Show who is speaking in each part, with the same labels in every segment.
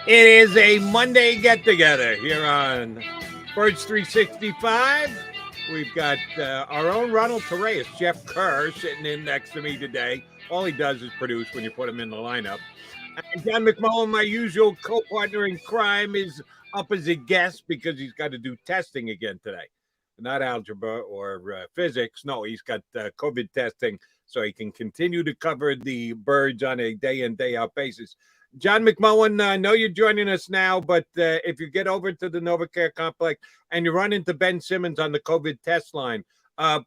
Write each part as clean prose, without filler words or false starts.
Speaker 1: It is a Monday get-together here on Birds 365. We've got our own Ronald Torreyes, Jeff Kerr, sitting in next to me today. All he does is produce when you put him in the lineup. And John McMullen, my usual co-partner in crime, is up as a guest because he's got to do testing again today. Not algebra or physics. No, he's got COVID testing so he can continue to cover the Birds on a day-in, day-out basis. John McMullen, I know you're joining us now, but if you get over to the NovaCare complex and you run into Ben Simmons on the COVID test line,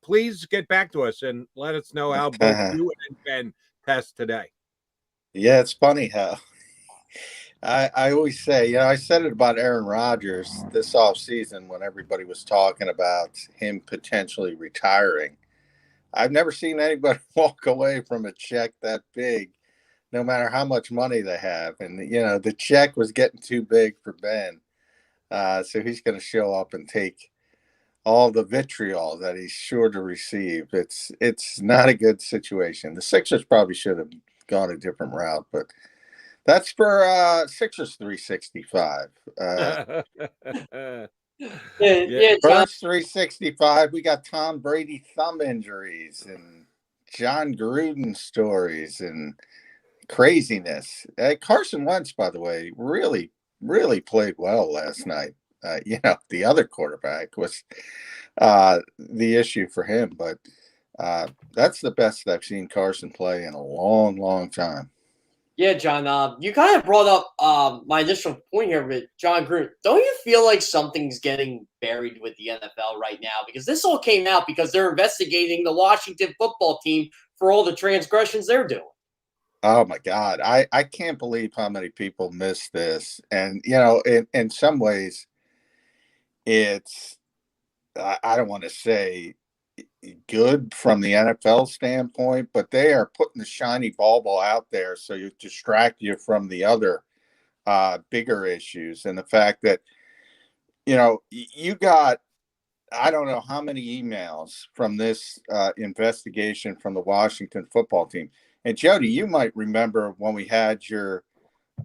Speaker 1: please get back to us and let us know how both you and Ben test today.
Speaker 2: Yeah, it's funny how I always say, I said it about Aaron Rodgers this offseason when everybody was talking about him potentially retiring. I've never seen anybody walk away from a check that big, no matter how much money they have. And, the check was getting too big for Ben. So he's going to show up and take all the vitriol that he's sure to receive. It's not a good situation. The Sixers probably should have gone a different route, but that's for Sixers 365. First 365, we got Tom Brady thumb injuries and John Gruden stories and craziness. Carson Wentz, by the way, really, really played well last night. The other quarterback was the issue for him, but that's the best I've seen Carson play in a long, long time.
Speaker 3: Yeah, John, you kind of brought up my initial point here with John Gruden. Don't you feel like something's getting buried with the NFL right now? Because this all came out because they're investigating the Washington football team for all the transgressions they're doing.
Speaker 2: Oh, my God. I can't believe how many people miss this. And, in some ways, it's, I don't want to say good from the NFL standpoint, but they are putting the shiny bauble out there so you distract you from the other bigger issues. And the fact that, you got, I don't know how many emails from this investigation from the Washington football team. And Jody, you might remember when we had your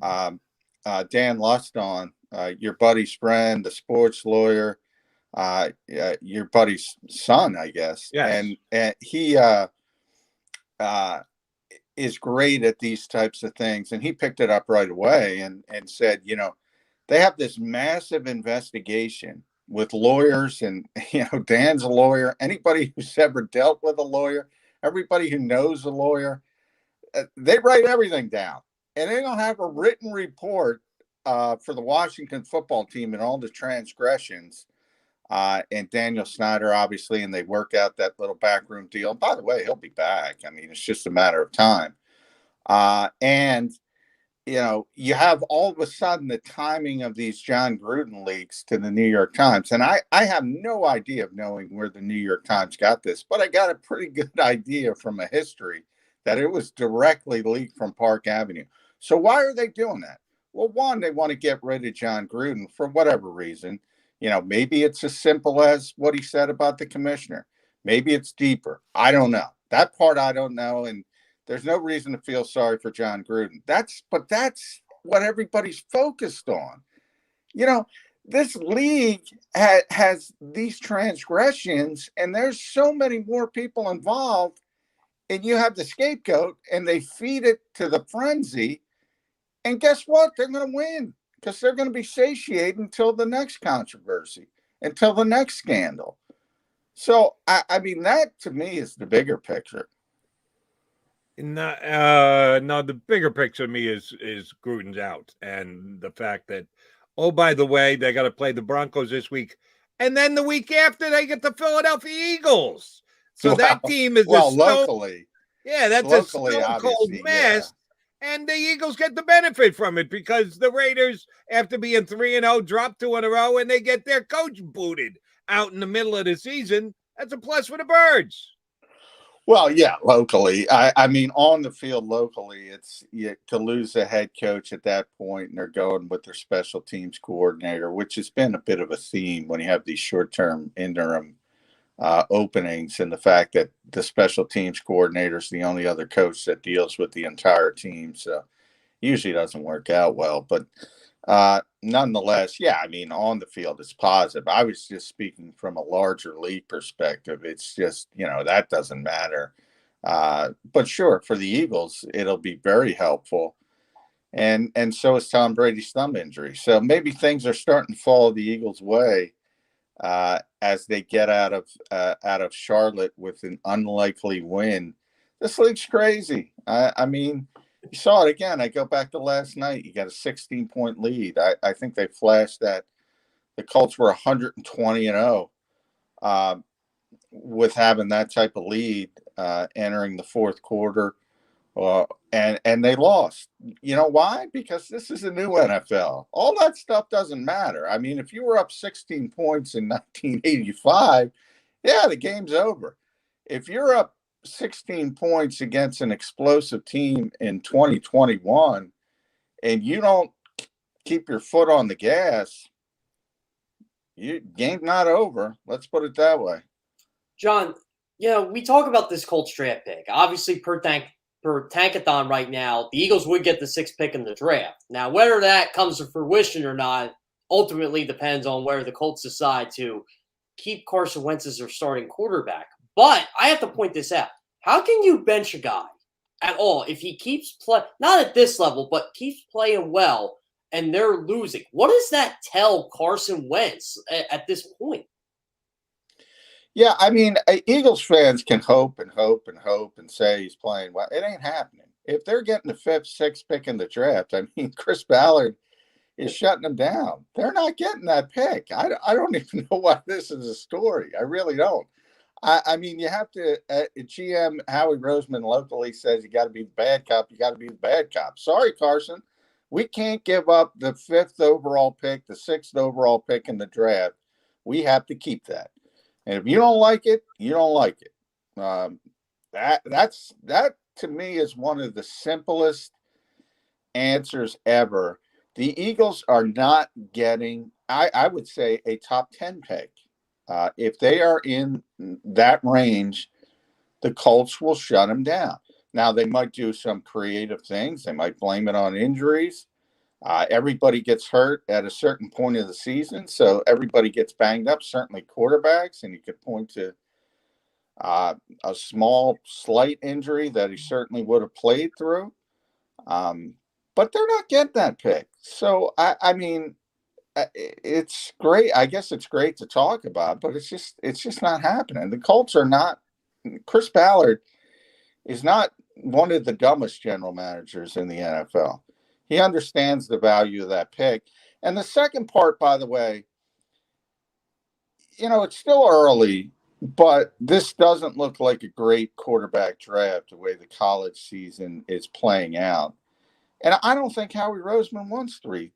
Speaker 2: Dan Lust on, your buddy's friend, the sports lawyer, your buddy's son, I guess.
Speaker 1: Yes.
Speaker 2: And he is great at these types of things. And he picked it up right away and said, they have this massive investigation with lawyers and, Dan's a lawyer. Anybody who's ever dealt with a lawyer, everybody who knows a lawyer, they write everything down. And they don't have a written report for the Washington football team and all the transgressions. And Daniel Snyder, obviously, and they work out that little backroom deal. By the way, he'll be back. I mean, it's just a matter of time. And, you have all of a sudden the timing of these John Gruden leaks to the New York Times. And I have no idea of knowing where the New York Times got this, but I got a pretty good idea from a history that it was directly leaked from Park Avenue. So why are they doing that? Well, one, they want to get rid of John Gruden for whatever reason. Maybe it's as simple as what he said about the commissioner. Maybe it's deeper. I don't know. That part I don't know. And there's no reason to feel sorry for John Gruden. That's what everybody's focused on. This league has these transgressions, and there's so many more people involved. And you have the scapegoat, and they feed it to the frenzy. And guess what? They're going to win. Because they're going to be satiated until the next controversy, until the next scandal. So, I mean, that to me is the bigger picture.
Speaker 1: No, the bigger picture to me is Gruden's out. And the fact that, oh, by the way, they got to play the Broncos this week. And then the week after, they get the Philadelphia Eagles. So that team is
Speaker 2: locally.
Speaker 1: Yeah, that's locally, a stone-cold mess. Yeah. And the Eagles get the benefit from it because the Raiders, after being 3-0, drop 2 in a row, and they get their coach booted out in the middle of the season. That's a plus for the Birds.
Speaker 2: Well, yeah, locally. I mean, on the field locally, it's to lose a head coach at that point, and they're going with their special teams coordinator, which has been a bit of a theme when you have these short-term interim openings, and the fact that the special teams coordinator is the only other coach that deals with the entire team. So usually doesn't work out well. But Nonetheless, yeah, I mean, on the field, it's positive. I was just speaking from a larger league perspective. It's just, that doesn't matter. But sure, for the Eagles, it'll be very helpful. And so is Tom Brady's thumb injury. So maybe things are starting to fall the Eagles' way as they get out of Charlotte with an unlikely win. This league's crazy. I mean, you saw it again. I go back to last night. You got a 16-point lead. I think they flashed that the Colts were 120-0 with having that type of lead entering the fourth quarter. And they lost. You know why? Because this is a new NFL. All that stuff doesn't matter. I mean, if you were up 16 points in 1985, yeah, the game's over. If you're up 16 points against an explosive team in 2021 and you don't keep your foot on the gas, game's not over. Let's put it that way.
Speaker 3: John, we talk about this Colts draft pick. Obviously, per tankathon right now, the Eagles would get the 6th pick in the draft. Now, whether that comes to fruition or not ultimately depends on where the Colts decide to keep Carson Wentz as their starting quarterback. But I have to point this out. How can you bench a guy at all if he keeps playing, not at this level, but keeps playing well and they're losing? What does that tell Carson Wentz at this point?
Speaker 2: Yeah, I mean, Eagles fans can hope and hope and hope and say he's playing well. It ain't happening. If they're getting the 5th, 6th pick in the draft, I mean, Chris Ballard is shutting them down. They're not getting that pick. I don't even know why this is a story. I really don't. I mean, you have to, GM Howie Roseman locally says you got to be the bad cop. You got to be the bad cop. Sorry, Carson. We can't give up the 5th overall pick, the 6th overall pick in the draft. We have to keep that. And if you don't like it, you don't like it. That to me is one of the simplest answers ever. The Eagles are not getting, I would say, a top 10 pick. If they are in that range, the Colts will shut them down. Now, they might do some creative things. They might blame it on injuries. Everybody gets hurt at a certain point of the season, so everybody gets banged up, certainly quarterbacks, and you could point to a small, slight injury that he certainly would have played through. But they're not getting that pick. So, I mean, it's great. I guess it's great to talk about, but it's just not happening. The Colts are not. Chris Ballard is not one of the dumbest general managers in the NFL. He understands the value of that pick. And the second part, by the way, it's still early, but this doesn't look like a great quarterback draft the way the college season is playing out. And I don't think Howie Roseman wants 3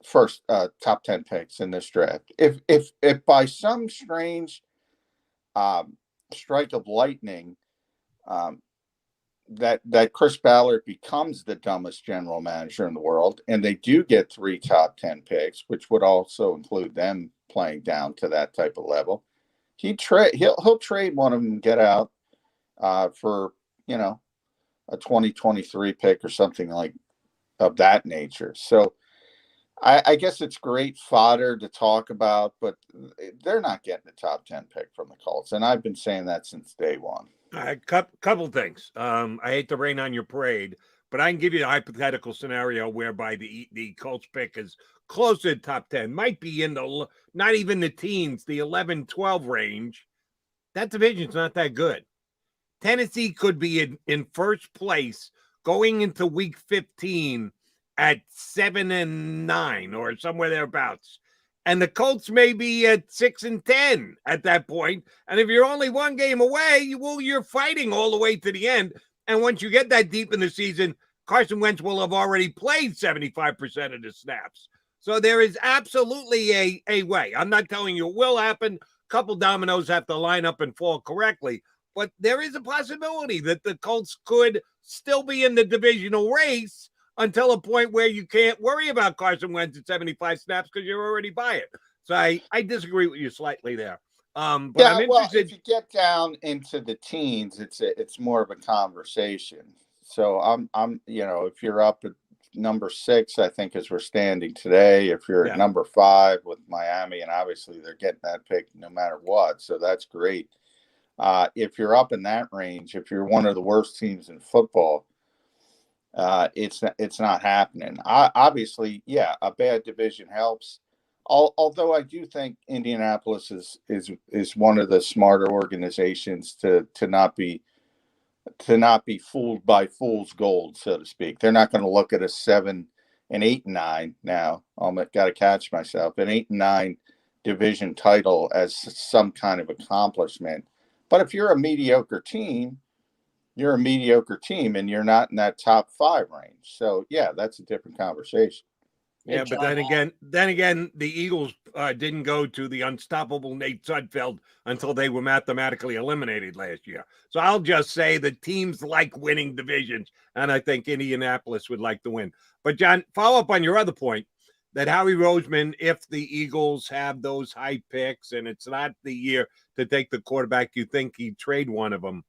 Speaker 2: first top 10 picks in this draft. If by some strange strike of lightning that Chris Ballard becomes the dumbest general manager in the world, and they do get 3 top 10 picks, which would also include them playing down to that type of level, he'll trade one of them and get out for a 2023 pick or something like of that nature. So I guess it's great fodder to talk about, but they're not getting a top 10 pick from the Colts. And I've been saying that since day one.
Speaker 1: Couple things. I hate to rain on your parade, but I can give you a hypothetical scenario whereby the Colts pick is close to the top 10, might be in the, not even the teens, the 11, 12 range. That division's not that good. Tennessee could be in first place going into week 15 at 7-9 or somewhere thereabouts. And the Colts may be at 6-10 at that point. And if you're only one game away, you're fighting all the way to the end. And once you get that deep in the season, Carson Wentz will have already played 75% of the snaps. So there is absolutely a way. I'm not telling you it will happen. A couple dominoes have to line up and fall correctly. But there is a possibility that the Colts could still be in the divisional race until a point where you can't worry about Carson Wentz at 75 snaps because you're already by it. So I disagree with you slightly there. But I'm interested.
Speaker 2: Well, if you get down into the teens, it's more of a conversation. So I'm if you're up at number 6, I think, as we're standing today. If you're at number 5 with Miami, and obviously they're getting that pick no matter what, so that's great. If you're up in that range, if you're one of the worst teams in football, it's not happening. Obviously, a bad division helps. Although I do think Indianapolis is one of the smarter organizations to not be fooled by fool's gold, so to speak. They're not going to look at a 7 and 8 and 9 now. Got to catch myself. An 8 and 9 division title as some kind of accomplishment. But if you're a mediocre team, you're a mediocre team, and you're not in that top 5 range. So that's a different conversation.
Speaker 1: Yeah, but then again, the Eagles didn't go to the unstoppable Nate Sudfeld until they were mathematically eliminated last year. So I'll just say that teams like winning divisions, and I think Indianapolis would like to win. But John, follow up on your other point that Howie Roseman, if the Eagles have those high picks and it's not the year to take the quarterback, you think he'd trade one of them.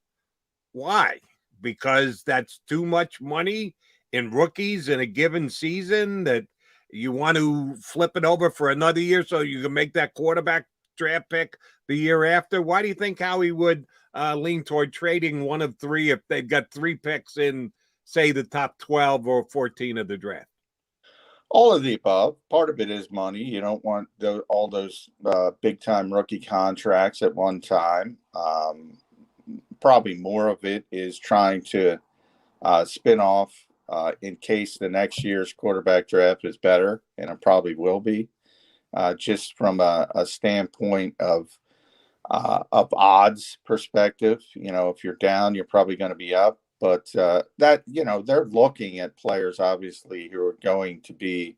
Speaker 1: Why? Because that's too much money in rookies in a given season that you want to flip it over for another year so you can make that quarterback draft pick the year after? Why do you think Howie would lean toward trading one of 3 if they've got 3 picks in, say, the top 12 or 14 of the draft?
Speaker 2: All of the above. Part of it is money. You don't want all those big-time rookie contracts at one time. Probably more of it is trying to spin off in case the next year's quarterback draft is better, and it probably will be, just from a standpoint of odds perspective. If you're down, you're probably going to be up. But they're looking at players, obviously, who are going to be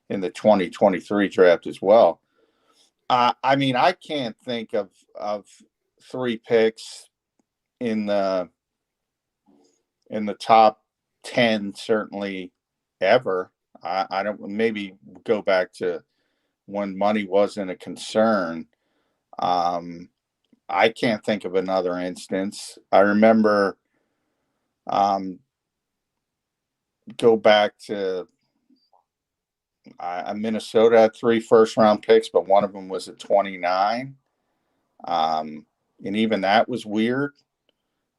Speaker 2: in the 2023 draft as well. I can't think of 3 picks in the top 10 certainly ever. I don't, maybe go back to when money wasn't a concern. I can't think of another instance. I remember go back to Minnesota had 3 first-round picks, but one of them was at 29. And even that was weird.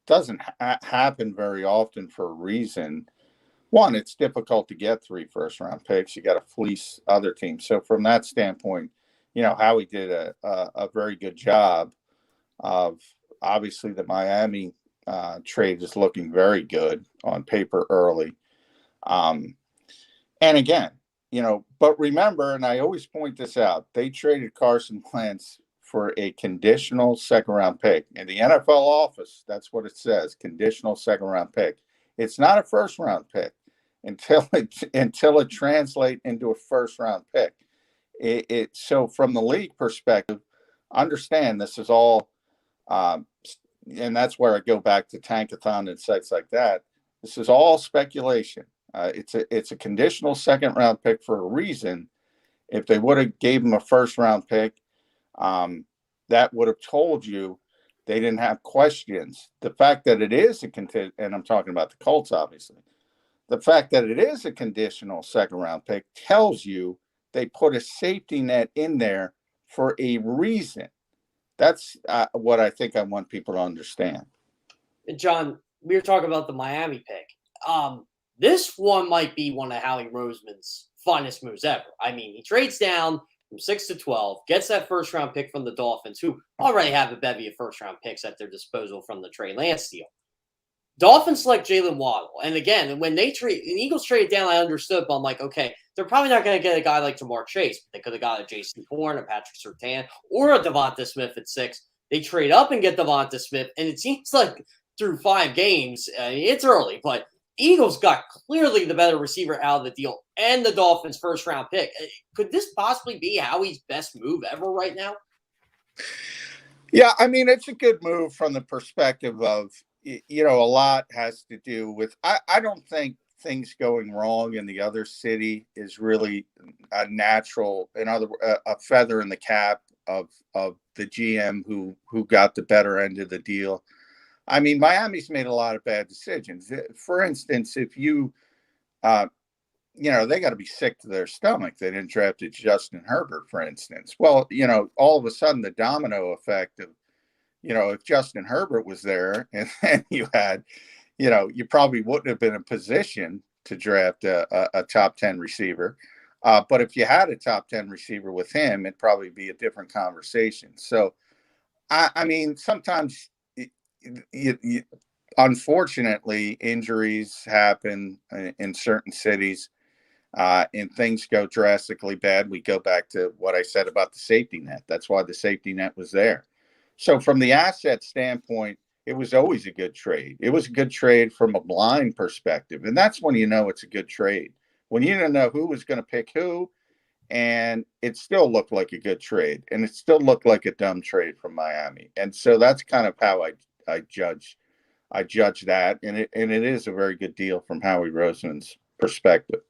Speaker 2: Doesn't happen very often for a reason. One, it's difficult to get 3 first-round picks. You got to fleece other teams. So from that standpoint, Howie did a very good job of, obviously, the Miami trade is looking very good on paper early. And again, but remember, and I always point this out, they traded Carson Wentz for a conditional second-round pick. In the NFL office, that's what it says, conditional second-round pick. It's not a first-round pick until it translates into a first-round pick. So from the league perspective, understand this is all, and that's where I go back to Tankathon and sites like that. This is all speculation. It's a conditional second-round pick for a reason. If they would have gave him a first-round pick, that would have told you they didn't have questions. The fact that it is and I'm talking about the Colts, obviously. The fact that it is a conditional second-round pick tells you they put a safety net in there for a reason. That's what I think I want people to understand.
Speaker 3: John, we were talking about the Miami pick. This one might be one of Howie Roseman's finest moves ever. I mean, he trades down from 6 to 12, gets that first-round pick from the Dolphins, who already have a bevy of first-round picks at their disposal from the Trey Lance deal. Dolphins select Jalen Waddle. And again, when the Eagles traded down, I understood, but I'm like, okay, they're probably not going to get a guy like Jamar Chase. They could have got a Jason Horn, a Patrick Surtain, or a DeVonta Smith at 6. They trade up and get DeVonta Smith, and it seems like through 5 games, it's early, but Eagles got clearly the better receiver out of the deal and the Dolphins' first-round pick. Could this possibly be Howie's best move ever right now?
Speaker 2: Yeah, I mean, it's a good move from the perspective of, a lot has to do with, I don't think things going wrong in the other city is really a natural, a feather in the cap of the GM who got the better end of the deal. I mean, Miami's made a lot of bad decisions. For instance, if you they got to be sick to their stomach. They didn't draft Justin Herbert, for instance. Well, all of a sudden the domino effect of, if Justin Herbert was there and then you had, you probably wouldn't have been in position to draft a top 10 receiver. But if you had a top 10 receiver with him, it'd probably be a different conversation. So, I mean, sometimes unfortunately, injuries happen in certain cities. And things go drastically bad. We go back to what I said about the safety net. That's why the safety net was there. So from the asset standpoint, it was always a good trade. It was a good trade from a blind perspective. And that's when it's a good trade. When you don't know who was going to pick who, and it still looked like a good trade. And it still looked like a dumb trade from Miami. And so that's kind of how I judge that. And it is a very good deal from Howie Roseman's perspective.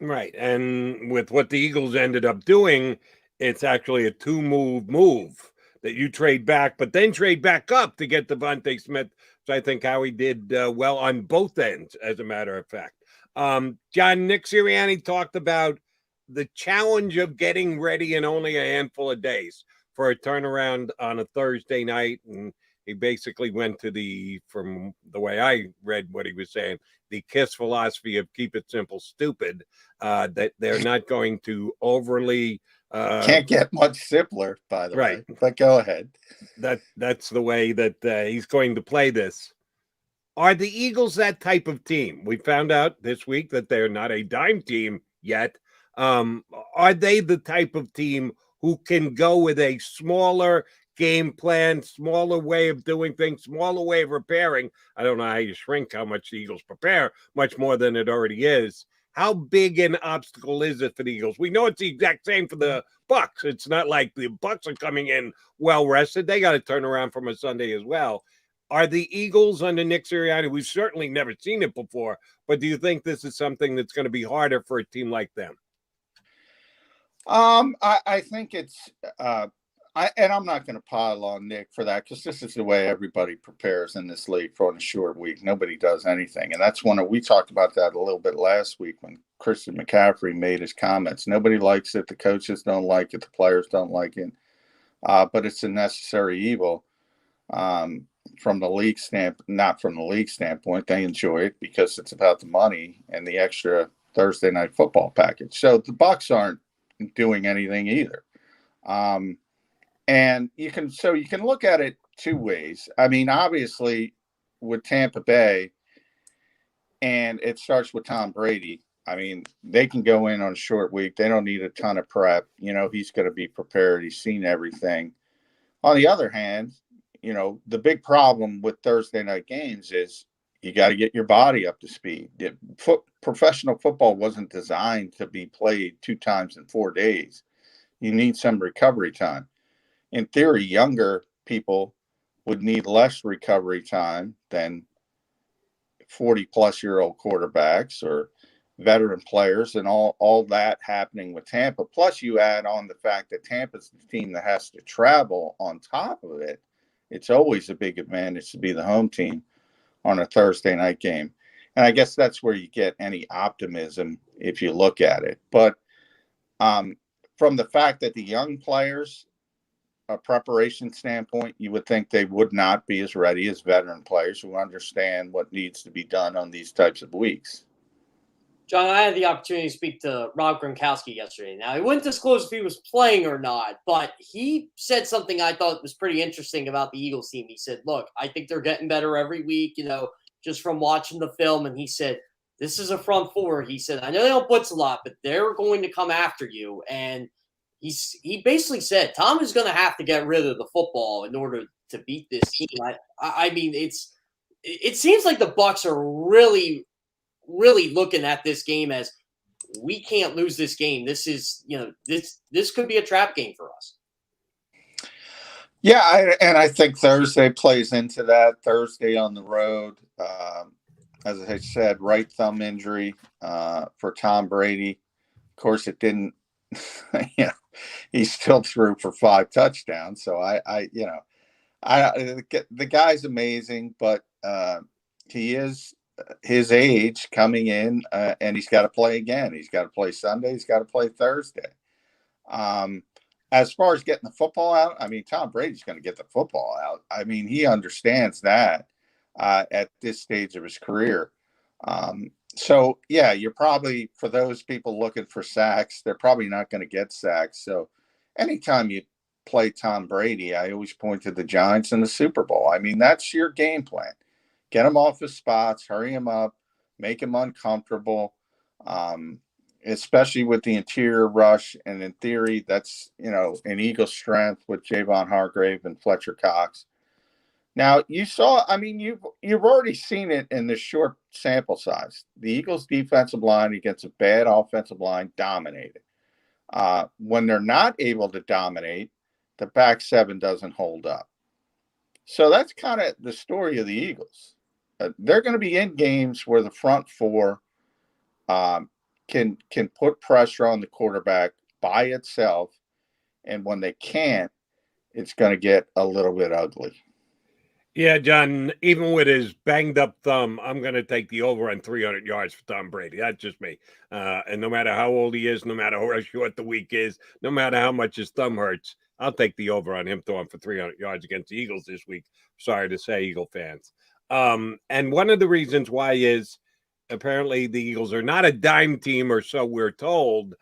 Speaker 1: Right. And with what the Eagles ended up doing, it's actually a two-move that you trade back, but then trade back up to get DeVonta Smith. So I think Howie did well on both ends, as a matter of fact. John, Nick Sirianni talked about the challenge of getting ready in only a handful of days for a turnaround on a Thursday night. And he basically went to from the way I read what he was saying, the KISS philosophy of keep it simple, stupid, that they're not going to overly.
Speaker 2: Can't get much simpler, by the way. But go ahead.
Speaker 1: That's the way that he's going to play this. Are the Eagles that type of team? We found out this week that they're not a dime team yet. Are they the type of team who can go with a smaller game plan, smaller way of doing things, smaller way of preparing? I don't know how you shrink how much the Eagles prepare, much more than it already is. How big an obstacle is it for the Eagles? We know it's the exact same for the Bucs. It's not like the Bucs are coming in well rested. They got to turn around from a Sunday as well. Are the Eagles under Nick Sirianni? We've certainly never seen it before, but do you think this is something that's going to be harder for a team like them?
Speaker 2: I think it's and I'm not going to pile on Nick for that, because this is the way everybody prepares in this league for a short week. Nobody does anything. And that's we talked about that a little bit last week when Christian McCaffrey made his comments. Nobody likes it. The coaches don't like it. The players don't like it. But it's a necessary evil from the league not from the league standpoint. They enjoy it because it's about the money and the extra Thursday night football package. So the Bucs aren't doing anything either. And you can look at it two ways. I mean, obviously with Tampa Bay, and it starts with Tom Brady. I mean, they can go in on a short week. They don't need a ton of prep. He's going to be prepared. He's seen everything. On the other hand, the big problem with Thursday night games is you got to get your body up to speed. Professional football wasn't designed to be played 2 times in 4 days. You need some recovery time. In theory, younger people would need less recovery time than 40-plus-year-old quarterbacks or veteran players, and all that happening with Tampa. Plus, you add on the fact that Tampa's the team that has to travel on top of it. It's always a big advantage to be the home team on a Thursday night game. And I guess that's where you get any optimism if you look at it. But from the fact that the young players, a preparation standpoint, you would think they would not be as ready as veteran players who understand what needs to be done on these types of weeks.
Speaker 3: John, I had the opportunity to speak to Rob Gronkowski yesterday. Now, he wouldn't disclose if he was playing or not, but he said something I thought was pretty interesting about the Eagles team. He said, look, I think they're getting better every week, just from watching the film. And he said, this is a front four. He said, I know they don't blitz a lot, but they're going to come after you. And he basically said, Tom is going to have to get rid of the football in order to beat this team. I mean, it seems like the Bucs are really looking at this game as we can't lose this game. This is, this could be a trap game for us.
Speaker 2: Yeah, I think Thursday plays into that. Thursday on the road, as I said, right thumb injury for Tom Brady. Of course, it didn't. He still threw for 5 touchdowns. So the guy's amazing, but he is his age coming in, and he's got to play again. He's got to play Sunday. He's got to play Thursday. As far as getting the football out, I mean, Tom Brady's going to get the football out. I mean, he understands that at this stage of his career. So, yeah, you're probably, for those people looking for sacks, they're probably not going to get sacks. So anytime you play Tom Brady, I always point to the Giants in the Super Bowl. I mean, that's your game plan. Get him off his spots, hurry him up, make him uncomfortable, especially with the interior rush. And in theory, that's, an Eagles' strength with Javon Hargrave and Fletcher Cox. Now, you saw, I mean, you've already seen it in this short sample size. The Eagles' defensive line against a bad offensive line dominated. When they're not able to dominate, the back seven doesn't hold up. So that's kind of the story of the Eagles. They're going to be in games where the front four can put pressure on the quarterback by itself, and when they can't, it's going to get a little bit ugly.
Speaker 1: Yeah, John, even with his banged up thumb, I'm going to take the over on 300 yards for Tom Brady. That's just me. And no matter how old he is, no matter how short the week is, no matter how much his thumb hurts, I'll take the over on him throwing for 300 yards against the Eagles this week. Sorry to say, Eagle fans. And one of the reasons why is apparently the Eagles are not a dime team, or so we're told.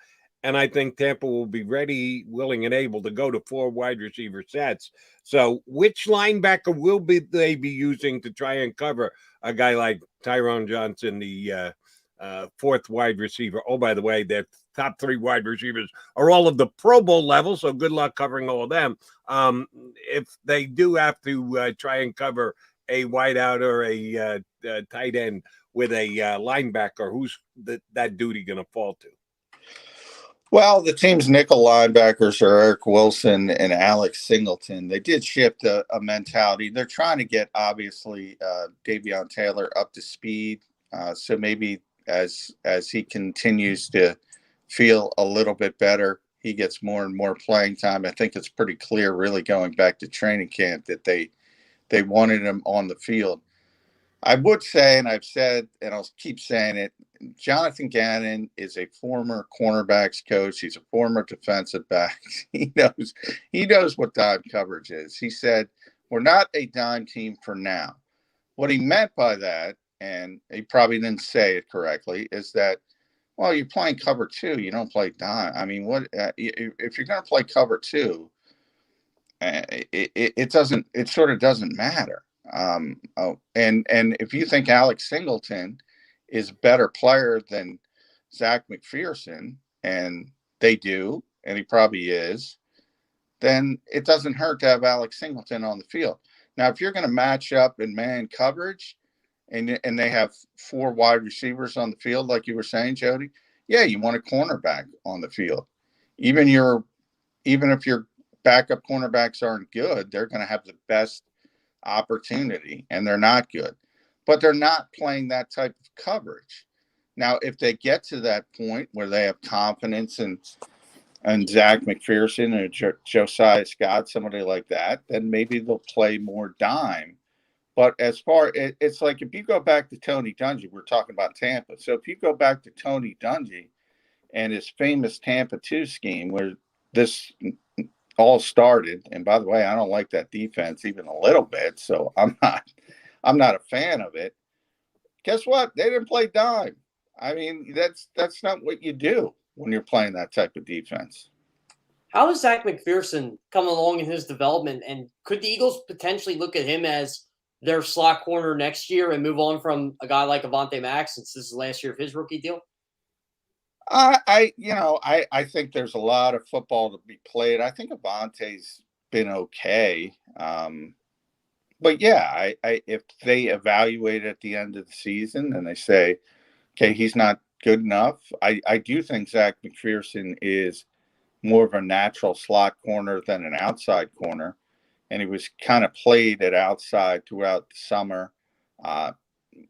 Speaker 1: And I think Tampa will be ready, willing, and able to go to 4 wide receiver sets. So which linebacker will they be using to try and cover a guy like Tyrone Johnson, the 4th wide receiver? Oh, by the way, their top 3 wide receivers are all of the Pro Bowl level, so good luck covering all of them. If they do have to try and cover a wideout or a tight end with a linebacker, who's that duty going to fall to?
Speaker 2: Well, the team's nickel linebackers are Eric Wilson and Alex Singleton. They did shift a mentality. They're trying to get, obviously, Davion Taylor up to speed. So maybe as he continues to feel a little bit better, he gets more and more playing time. I think it's pretty clear, really, going back to training camp, that they wanted him on the field. I would say, and I've said, and I'll keep saying it, Jonathan Gannon is a former cornerbacks coach. He's a former defensive back. He knows what dime coverage is. He said, we're not a dime team for now. What he meant by that, and he probably didn't say it correctly, is that, well, you're playing cover 2. You don't play dime. I mean, what if you're going to play cover 2, it sort of doesn't matter. And if you think Alex Singleton is a better player than Zach McPherson, and they do, and he probably is, then it doesn't hurt to have Alex Singleton on the field. Now, if you're going to match up in man coverage and they have 4 wide receivers on the field, like you were saying, Jody, yeah, you want a cornerback on the field. Even if your backup cornerbacks aren't good, they're going to have the best opportunity, and they're not good. But they're not playing that type of coverage. Now, if they get to that point where they have confidence in Zach McPherson or Josiah Scott, somebody like that, then maybe they'll play more dime. But it's like if you go back to Tony Dungy, we're talking about Tampa. So if you go back to Tony Dungy and his famous Tampa 2 scheme, where this all started, and by the way, I don't like that defense even a little bit, so I'm not a fan of it. Guess what? They didn't play dime. I mean, that's not what you do when you're playing that type of defense.
Speaker 3: How is Zach McPherson coming along in his development, and could the Eagles potentially look at him as their slot corner next year and move on from a guy like Avonte Max, since this is the last year of his rookie deal?
Speaker 2: I think there's a lot of football to be played. I think Avonte's been okay. But yeah, if they evaluate at the end of the season and they say, okay, he's not good enough, I do think Zach McPherson is more of a natural slot corner than an outside corner. And he was kind of played at outside throughout the summer,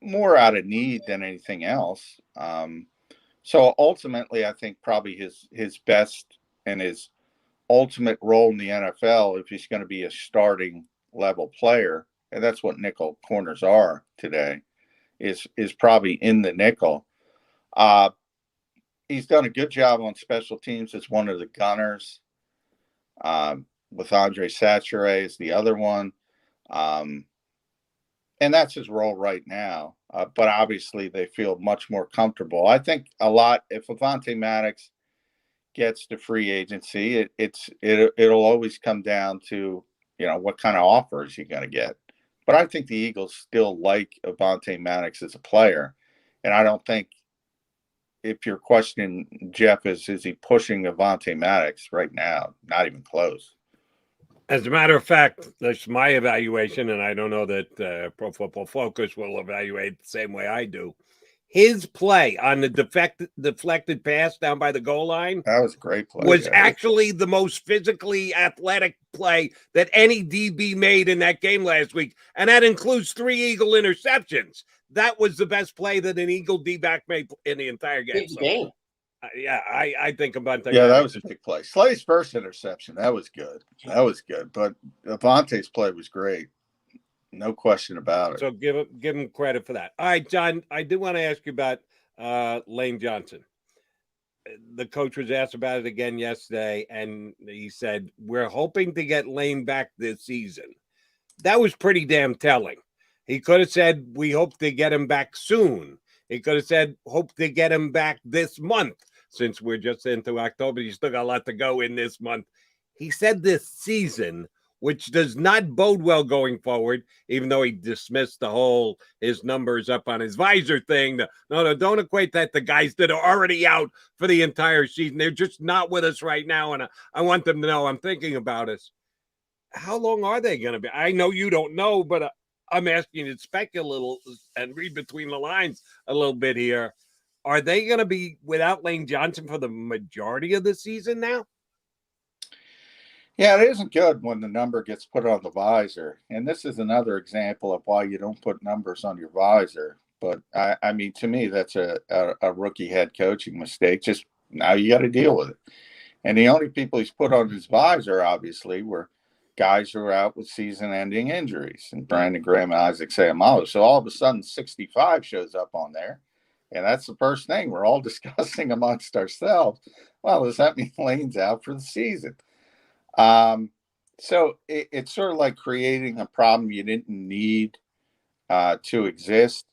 Speaker 2: more out of need than anything else. So ultimately, I think probably his best and his ultimate role in the NFL, if he's going to be a starting level player, and that's what nickel corners are today, is probably in the nickel. He's done a good job on special teams as one of the gunners. With Andre Satcher as the other one. And that's his role right now. But obviously they feel much more comfortable. I think a lot, if Avonte Maddox gets to free agency, it'll always come down to, what kind of offers you're going to get. But I think the Eagles still like Avonte Maddox as a player. And I don't think, if you're questioning Jeff, is he pushing Avonte Maddox right now? Not even close.
Speaker 1: As a matter of fact, that's my evaluation, and I don't know that Pro Football Focus will evaluate the same way I do. His play on the deflected pass down by the goal line,
Speaker 2: that was a great play,
Speaker 1: was actually the most physically athletic play that any DB made in that game last week, and that includes 3 Eagle interceptions. That was the best play that an Eagle D-back made in the entire game. So, I think about that.
Speaker 2: Yeah, that was a big play. Slay's first interception, that was good. But Avonte's play was great. No question about it.
Speaker 1: So give him credit for that. All right, John, I do want to ask you about Lane Johnson. The coach was asked about it again yesterday, and he said, we're hoping to get Lane back this season. That was pretty damn telling. He could have said, we hope to get him back soon. He could have said, hope to get him back this month, since we're just into October. You still got a lot to go in this month. He said this season, which does not bode well going forward, even though he dismissed the whole his numbers up on his visor thing. No, don't equate that to guys that are already out for the entire season. They're just not with us right now, and I want them to know I'm thinking about us. How long are they going to be? I know you don't know, but I'm asking you to speculate and read between the lines a little bit here. Are they going to be without Lane Johnson for the majority of the season now?
Speaker 2: Yeah, it isn't good when the number gets put on the visor. And this is another example of why you don't put numbers on your visor. But, I mean, to me, that's a rookie head coaching mistake. Just now you got to deal with it. And the only people he's put on his visor, obviously, were guys who are out with season-ending injuries. And Brandon Graham and Isaac Seumalo. So all of a sudden, 65 shows up on there. And that's the first thing we're all discussing amongst ourselves. Well, does that mean Lane's out for the season? So it's sort of like creating a problem you didn't need to exist,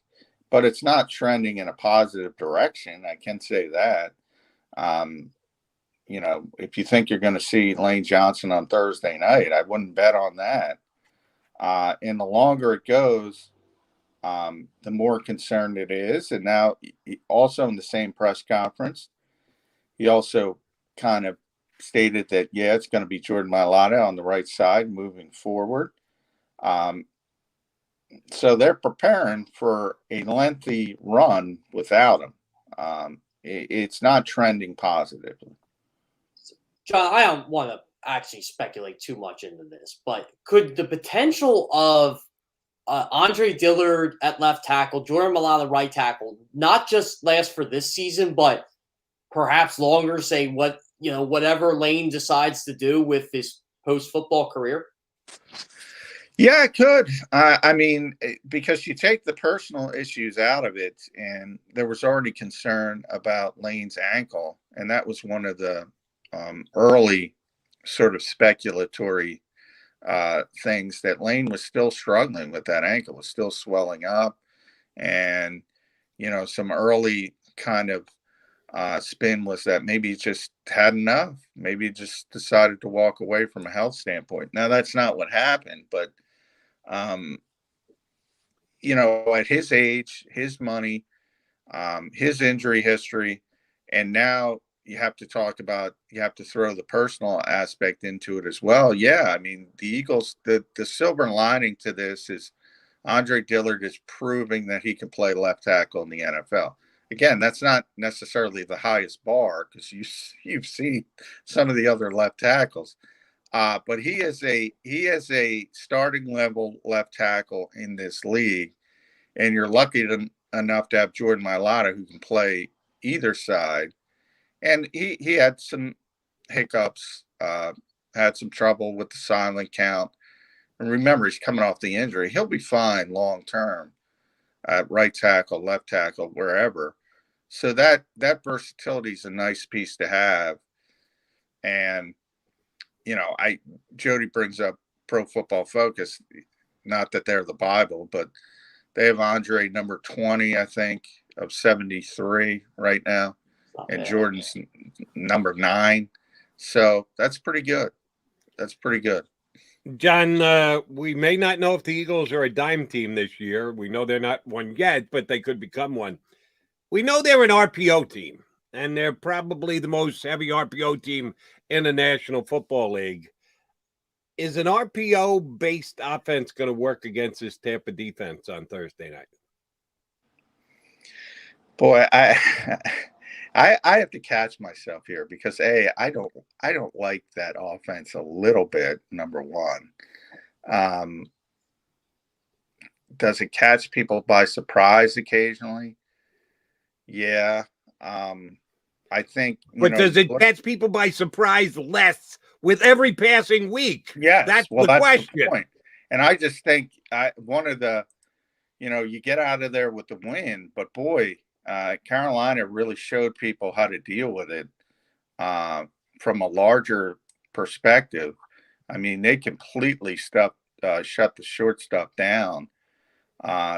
Speaker 2: but it's not trending in a positive direction. I can say that. If you think you're going to see Lane Johnson on Thursday night, I wouldn't bet on that. And the longer it goes, the more concerned it is. And now also in the same press conference, he also kind of stated that, it's going to be Jordan Mailata on the right side moving forward. So they're preparing for a lengthy run without him. It's not trending positively.
Speaker 3: John, I don't want to actually speculate too much into this, but could the potential of Andre Dillard at left tackle, Jordan Mailata right tackle, not just last for this season, but perhaps longer, say whatever Lane decides to do with his post-football career?
Speaker 2: Yeah, it could. I mean, because you take the personal issues out of it, and there was already concern about Lane's ankle, and that was one of the early sort of speculatory things, that Lane was still struggling with that ankle, was still swelling up, and, some early kind of spin was that maybe he just had enough. Maybe he just decided to walk away from a health standpoint. Now, that's not what happened, but, at his age, his money, his injury history, and now you have to throw the personal aspect into it as well. Yeah, I mean, the Eagles, the silver lining to this is Andre Dillard is proving that he can play left tackle in the NFL. Again, that's not necessarily the highest bar, because you've seen some of the other left tackles, but he is a starting level left tackle in this league, and you're lucky enough to have Jordan Mailata who can play either side. And he had some hiccups, had some trouble with the silent count. And remember, he's coming off the injury. He'll be fine long term. at right tackle, left tackle, wherever. So that versatility is a nice piece to have. And Jody brings up Pro Football Focus. Not that they're the Bible, but they have Andre number 20, I think, of 73 right now, and Jordan's number 9. So that's pretty good. That's pretty good.
Speaker 1: John, we may not know if the Eagles are a dime team this year. We know they're not one yet, but they could become one. We know they're an RPO team, and they're probably the most heavy RPO team in the National Football League. Is an RPO-based offense going to work against this Tampa defense on Thursday night?
Speaker 2: Boy, I have to catch myself here because I don't like that offense a little bit. Number one, does it catch people by surprise occasionally? Yeah, I think.
Speaker 1: But does it catch people by surprise less with every passing week?
Speaker 2: Yes,
Speaker 1: that's the question.
Speaker 2: The point. And I just think one of the, you get out of there with the win, but boy, Carolina really showed people how to deal with it from a larger perspective. I mean, they completely shut the short stuff down.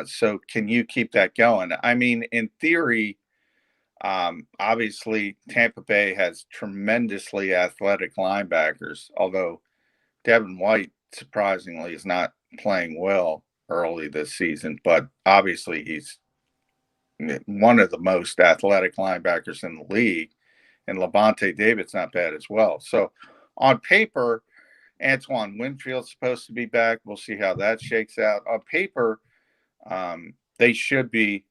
Speaker 2: So can you keep that going? I mean, in theory, obviously Tampa Bay has tremendously athletic linebackers, although Devin White surprisingly is not playing well early this season, but obviously he's one of the most athletic linebackers in the league, and Levante David's not bad as well. So on paper, Antoine Winfield's supposed to be back. We'll see how that shakes out. On paper, they should be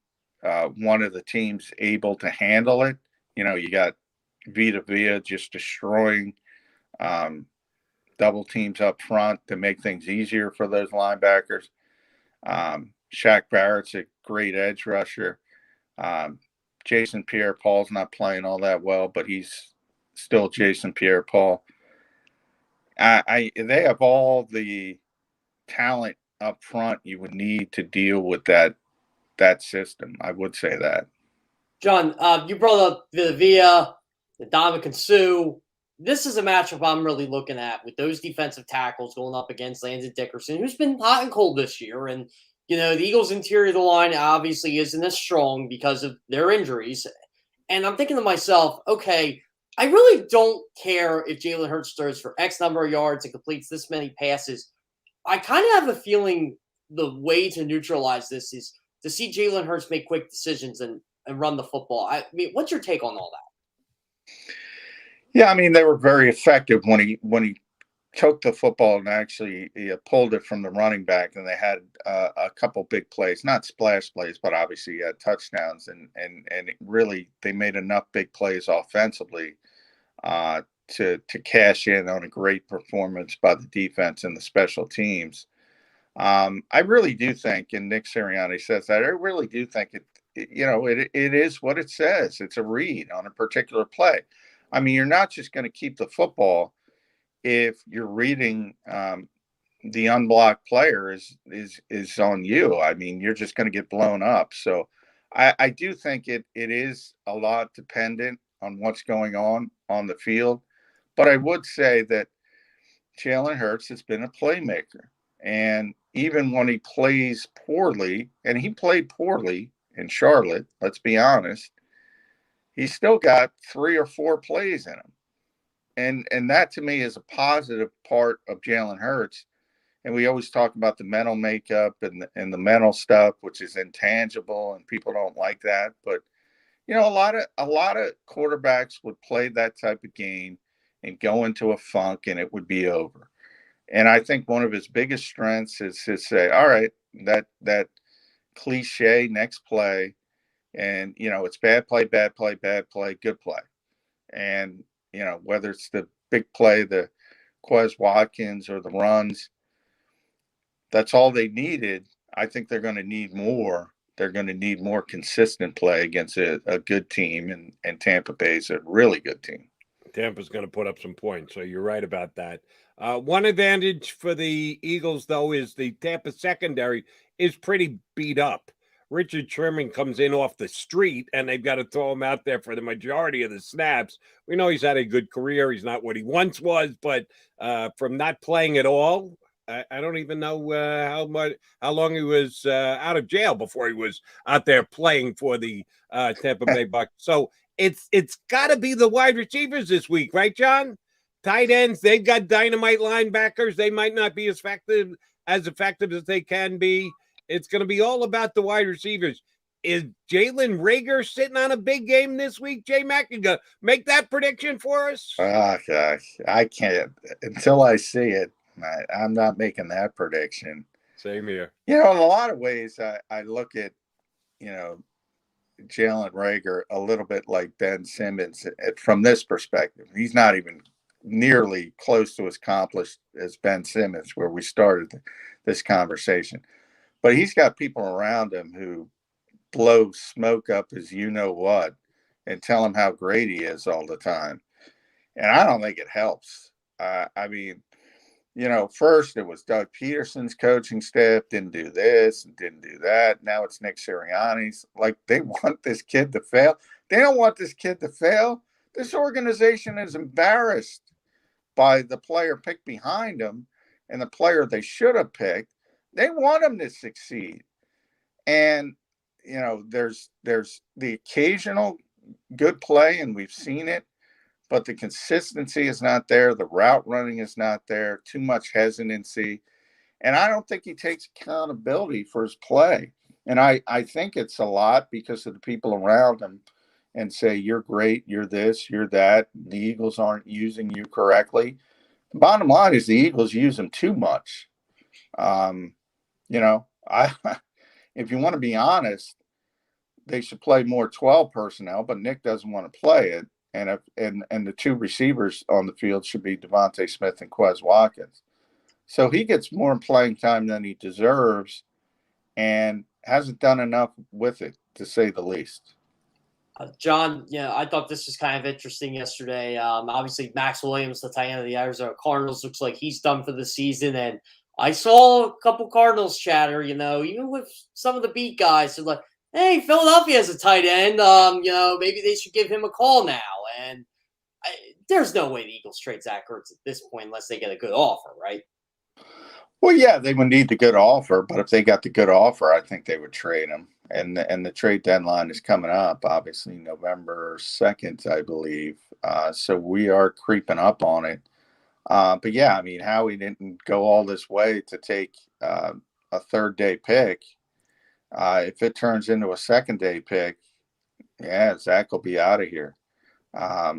Speaker 2: one of the teams able to handle it. You got Vita Vea just destroying double teams up front to make things easier for those linebackers. Shaq Barrett's a great edge rusher. Jason Pierre-Paul's not playing all that well, but he's still Jason Pierre-Paul. They have all the talent up front you would need to deal with that system. I would say that.
Speaker 3: John, you brought up Villa, Ndamukong Suh. This is a matchup I'm really looking at with those defensive tackles going up against Landon Dickerson, who's been hot and cold this year. And, the Eagles' interior of the line obviously isn't as strong because of their injuries. And I'm thinking to myself, okay, I really don't care if Jalen Hurts throws for X number of yards and completes this many passes. I kind of have a feeling the way to neutralize this is to see Jalen Hurts make quick decisions and run the football. I mean, what's your take on all that?
Speaker 2: Yeah, I mean, they were very effective when he took the football and actually he pulled it from the running back, and they had a couple big plays, not splash plays, but obviously he had touchdowns, and really they made enough big plays offensively to cash in on a great performance by the defense and the special teams. I really do think, and Nick Sirianni says that, I really do think it is what it says. It's a read on a particular play. I mean, you're not just going to keep the football if you're reading the unblocked player is on you. I mean, you're just going to get blown up. So I do think it is a lot dependent on what's going on the field. But I would say that Jalen Hurts has been a playmaker. And even when he plays poorly, and he played poorly in Charlotte, let's be honest, he's still got 3 or 4 plays in him. And that to me is a positive part of Jalen Hurts. And we always talk about the mental makeup and the mental stuff, which is intangible, and people don't like that. But a lot of quarterbacks would play that type of game and go into a funk, and it would be over. And I think one of his biggest strengths is to say, all right, that cliche next play, and it's bad play, good play. And whether it's the big play, the Quez Watkins, or the runs, that's all they needed. I think they're going to need more. They're going to need more consistent play against a good team, and Tampa Bay's a really good team.
Speaker 1: Tampa's going to put up some points, so you're right about that. One advantage for the Eagles, though, is the Tampa secondary is pretty beat up. Richard Sherman comes in off the street and they've got to throw him out there for the majority of the snaps. We know he's had a good career. He's not what he once was, but from not playing at all, I don't even know how long he was out of jail before he was out there playing for the Tampa Bay Bucks. So it's got to be the wide receivers this week, right, John? Tight ends, they've got dynamite linebackers. They might not be as effective as they can be. It's going to be all about the wide receivers. Is Jalen Reagor sitting on a big game this week, J-Mac? You go make that prediction for us?
Speaker 2: Oh, gosh. I can't. Until I see it, I'm not making that prediction.
Speaker 1: Same here.
Speaker 2: In a lot of ways, I look at, Jalen Reagor a little bit like Ben Simmons from this perspective. He's not even nearly close to as accomplished as Ben Simmons, where we started this conversation. But he's got people around him who blow smoke up as you-know-what and tell him how great he is all the time. And I don't think it helps. First it was Doug Peterson's coaching staff didn't do this and didn't do that. Now it's Nick Sirianni's. Like, they want this kid to fail. They don't want this kid to fail. This organization is embarrassed by the player picked behind them and the player they should have picked. They want him to succeed. And, there's the occasional good play, and we've seen it, but the consistency is not there. The route running is not there. Too much hesitancy. And I don't think he takes accountability for his play. And I think it's a lot because of the people around him and say, you're great, you're this, you're that. The Eagles aren't using you correctly. The bottom line is the Eagles use him too much. If you want to be honest, they should play more 12 personnel, but Nick doesn't want to play it. And the two receivers on the field should be DeVonta Smith and Quez Watkins. So he gets more playing time than he deserves and hasn't done enough with it, to say the least.
Speaker 3: John, I thought this was kind of interesting yesterday. Obviously, Max Williams, the tight end of the Arizona Cardinals, looks like he's done for the season. And I saw a couple Cardinals chatter, even with some of the beat guys, they're like, hey, Philadelphia has a tight end. Maybe they should give him a call now. And there's no way the Eagles trade Zach Ertz at this point unless they get a good offer, right?
Speaker 2: Well, yeah, they would need the good offer, but if they got the good offer, I think they would trade him. And the trade deadline is coming up, obviously November 2nd, I believe. So we are creeping up on it. But yeah, Howie didn't go all this way to take a third-day pick. If it turns into a second-day pick, yeah, Zach will be out of here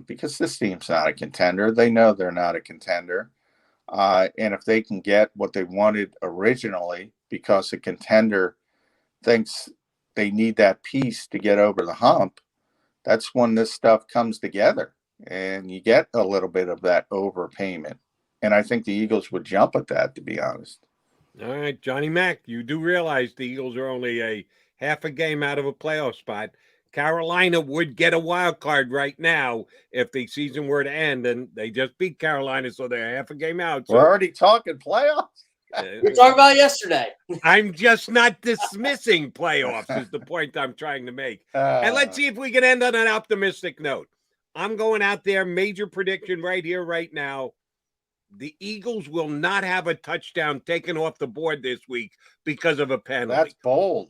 Speaker 2: because this team's not a contender. They know they're not a contender. And if they can get what they wanted originally because the contender thinks they need that piece to get over the hump, that's when this stuff comes together and you get a little bit of that overpayment. And I think the Eagles would jump at that, to be honest.
Speaker 1: All right, Johnny Mac, you do realize the Eagles are only a half a game out of a playoff spot. Carolina would get a wild card right now if the season were to end, and they just beat Carolina, so they're half a game out. So,
Speaker 2: we're already talking playoffs.
Speaker 3: We were talking about it yesterday.
Speaker 1: I'm just not dismissing playoffs is the point I'm trying to make. And let's see if we can end on an optimistic note. I'm going out there, major prediction right here, right now. The Eagles will not have a touchdown taken off the board this week because of a penalty.
Speaker 2: That's bold.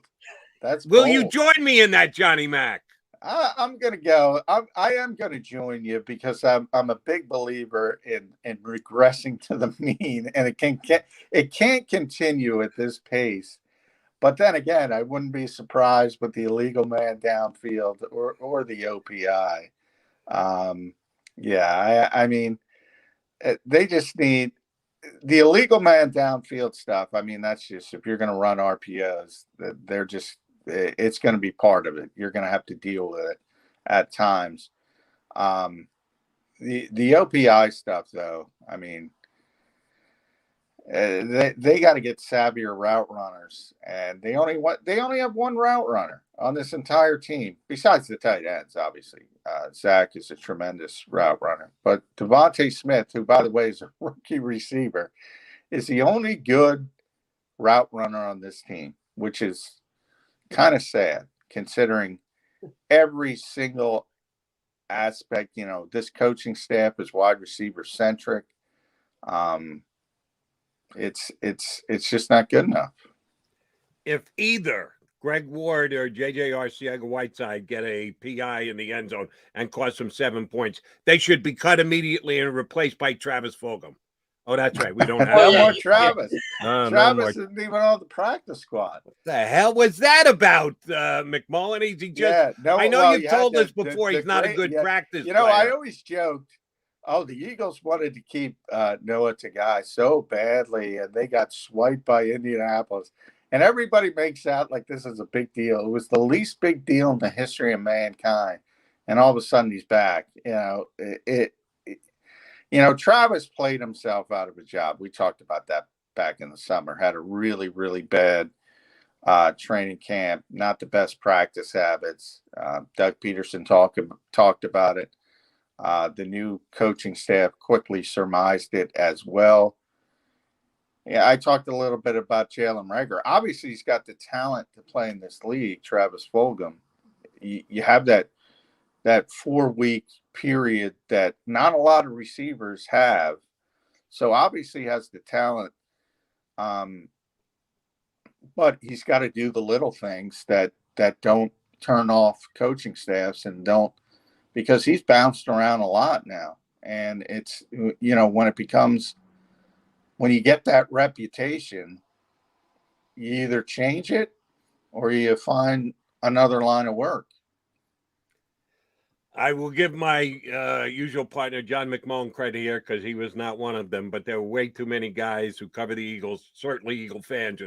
Speaker 1: Will you join me in that, Johnny Mac?
Speaker 2: I'm going to go. I am going to join you because I'm a big believer in regressing to the mean, and it can't continue at this pace. But then again, I wouldn't be surprised with the illegal man downfield or the OPI. They just need the illegal man downfield stuff. That's just, if you're going to run RPOs, it's going to be part of it. You're going to have to deal with it at times. The OPI stuff, though, they got to get savvier route runners, and they only have one route runner on this entire team, besides the tight ends, obviously. Zach is a tremendous route runner. But DeVonta Smith, who, by the way, is a rookie receiver, is the only good route runner on this team, which is kind of sad considering every single aspect. This coaching staff is wide receiver centric. It's just not good enough.
Speaker 1: If either Greg Ward or J.J. Arcega-Whiteside get a PI in the end zone and cost them 7 points, they should be cut immediately and replaced by Travis Fulgham. Oh, that's right. We don't have
Speaker 2: no more Travis.
Speaker 1: No
Speaker 2: Travis isn't even on the practice squad.
Speaker 1: What the hell was that about, McMullen? He just, I know you've told us before he's not a good practice player.
Speaker 2: I always joked, the Eagles wanted to keep Noah Tagai so badly, and they got swiped by Indianapolis. And everybody makes out like this is a big deal. It was the least big deal in the history of mankind. And all of a sudden he's back. Travis played himself out of a job. We talked about that back in the summer. Had a really, really bad training camp. Not the best practice habits. Doug Peterson talked about it. The new coaching staff quickly surmised it as well. Yeah, I talked a little bit about Jalen Reagor. Obviously, he's got the talent to play in this league, Travis Fulgham. You have that 4-week period that not a lot of receivers have. So obviously he has the talent. But he's got to do the little things that don't turn off coaching staffs and don't, because he's bounced around a lot now. And it's, when you get that reputation, you either change it or you find another line of work.
Speaker 1: I will give my usual partner, John McMullen, credit here because he was not one of them, but there were way too many guys who cover the Eagles, certainly Eagle fans.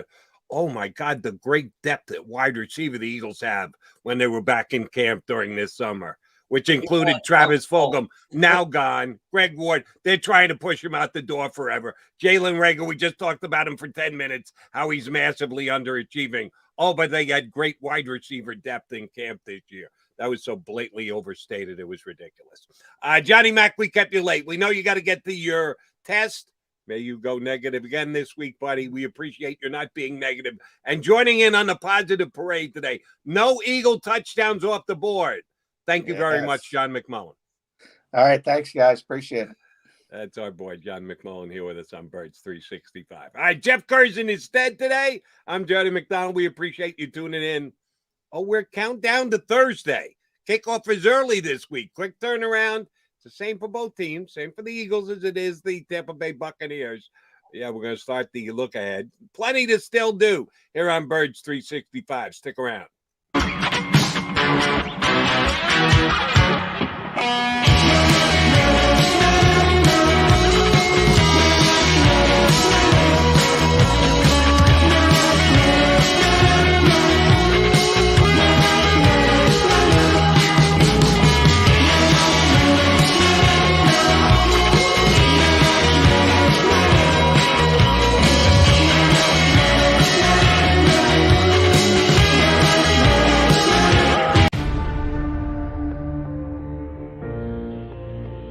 Speaker 1: Oh, my God, the great depth at wide receiver the Eagles have when they were back in camp during this summer, which included Travis Fulgham, now gone. Greg Ward, they're trying to push him out the door forever. Jalen Reagor, we just talked about him for 10 minutes, how he's massively underachieving. Oh, but they had great wide receiver depth in camp this year. That was so blatantly overstated. It was ridiculous. Johnny Mac, we kept you late. We know you got to get to your test. May you go negative again this week, buddy. We appreciate you not being negative and joining in on the positive parade today. No Eagle touchdowns off the board. Thank you very much, John McMullen.
Speaker 2: All right. Thanks, guys. Appreciate it.
Speaker 1: That's our boy, John McMullen, here with us on Birds 365. All right, Jeff Kerr's in his stead today. I'm Jody McDonald. We appreciate you tuning in. Oh, we're countdown to Thursday. Kickoff is early this week. Quick turnaround. It's the same for both teams. Same for the Eagles as it is the Tampa Bay Buccaneers. Yeah, we're going to start the look ahead. Plenty to still do here on Birds 365. Stick around.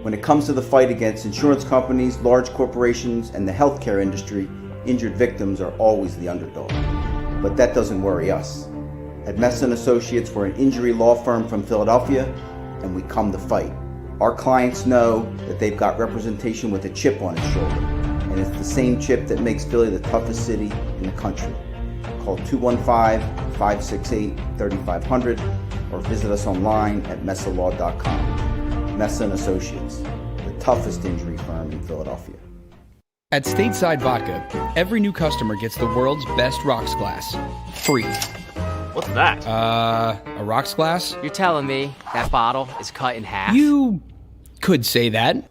Speaker 4: When it comes to the fight against insurance companies, large corporations, and the healthcare industry, injured victims are always the underdog. But that doesn't worry us. At Messa & Associates, we're an injury law firm from Philadelphia, and we come to fight. Our clients know that they've got representation with a chip on its shoulder, and it's the same chip that makes Philly the toughest city in the country. Call 215-568-3500 or visit us online at messalaw.com. Messa & Associates, the toughest injury firm in Philadelphia.
Speaker 5: At Stateside Vodka, every new customer gets the world's best rocks glass, free.
Speaker 6: What's that?
Speaker 5: A rocks glass?
Speaker 6: You're telling me that bottle is cut in half?
Speaker 5: You could say that.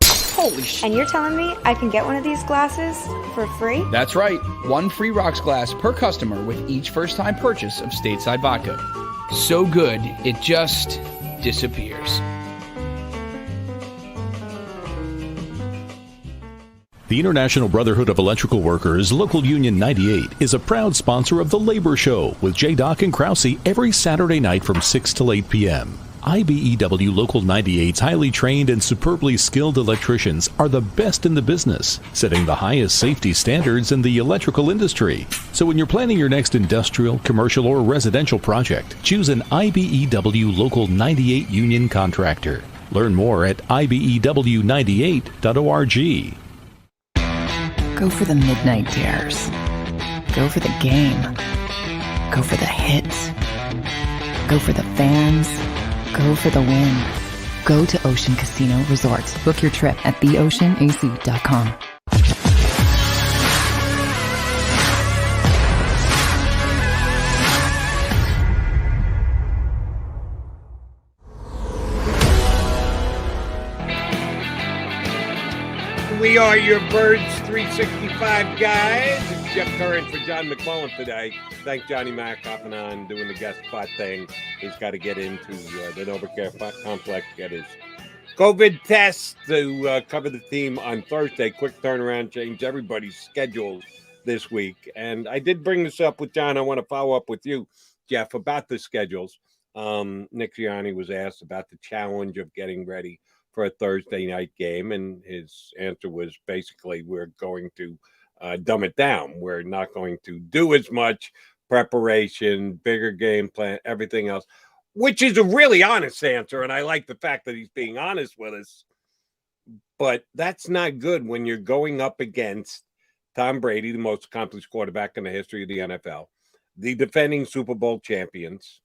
Speaker 6: Holy shit.
Speaker 7: And you're telling me I can get one of these glasses for free?
Speaker 5: That's right. One free rocks glass per customer with each first-time purchase of Stateside Vodka. So good, it just disappears.
Speaker 8: The International Brotherhood of Electrical Workers, Local Union 98, is a proud sponsor of The Labor Show with J. Doc and Krause every Saturday night from 6 till 8 p.m. IBEW Local 98's highly trained and superbly skilled electricians are the best in the business, setting the highest safety standards in the electrical industry. So when you're planning your next industrial, commercial, or residential project, choose an IBEW Local 98 union contractor. Learn more at IBEW98.org.
Speaker 9: Go for the midnight dares. Go for the game. Go for the hits. Go for the fans. Go for the win. Go to Ocean Casino Resort. Book your trip at theoceanac.com.
Speaker 1: We are your Birds 365 guys. It's Jeff Curran for John McMullen today. Thank Johnny Mack hopping on, doing the guest spot thing. He's got to get into the NovaCare complex, get his COVID test to cover the team on Thursday. Quick turnaround, change everybody's schedules this week. And I did bring this up with John. I want to follow up with you, Jeff, about the schedules. Nick Gianni was asked about the challenge of getting ready for a Thursday night game, and his answer was basically, we're going to dumb it down. We're not going to do as much preparation, bigger game plan, everything else, which is a really honest answer, and I like the fact that he's being honest with us. But that's not good when you're going up against Tom Brady, the most accomplished quarterback in the history of the NFL, the defending Super Bowl champions,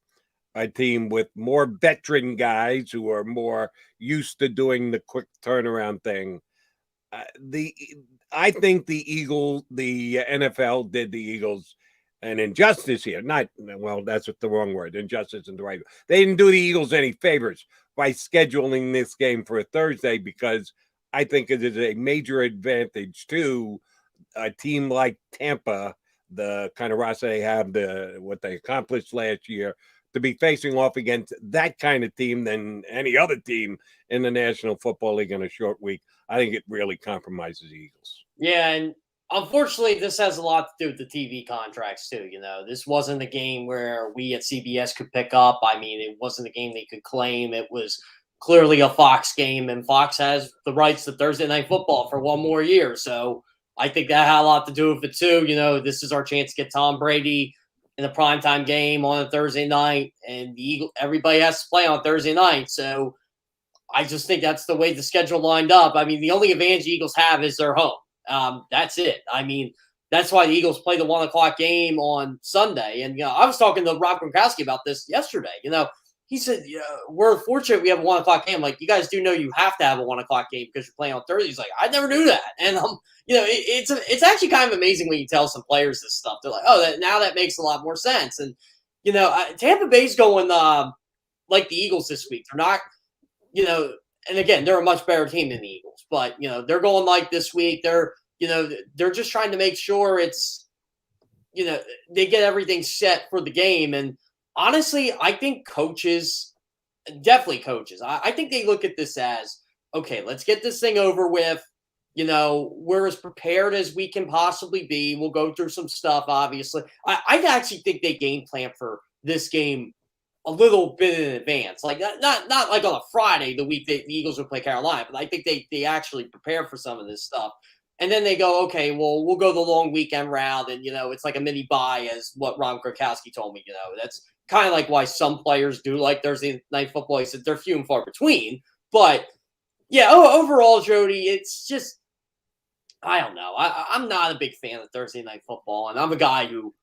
Speaker 1: a team with more veteran guys who are more used to doing the quick turnaround thing. I think the NFL did the Eagles an injustice here. Not, well, that's the wrong word. Injustice isn't the right. They didn't do the Eagles any favors by scheduling this game for a Thursday, because I think it is a major advantage to a team like Tampa, the kind of roster they have, what they accomplished last year, to be facing off against that kind of team than any other team in the National Football League in a short week. I think it really compromises the Eagles.
Speaker 3: Yeah, and unfortunately, this has a lot to do with the TV contracts, too. You know, this wasn't a game where we at CBS could pick up. I mean, it wasn't a game they could claim. It was clearly a Fox game, and Fox has the rights to Thursday Night Football for one more year. So I think that had a lot to do with it, too. You know, this is our chance to get Tom Brady in the primetime game on a Thursday night, and everybody has to play on Thursday night. So I just think that's the way the schedule lined up. I mean, the only advantage the Eagles have is their home. That's it. I mean, that's why the Eagles play the 1 o'clock game on Sunday. And, you know, I was talking to Rob Gronkowski about this yesterday. You know, he said, we're fortunate we have a 1 o'clock game. Like, you guys do know you have to have a 1 o'clock game because you're playing on Thursday. He's like, I never knew that. And, you know, it's actually kind of amazing when you tell some players this stuff. They're like, oh, now that makes a lot more sense. And, you know, Tampa Bay's going like the Eagles this week. They're not, you know, and again, they're a much better team than the Eagles. But, you know, they're going like this week. They're just trying to make sure it's, you know, they get everything set for the game. And honestly, I think coaches, definitely coaches, I think they look at this as, okay, let's get this thing over with. You know, we're as prepared as we can possibly be. We'll go through some stuff, obviously. I actually think they game plan for this game a little bit in advance. Like, not like on a Friday, the week the Eagles would play Carolina, but I think they actually prepare for some of this stuff. And then they go, okay, well, we'll go the long weekend route. And, you know, it's like a mini bye, as what Rob Gronkowski told me. You know, that's kind of like why some players do like Thursday Night Football. He said they're few and far between. But, yeah, overall, Jody, it's just, I don't know. I'm not a big fan of Thursday Night Football, and I'm a guy who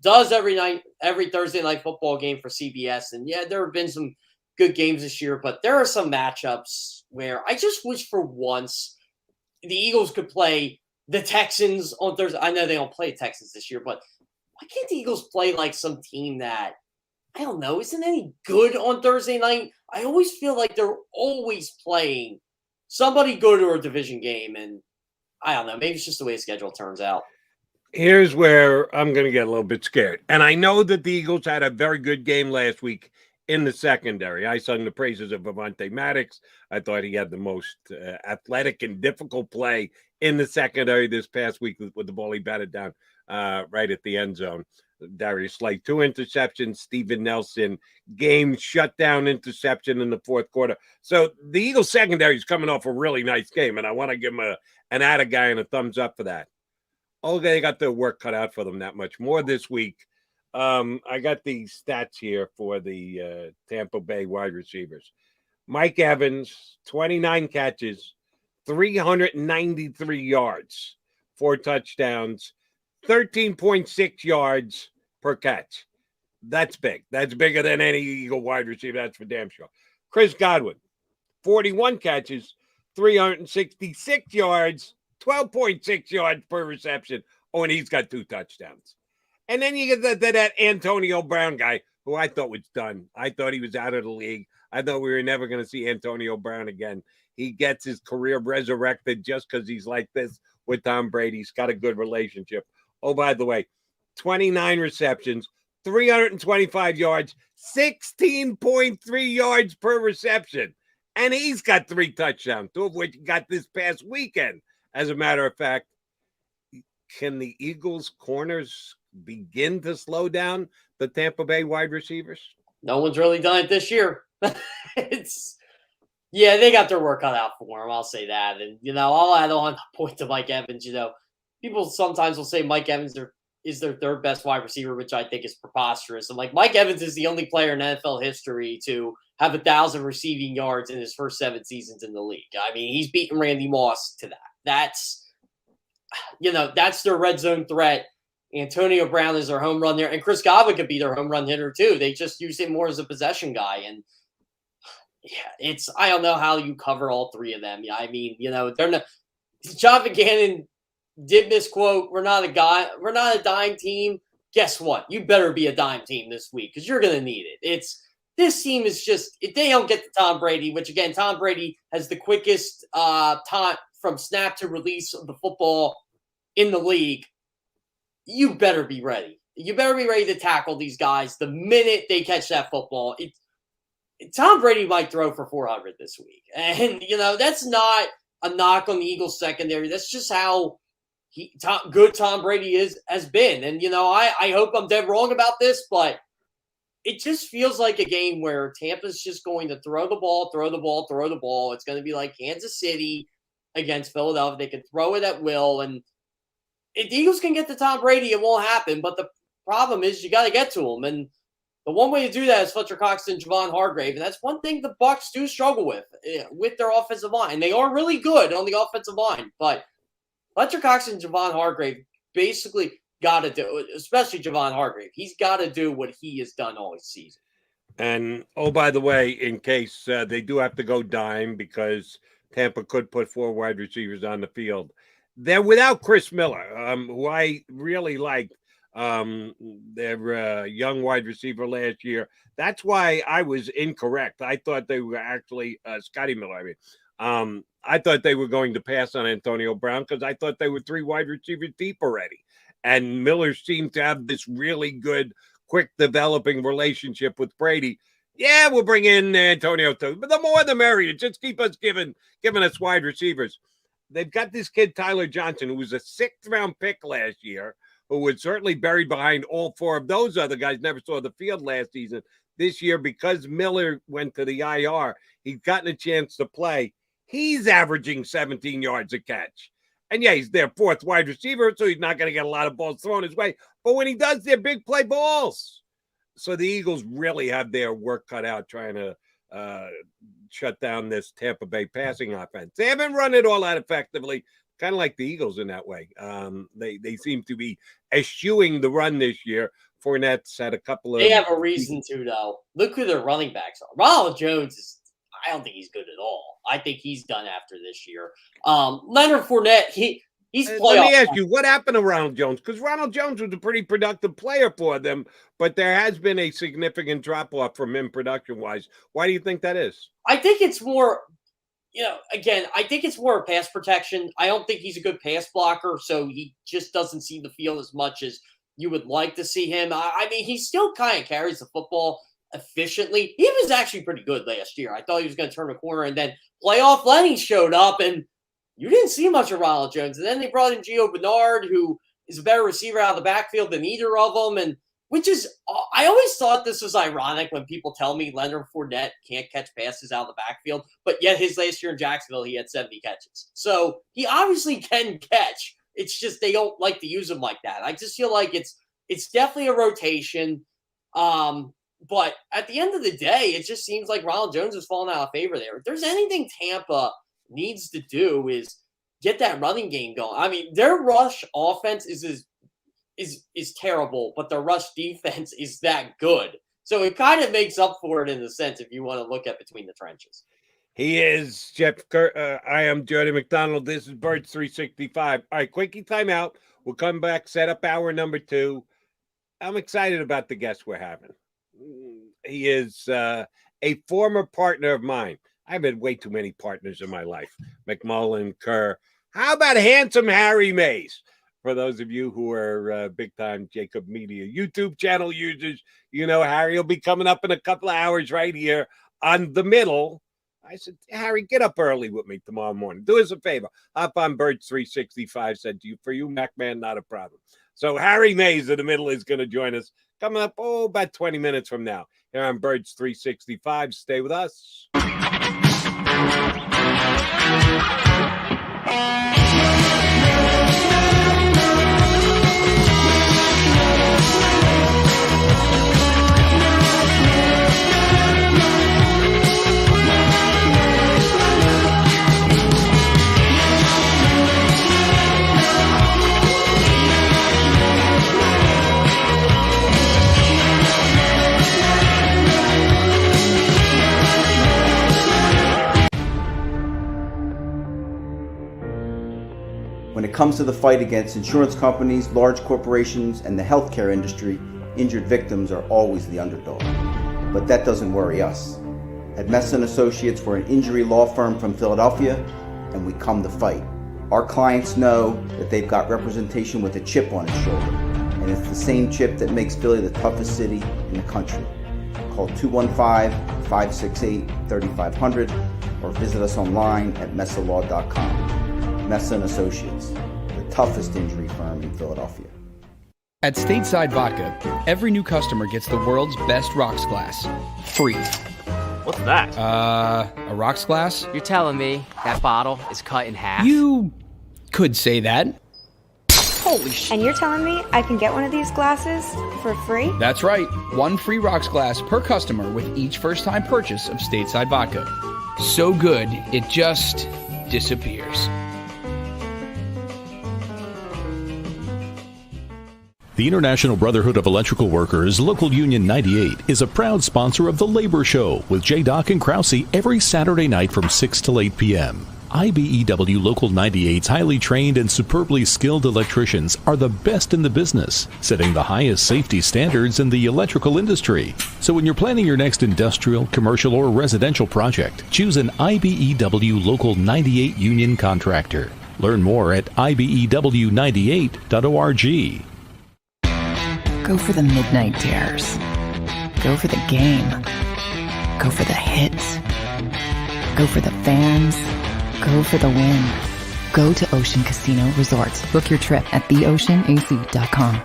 Speaker 3: does every Thursday Night Football game for CBS. And, yeah, there have been some good games this year, but there are some matchups where I just wish for once the Eagles could play the Texans on Thursday. I know they don't play Texans this year, but why can't the Eagles play like some team that, I don't know, isn't any good on Thursday night? I always feel like they're always playing somebody good or a division game, and I don't know. Maybe it's just the way the schedule turns out.
Speaker 1: Here's where I'm going to get a little bit scared. And I know that the Eagles had a very good game last week in the secondary. I sung the praises of Avonte Maddox. I thought he had the most athletic and difficult play in the secondary this past week with the ball he batted down right at the end zone. Darius Slay, 2 interceptions. Steven Nelson, game shutdown interception in the fourth quarter. So the Eagles secondary is coming off a really nice game, and I want to give them an atta guy and a thumbs up for that. Oh, they got their work cut out for them that much more this week. I got the stats here for the Tampa Bay wide receivers. Mike Evans, 29 catches, 393 yards, 4 touchdowns, 13.6 yards per catch. That's big. That's bigger than any Eagle wide receiver. That's for damn sure. Chris Godwin, 41 catches, 366 yards, 12.6 yards per reception. Oh, and he's got 2 touchdowns. And then you get that Antonio Brown guy, who I thought was done. I thought he was out of the league. I thought we were never going to see Antonio Brown again. He gets his career resurrected just because he's like this with Tom Brady. He's got a good relationship. Oh, by the way, 29 receptions, 325 yards, 16.3 yards per reception. And he's got 3 touchdowns, 2 of which he got this past weekend. As a matter of fact, can the Eagles' corners begin to slow down the Tampa Bay wide receivers?
Speaker 3: No one's really done it this year. They got their work cut out for them. I'll say that. And, I'll add on a point to Mike Evans. People sometimes will say Mike Evans is their third best wide receiver, which I think is preposterous. I'm like, Mike Evans is the only player in NFL history to have 1,000 receiving yards in his first 7 seasons in the league. I mean, he's beaten Randy Moss to that. That's their red zone threat. Antonio Brown is their home run there, and Chris Godwin could be their home run hitter too. They just use him more as a possession guy, and I don't know how you cover all 3 of them. I mean, they're not. John McMullen did misquote, "We're not a dime team." Guess what? You better be a dime team this week because you're going to need it. This team is just, if they don't get to Tom Brady, which again, Tom Brady has the quickest time from snap to release of the football in the league. You better be ready. You better be ready to tackle these guys the minute they catch that football. Tom Brady might throw for 400 this week. And, that's not a knock on the Eagles secondary. That's just how good Tom Brady has been. And, I hope I'm dead wrong about this, but it just feels like a game where Tampa's just going to throw the ball. It's going to be like Kansas City against Philadelphia. They can throw it at will, and if the Eagles can get to Tom Brady, it won't happen. But the problem is you got to get to him. And the one way to do that is Fletcher Cox and Javon Hargrave. And that's one thing the Bucs do struggle with their offensive line. And they are really good on the offensive line. But Fletcher Cox and Javon Hargrave basically got to do, especially Javon Hargrave, he's got to do what he has done all season.
Speaker 1: And, oh, by the way, in case they do have to go dime because Tampa could put 4 wide receivers on the field, they're without Chris Miller, who I really liked, their young wide receiver last year. That's why I was incorrect. I thought they were actually Scotty Miller. I thought they were going to pass on Antonio Brown because I thought they were 3 wide receivers deep already. And Miller seemed to have this really good, quick developing relationship with Brady. Yeah, we'll bring in Antonio too, but the more the merrier. Just keep us giving us wide receivers. They've got this kid, Tyler Johnson, who was a 6th-round pick last year, who was certainly buried behind all 4 of those other guys, never saw the field last season. This year, because Miller went to the IR, he's gotten a chance to play. He's averaging 17 yards a catch. And, yeah, he's their 4th wide receiver, so he's not going to get a lot of balls thrown his way. But when he does, they're big play balls. So the Eagles really have their work cut out trying to shut down this Tampa Bay passing offense. They haven't run it all out effectively, kind of like the Eagles in that way. They seem to be eschewing the run this year. Fournette's had a couple of...
Speaker 3: They have a reason to, though. Look who their running backs are. Ronald Jones I don't think he's good at all. I think he's done after this year. Leonard Fournette, he's playoff.
Speaker 1: Let me ask you, what happened to Ronald Jones? Because Ronald Jones was a pretty productive player for them, but there has been a significant drop-off from him production-wise. Why do you think that is?
Speaker 3: I think it's more, I think it's more pass protection. I don't think he's a good pass blocker, so he just doesn't see the field as much as you would like to see him. I mean, he still kind of carries the football efficiently. He was actually pretty good last year. I thought he was going to turn a corner, and then playoff Lenny showed up, and you didn't see much of Ronald Jones. And then they brought in Gio Bernard, who is a better receiver out of the backfield than either of them. And which is, I always thought this was ironic when people tell me Leonard Fournette can't catch passes out of the backfield, but yet his last year in Jacksonville, he had 70 catches. So he obviously can catch. It's just they don't like to use him like that. I just feel like it's definitely a rotation. But at the end of the day, it just seems like Ronald Jones is falling out of favor there. If there's anything Tampa needs to do is get that running game going. I mean, their rush offense is terrible, but the rush defense is that good. So it kind of makes up for it in the sense if you want to look at between the trenches.
Speaker 1: He is Jeff Kerr. I am Jody McDonald. This is Birds 365. All right, quickie timeout. We'll come back, set up hour number 2. I'm excited about the guest we're having. He is a former partner of mine. I've had way too many partners in my life. McMullen, Kerr. How about handsome Harry Mays? For those of you who are big-time JAKIB Media YouTube channel users, you know Harry will be coming up in a couple of hours right here on The Middle. I said, Harry, get up early with me tomorrow morning. Do us a favor. Hop on Birds 365. Said for you, MacMan, not a problem. So Harry Mays of The Middle is going to join us coming up, about 20 minutes from now. Here on Birds 365. Stay with us.
Speaker 4: When it comes to the fight against insurance companies, large corporations, and the healthcare industry, injured victims are always the underdog. But that doesn't worry us. At Messa & Associates, we're an injury law firm from Philadelphia, and we come to fight. Our clients know that they've got representation with a chip on its shoulder, and it's the same chip that makes Philly the toughest city in the country. Call 215-568-3500 or visit us online at messalaw.com. Messa & Associates, the toughest injury firm in Philadelphia.
Speaker 5: At Stateside Vodka, every new customer gets the world's best rocks glass, free.
Speaker 6: What's that?
Speaker 5: A rocks glass?
Speaker 6: You're telling me that bottle is cut in half?
Speaker 5: You could say that. Holy shit.
Speaker 7: And you're telling me I can get one of these glasses for free?
Speaker 5: That's right. 1 free rocks glass per customer with each first-time purchase of Stateside Vodka. So good, it just disappears.
Speaker 8: The International Brotherhood of Electrical Workers, Local Union 98, is a proud sponsor of The Labor Show with J. Doc and Krause every Saturday night from 6 till 8 p.m. IBEW Local 98's highly trained and superbly skilled electricians are the best in the business, setting the highest safety standards in the electrical industry. So when you're planning your next industrial, commercial, or residential project, choose an IBEW Local 98 union contractor. Learn more at IBEW98.org.
Speaker 9: Go for the midnight dares. Go for the game. Go for the hits. Go for the fans. Go for the win. Go to Ocean Casino Resort. Book your trip at theoceanac.com.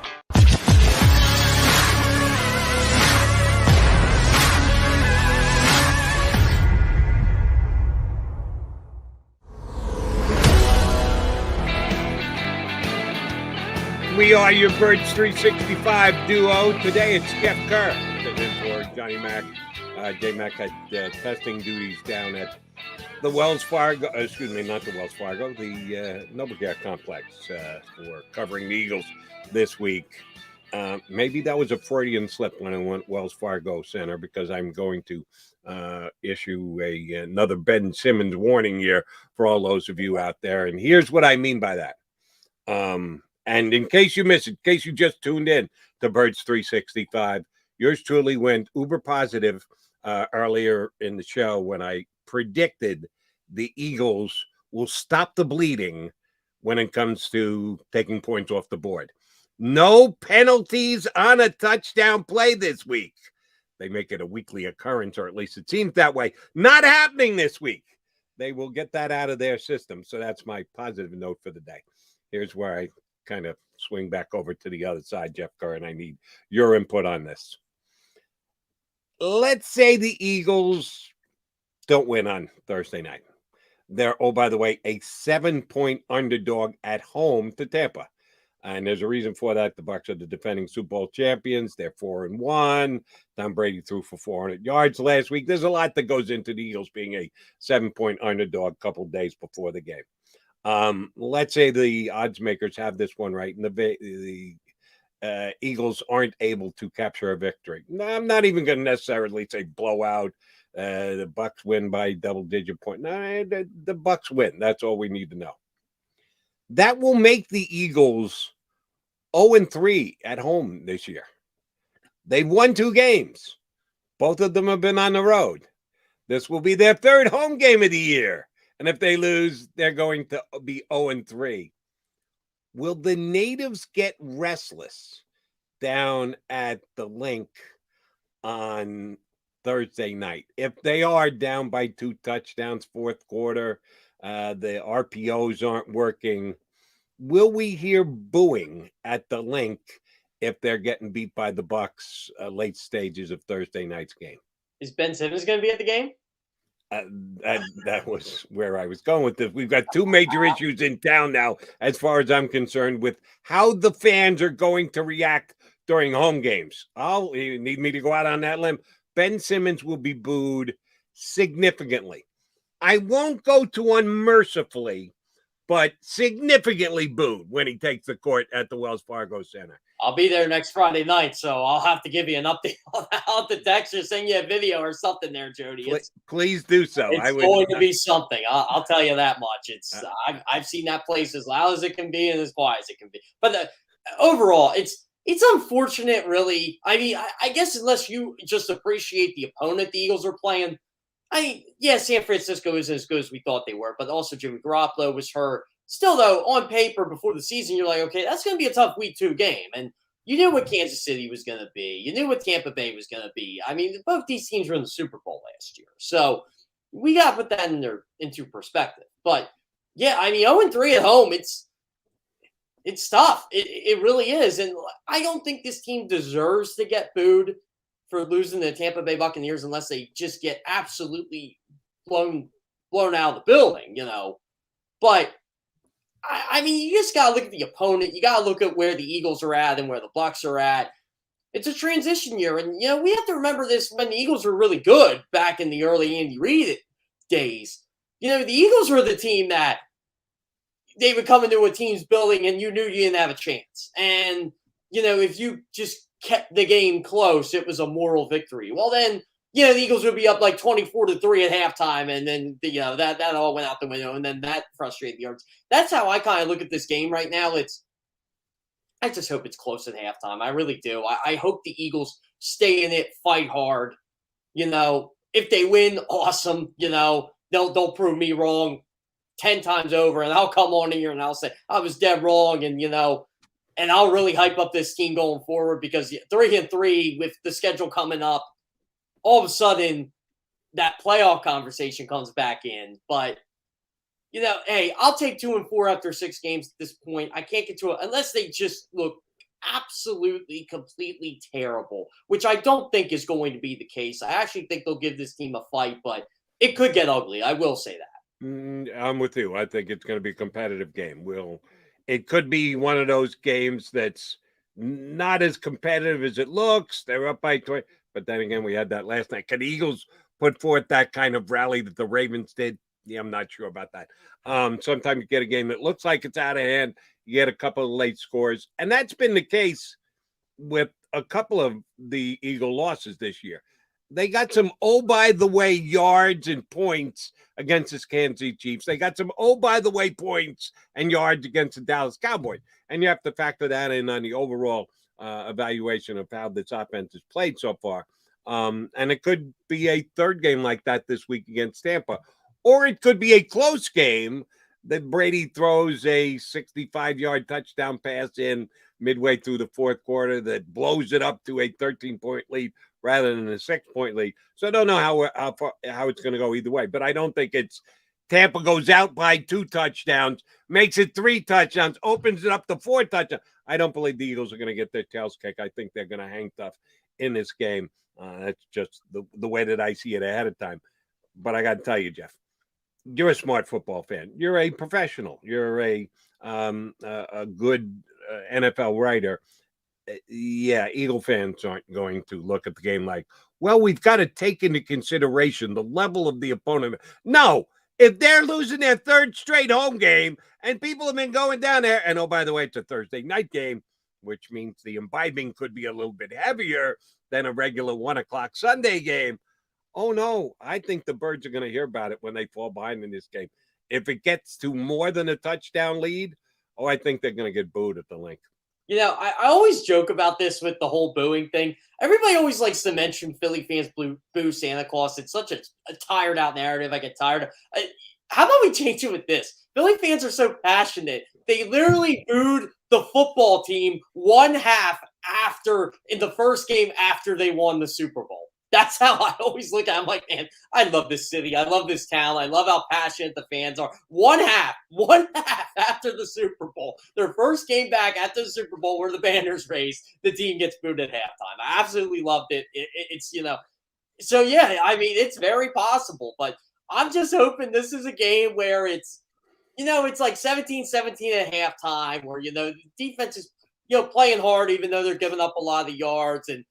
Speaker 1: We are your Birds 365 duo. Today it's Jeff Kerr. For Johnny Mac. J-Mac had testing duties down at the Wells Fargo, not the Wells Fargo, the NobleCare Complex for covering the Eagles this week. Maybe that was a Freudian slip when I went Wells Fargo Center, because I'm going to issue another Ben Simmons warning here for all those of you out there. And here's what I mean by that. And in case you missed it, in case you just tuned in to Birds 365, yours truly went uber positive earlier in the show when I predicted the Eagles will stop the bleeding when it comes to taking points off the board. No penalties on a touchdown play this week. They make it a weekly occurrence, or at least it seems that way. Not happening this week. They will get that out of their system. So that's my positive note for the day. Here's where I kind of swing back over to the other side, Jeff Kerr, and I need your input on this. Let's say the Eagles don't win on Thursday night. They're, oh, by the way, a 7-point underdog at home to Tampa. And there's a reason for that. The Bucs are the defending Super Bowl champions. They're 4-1. Tom Brady threw for 400 yards last week. There's a lot that goes into the Eagles being a 7-point underdog a couple days before the game. Let's say the odds makers have this one right, and the Eagles aren't able to capture a victory. No, I'm not even going to necessarily say blowout. The Bucs win by double-digit point. No, the Bucs win. That's all we need to know. That will make the Eagles 0-3 at home this year. They've won 2 games. Both of them have been on the road. This will be their 3rd home game of the year. And if they lose, they're going to be 0-3. Will the natives get restless down at the Link on Thursday night? If they are down by 2 touchdowns, 4th quarter, the RPOs aren't working, will we hear booing at the Link if they're getting beat by the Bucs late stages of Thursday night's game?
Speaker 3: Is Ben Simmons going to be at the game?
Speaker 1: That was where I was going with this. We've got 2 major issues in town now, as far as I'm concerned, with how the fans are going to react during home games. You need me to go out on that limb. Ben Simmons will be booed significantly. I won't go to unmercifully, but significantly booed when he takes the court at the Wells Fargo Center.
Speaker 3: I'll be there next Friday night, so I'll have to give you an update on that. I'll have to text or send you a video or something there, Jody.
Speaker 1: Please do so.
Speaker 3: It's going to be something. I'll tell you that much. It's I've seen that place as loud as it can be and as quiet as it can be. But overall, it's unfortunate, really. I mean, I guess unless you just appreciate the opponent the Eagles are playing. San Francisco is as good as we thought they were, but also Jimmy Garoppolo was hurt. Still, though, on paper before the season, you're like, okay, that's going to be a tough week 2 game. And you knew what Kansas City was going to be. You knew what Tampa Bay was going to be. I mean, both these teams were in the Super Bowl last year. So we got to put that into perspective. But, yeah, I mean, 0-3 at home, it's tough. It really is. And I don't think this team deserves to get booed for losing the Tampa Bay Buccaneers unless they just get absolutely blown out of the building, But, I mean, you just got to look at the opponent. You got to look at where the Eagles are at and where the Bucs are at. It's a transition year. And, we have to remember this when the Eagles were really good back in the early Andy Reid days. The Eagles were the team that they would come into a team's building and you knew you didn't have a chance. And, if you just kept the game close, it was a moral victory. Well, then, the Eagles would be up like 24-3 at halftime, and then that all went out the window, and then that frustrated the Ertz. That's how I kind of look at this game right now. I just hope it's close at halftime. I really do. I hope the Eagles stay in it, fight hard. If they win, awesome. They'll prove me wrong 10 times over, and I'll come on here and I'll say I was dead wrong, and and I'll really hype up this team going forward because 3-3 with the schedule coming up, all of a sudden that playoff conversation comes back in. But, hey, I'll take 2-4 after 6 games at this point. I can't get to it unless they just look absolutely, completely terrible, which I don't think is going to be the case. I actually think they'll give this team a fight, but it could get ugly. I will say that.
Speaker 1: I'm with you. I think it's going to be a competitive game. It could be one of those games that's not as competitive as it looks. They're up by 20. But then again, we had that last night. Can the Eagles put forth that kind of rally that the Ravens did? Yeah, I'm not sure about that. Sometimes you get a game that looks like it's out of hand. You get a couple of late scores. And that's been the case with a couple of the Eagle losses this year. They got some, by the way, yards and points against the Kansas City Chiefs. They got some, by the way, points and yards against the Dallas Cowboys. And you have to factor that in on the overall evaluation of how this offense has played so far. And it could be a 3rd game like that this week against Tampa. Or it could be a close game that Brady throws a 65-yard touchdown pass in midway through the 4th quarter that blows it up to a 13-point lead rather than a 6-point lead. So I don't know how it's going to go either way. But I don't think it's Tampa goes out by 2 touchdowns, makes it 3 touchdowns, opens it up to 4 touchdowns. I don't believe the Eagles are going to get their tails kicked. I think they're going to hang tough in this game. That's just the way that I see it ahead of time. But I got to tell you, Jeff, you're a smart football fan. You're a professional. You're a good NFL writer. Yeah, Eagle fans aren't going to look at the game like, well, we've got to take into consideration the level of the opponent. No, if they're losing their 3rd straight home game and people have been going down there, and oh, by the way, it's a Thursday night game, which means the imbibing could be a little bit heavier than a regular 1 o'clock Sunday game. Oh, no, I think the Birds are going to hear about it when they fall behind in this game. If it gets to more than a touchdown lead, I think they're going to get booed at the link.
Speaker 3: You know, I always joke about this with the whole booing thing. Everybody always likes to mention Philly fans boo Santa Claus. It's such a tired out narrative. I get tired of. How about we change it with this? Philly fans are so passionate. They literally booed the football team 1 half in the first game after they won the Super Bowl. That's how I always look at it. I'm like, man, I love this city. I love this town. I love how passionate the fans are. 1 half after the Super Bowl. Their first game back after the Super Bowl where the banner's raised, the team gets booed at halftime. I absolutely loved it. It's, so yeah, I mean, it's very possible. But I'm just hoping this is a game where it's, it's like 17-17 at halftime where, the defense is, playing hard even though they're giving up a lot of yards. And,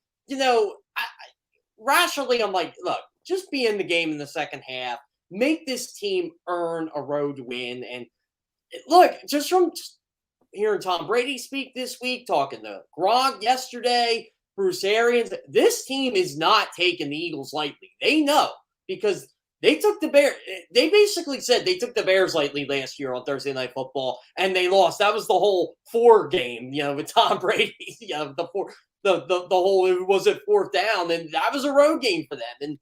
Speaker 3: rationally, I'm like, look, just be in the game in the second half. Make this team earn a road win. And look, just from hearing Tom Brady speak this week, talking to Gronk yesterday, Bruce Arians, this team is not taking the Eagles lightly. They know because they took the Bears. They basically said they took the Bears lightly last year on Thursday Night Football, and they lost. That was the whole 4 game, with Tom Brady, the whole, it was at 4th down, and that was a road game for them. And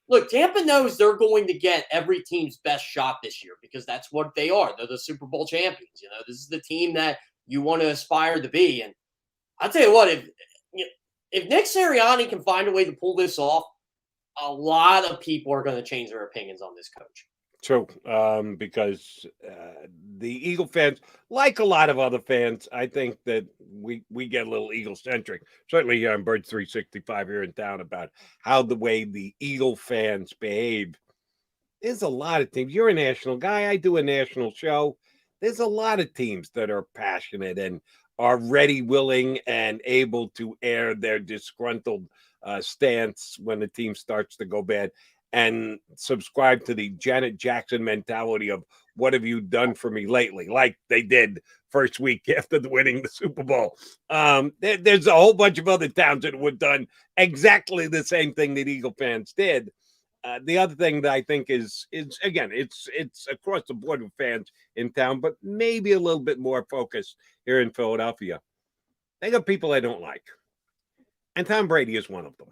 Speaker 3: look, Tampa knows they're going to get every team's best shot this year because that's what they are. They're the Super Bowl champions. This is the team that you want to aspire to be. And I'll tell you what, if Nick Sirianni can find a way to pull this off, a lot of people are going to change their opinions on this coach.
Speaker 1: True, because the Eagle fans, like a lot of other fans, I think that we get a little Eagle-centric, certainly here on Birds 365 here in town, about how the way the Eagle fans behave. There's a lot of teams. You're a national guy. I do a national show. There's a lot of teams that are passionate and are ready, willing, and able to air their disgruntled stance when the team starts to go bad, and subscribe to the Janet Jackson mentality of what have you done for me lately, like they did first week after winning the Super Bowl. There's a whole bunch of other towns that would have done exactly the same thing that Eagle fans did. The other thing that I think is again, it's across the board with fans in town, but maybe a little bit more focused here in Philadelphia. They got people I don't like. And Tom Brady is one of them.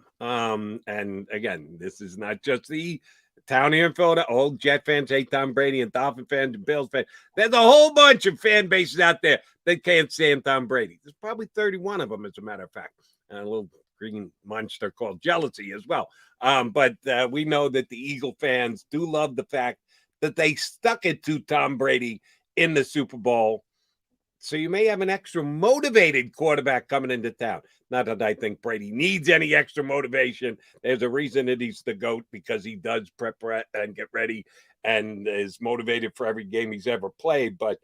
Speaker 1: And again, this is not just the town here in Philadelphia. All Jet fans hate Tom Brady, and Dolphin fans and Bills fans. There's a whole bunch of fan bases out there that can't stand Tom Brady. There's probably 31 of them, as a matter of fact. And a little green monster called jealousy as well. But we know that the Eagle fans do love the fact that they stuck it to Tom Brady in the Super Bowl. So you may have an extra motivated quarterback coming into town. Not that I think Brady needs any extra motivation. There's a reason that he's the GOAT, because he does prep and get ready and is motivated for every game he's ever played. But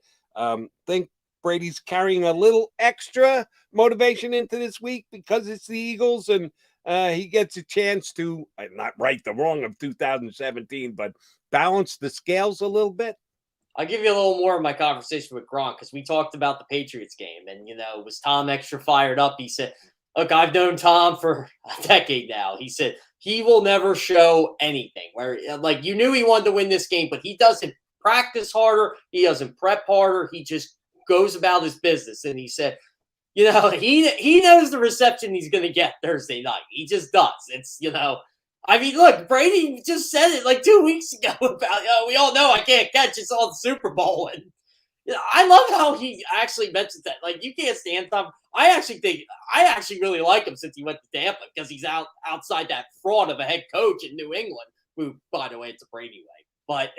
Speaker 1: think Brady's carrying a little extra motivation into this week because it's the Eagles, and he gets a chance to not right the wrong of 2017, but balance the scales a little bit.
Speaker 3: I'll give you a little more of my conversation with Gronk because we talked about the Patriots game, and, was Tom extra fired up? He said, look, I've known Tom for a decade now. He said he will never show anything where, like, you knew he wanted to win this game, but he doesn't practice harder. He doesn't prep harder. He just goes about his business. And he said, he knows the reception he's going to get Thursday night. He just does. It's, I mean, look, Brady just said it like 2 weeks ago about, we all know I can't catch. It's all the Super Bowl. And I love how he actually mentions that. Like, you can't stand Tom. I actually really like him since he went to Tampa because he's outside that fraud of a head coach in New England, who, by the way, it's a Brady way. but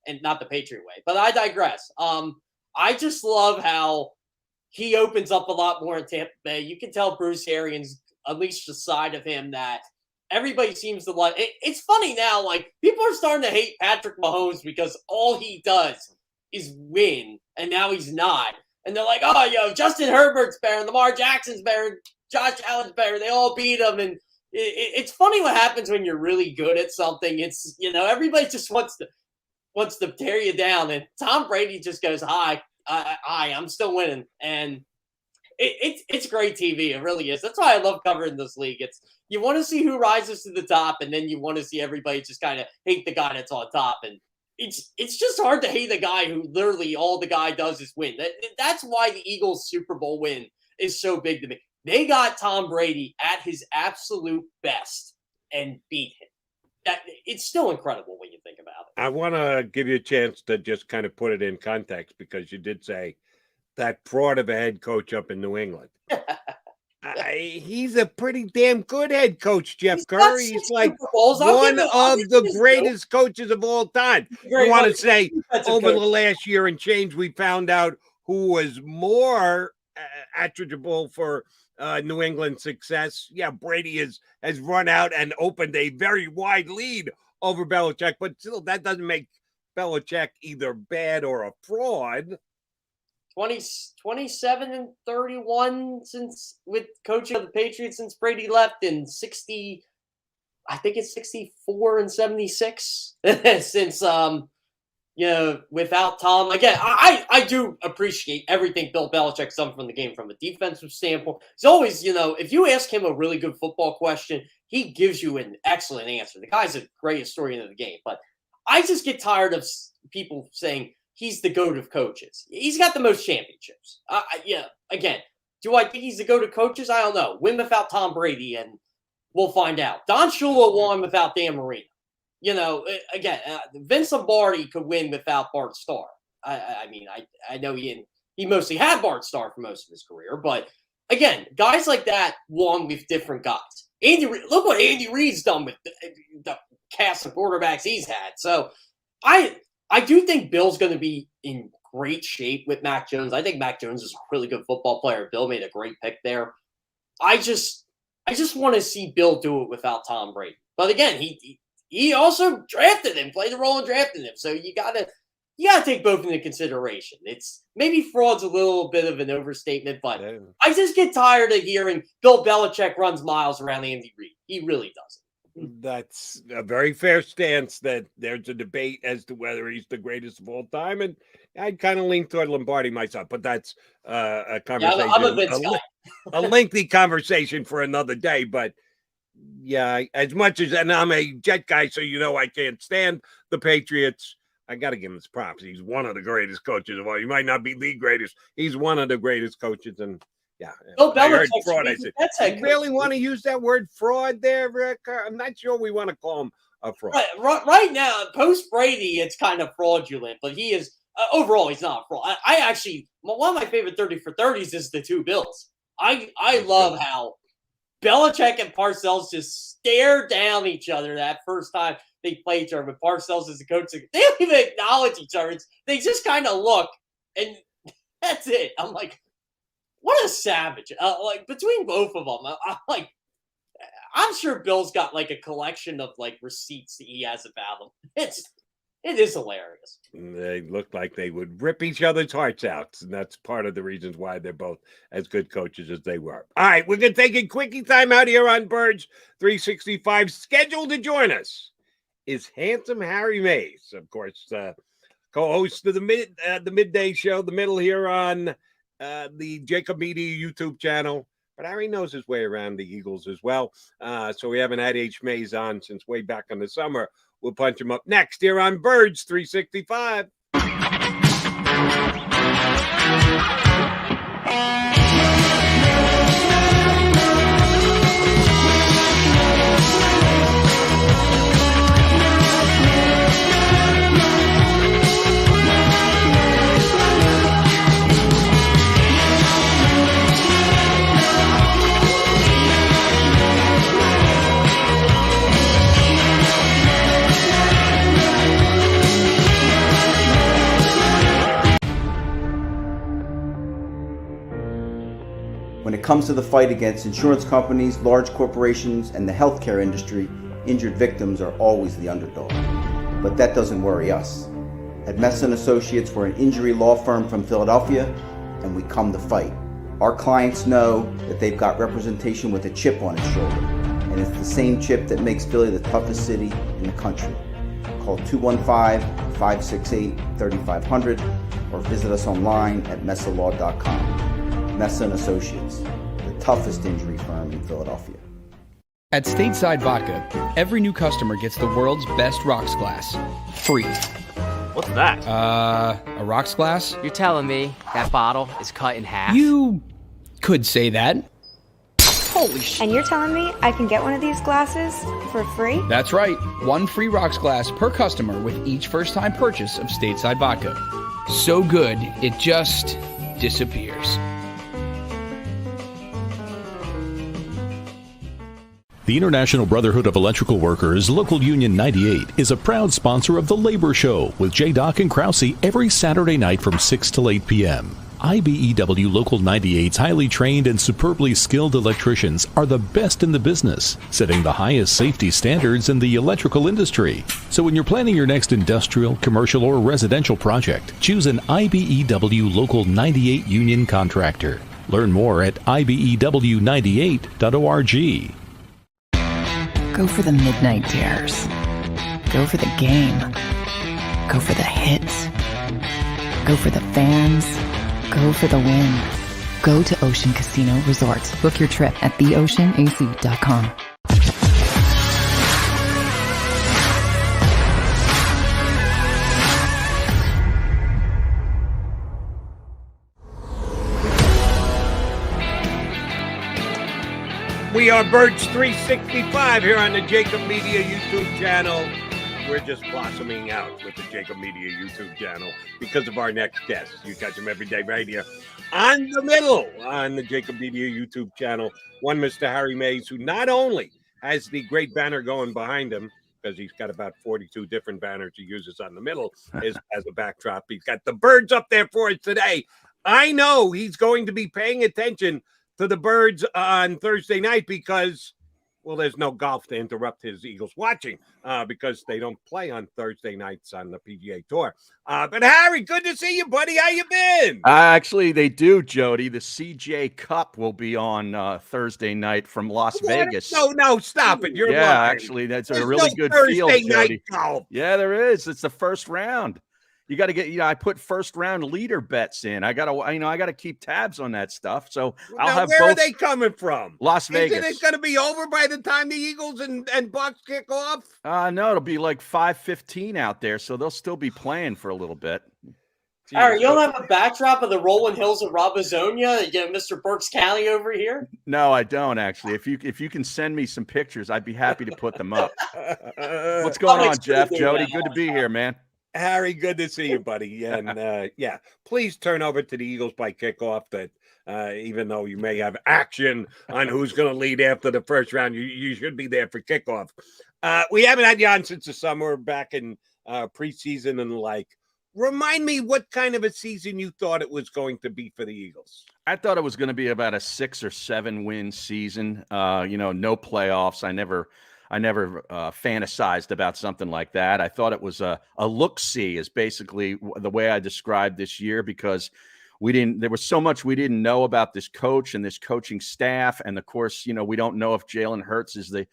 Speaker 3: and not the Patriot way. But I digress. I just love how he opens up a lot more in Tampa Bay. You can tell Bruce Arians unleashed the side of him that everybody seems to like. It's funny now, like, people are starting to hate Patrick Mahomes because all he does is win, and now he's not. And they're like, oh, Justin Herbert's better, Lamar Jackson's better, Josh Allen's better. They all beat him. And it's funny what happens when you're really good at something. It's, everybody just wants to tear you down. And Tom Brady just goes, hi, I'm still winning. And it's great TV. It really is. That's why I love covering this league. It's, you want to see who rises to the top, and then you want to see everybody just kind of hate the guy that's on top. And it's just hard to hate a guy who literally all the guy does is win. That's why the Eagles' Super Bowl win is so big to me. They got Tom Brady at his absolute best and beat him. It's still incredible when you think about it.
Speaker 1: I want to give you a chance to just kind of put it in context, because you did say that fraud of a head coach up in New England. He's a pretty damn good head coach, Jeff Kerr. He's like one of the greatest coaches of all time. You want to say over the last year and change, we found out who was more attributable for New England's success. Yeah, Brady has run out and opened a very wide lead over Belichick, but still, that doesn't make Belichick either bad or a fraud.
Speaker 3: 27-31 since with coaching of the Patriots since Brady left, and 60, I think it's 64-76 since without Tom. Again, I do appreciate everything Bill Belichick's done from the game from a defensive standpoint. It's always, if you ask him a really good football question, he gives you an excellent answer. The guy's the greatest historian of the game, but I just get tired of people saying he's the GOAT of coaches. He's got the most championships. Again, do I think he's the GOAT of coaches? I don't know. Win without Tom Brady, and we'll find out. Don Shula won without Dan Marino. Vince Lombardi could win without Bart Starr. I know he mostly had Bart Starr for most of his career, but again, guys like that won with different guys. Look what Andy Reid's done with the cast of quarterbacks he's had. So I do think Bill's going to be in great shape with Mac Jones. I think Mac Jones is a really good football player. Bill made a great pick there. I just want to see Bill do it without Tom Brady. But again, he also drafted him, played the role in drafting him. So you gotta take both into consideration. It's maybe fraud's a little bit of an overstatement, but I just get tired of hearing Bill Belichick runs miles around Andy Reid. He really doesn't.
Speaker 1: That's a very fair stance, that there's a debate as to whether he's the greatest of all time. And I'd kind of lean toward Lombardi myself, but that's a conversation.
Speaker 3: I'm a Vince guy.
Speaker 1: A lengthy conversation for another day. But yeah, as much as, and I'm a Jet guy, so I can't stand the Patriots. I got to give him his props. He's one of the greatest coaches of all. He might not be the greatest. He's one of the greatest coaches. And yeah, I heard fraud. I said, you really want to use that word fraud there, Rick? I'm not sure we want to call him a fraud.
Speaker 3: Right now, post Brady, it's kind of fraudulent, but he is overall, he's not a fraud. I actually, one of my favorite 30 for 30s is the two Bills. I love how Belichick and Parcells just stare down each other that first time they play each other. But Parcells is the coach. They don't even acknowledge each other. They just kind of look, and that's it. I'm like, what a savage. Between both of them, I'm sure Bill's got like a collection of like receipts that he has about them. It is hilarious.
Speaker 1: They look like they would rip each other's hearts out. And that's part of the reasons why they're both as good coaches as they were. All right, we're going to take a quickie time out here on Birds 365. Scheduled to join us is handsome Harry Mays, of course, co-host of the midday show, the middle here on the JAKIB Media YouTube channel. But Harry knows his way around the Eagles as well. So we haven't had H. Mays on since way back in the summer. We'll punch him up next here on Birds 365.
Speaker 4: When it comes to the fight against insurance companies, large corporations, and the healthcare industry, injured victims are always the underdog. But that doesn't worry us. At Messa & Associates, we're an injury law firm from Philadelphia, and we come to fight. Our clients know that they've got representation with a chip on its shoulder, and it's the same chip that makes Philly the toughest city in the country. Call 215-568-3500 or visit us online at messalaw.com. Messa & Associates, the toughest injury firm in Philadelphia.
Speaker 5: At Stateside Vodka, every new customer gets the world's best rocks glass, free.
Speaker 6: What's that?
Speaker 5: A rocks glass?
Speaker 6: You're telling me that bottle is cut in half?
Speaker 5: You could say that. Holy shit.
Speaker 7: And you're telling me I can get one of these glasses for free?
Speaker 5: That's right. One free rocks glass per customer with each first-time purchase of Stateside Vodka. So good, it just disappears.
Speaker 8: The International Brotherhood of Electrical Workers, Local Union 98, is a proud sponsor of The Labor Show with J. Doc and Krause every Saturday night from 6 till 8 p.m. IBEW Local 98's highly trained and superbly skilled electricians are the best in the business, setting the highest safety standards in the electrical industry. So when you're planning your next industrial, commercial, or residential project, choose an IBEW Local 98 union contractor. Learn more at ibew98.org.
Speaker 9: Go for the midnight dares. Go for the game. Go for the hits. Go for the fans. Go for the win. Go to Ocean Casino Resort. Book your trip at theoceanac.com.
Speaker 1: We are Birds 365 here on the JAKIB Media YouTube channel. We're just blossoming out with the JAKIB Media YouTube channel because of our next guest. You catch him every day right here on the middle on the JAKIB Media YouTube channel. One Mr. Harry Mays, who not only has the great banner going behind him, because he's got about 42 different banners he uses on the middle as a backdrop. He's got the birds up there for us today. I know he's going to be paying attention to the birds on Thursday night because, well, there's no golf to interrupt his Eagles watching because they don't play on Thursday nights on the PGA Tour. But Harry, good to see you, buddy. How you been?
Speaker 10: Actually, they do, Jody. The CJ Cup will be on Thursday night from Las Vegas.
Speaker 1: No, stop it. You're lying.
Speaker 10: Actually, that's a really good field, Jody. Yeah, there is. It's the first round. You got to get, I put first round leader bets in. I got to keep tabs on that stuff. So I'll have
Speaker 1: where
Speaker 10: both.
Speaker 1: Are they coming from?
Speaker 10: Las Vegas.
Speaker 1: Isn't it going to be over by the time the Eagles and Bucs kick off?
Speaker 10: No, it'll be like 5:15 out there. So they'll still be playing for a little bit.
Speaker 3: All right, you don't have a backdrop of the rolling hills of Robizonia? You get Mr. Burks County over here?
Speaker 10: No, I don't actually. If you can send me some pictures, I'd be happy to put them up. What's going on, Jeff? Jody, good to be here, man.
Speaker 1: Harry, good to see you, buddy. And yeah, please turn over to the Eagles by kickoff. That even though you may have action on who's going to lead after the first round, you should be there for kickoff. We haven't had you on since the summer, back in preseason and like. Remind me what kind of a season you thought it was going to be for the Eagles.
Speaker 10: I thought it was going to be about a 6 or 7 win season. No playoffs. I never fantasized about something like that. I thought it was a look-see is basically the way I described this year, because there was so much we didn't know about this coach and this coaching staff. And of course, we don't know if Jalen Hurts is the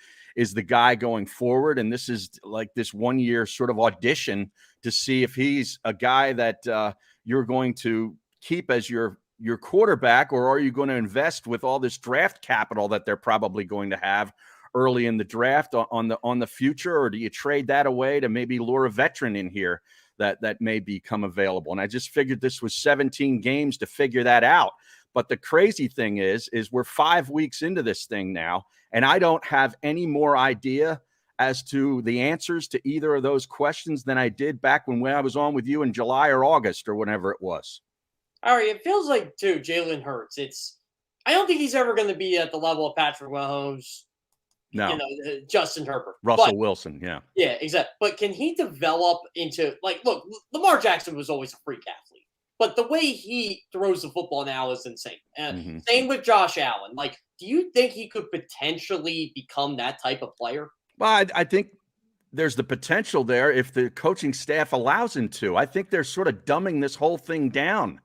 Speaker 10: guy going forward. And this is like this 1 year sort of audition to see if he's a guy that you're going to keep as your quarterback, or are you going to invest with all this draft capital that they're probably going to have early in the draft on the future, or do you trade that away to maybe lure a veteran in here that may become available? And I just figured this was 17 games to figure that out. But the crazy thing is we're 5 weeks into this thing now, and I don't have any more idea as to the answers to either of those questions than I did back when I was on with you in July or August or whenever it was.
Speaker 3: All right, it feels like, too, Jalen Hurts. I don't think he's ever going to be at the level of Patrick Mahomes,
Speaker 10: no,
Speaker 3: Justin Herbert.
Speaker 10: Russell Wilson, yeah.
Speaker 3: Yeah, exactly. But can he develop into, look, Lamar Jackson was always a freak athlete. but the way he throws the football now is insane. Same with Josh Allen. Like, do you think he could potentially become that type of player?
Speaker 10: Well, I think there's the potential there if the coaching staff allows him to. I think they're sort of dumbing this whole thing down.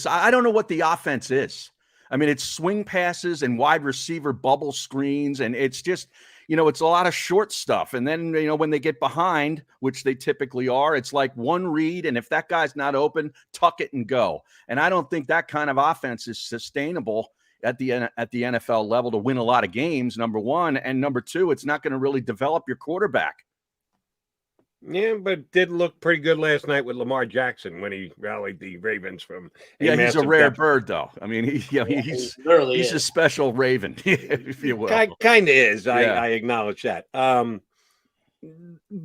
Speaker 10: I don't know what the offense is. I mean, it's swing passes and wide receiver bubble screens, and it's just, it's a lot of short stuff. And then, when they get behind, which they typically are, it's like one read, and if that guy's not open, tuck it and go. And I don't think that kind of offense is sustainable at the NFL level to win a lot of games, number one. And number two, it's not going to really develop your quarterback.
Speaker 1: Yeah, but did look pretty good last night with Lamar Jackson when he rallied the Ravens from.
Speaker 10: He's a rare bird, though. I mean, he's a special Raven, if you will.
Speaker 1: Kind of is. I acknowledge that.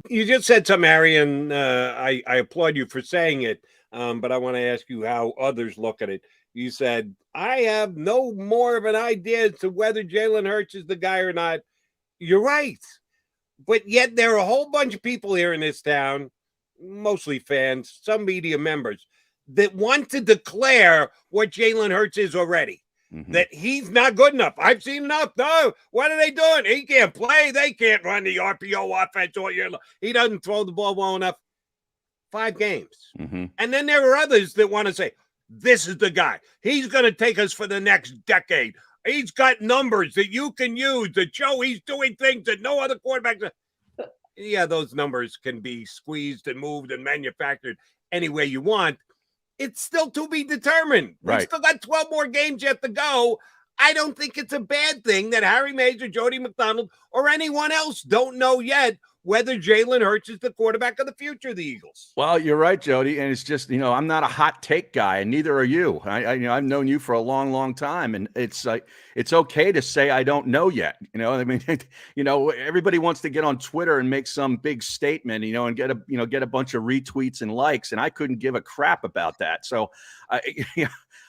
Speaker 1: You just said something, Harry, and I applaud you for saying it. But I want to ask you how others look at it. You said, I have no more of an idea as to whether Jalen Hurts is the guy or not. You're right. But yet there are a whole bunch of people here in this town, mostly fans, some media members, that want to declare what Jalen Hurts is already, that he's not good enough. I've seen enough. No, what are they doing? He can't play. They can't run the RPO offense all year long. He doesn't throw the ball well enough. 5 games. And then there are others that want to say, this is the guy. He's going to take us for the next decade. He's got numbers that you can use that show he's doing things that no other quarterback does. Yeah, those numbers can be squeezed and moved and manufactured any way you want. It's still to be determined.
Speaker 10: Right.
Speaker 1: We've still got 12 more games yet to go. I don't think it's a bad thing that Harry Mays or Jody McDonald or anyone else don't know yet whether Jalen Hurts is the quarterback of the future of the Eagles.
Speaker 10: Well, you're right, Jody. And it's just, I'm not a hot take guy, and neither are you. I've known you for a long, long time. And it's like, it's okay to say, I don't know yet. I mean, everybody wants to get on Twitter and make some big statement, and get a bunch of retweets and likes. And I couldn't give a crap about that. So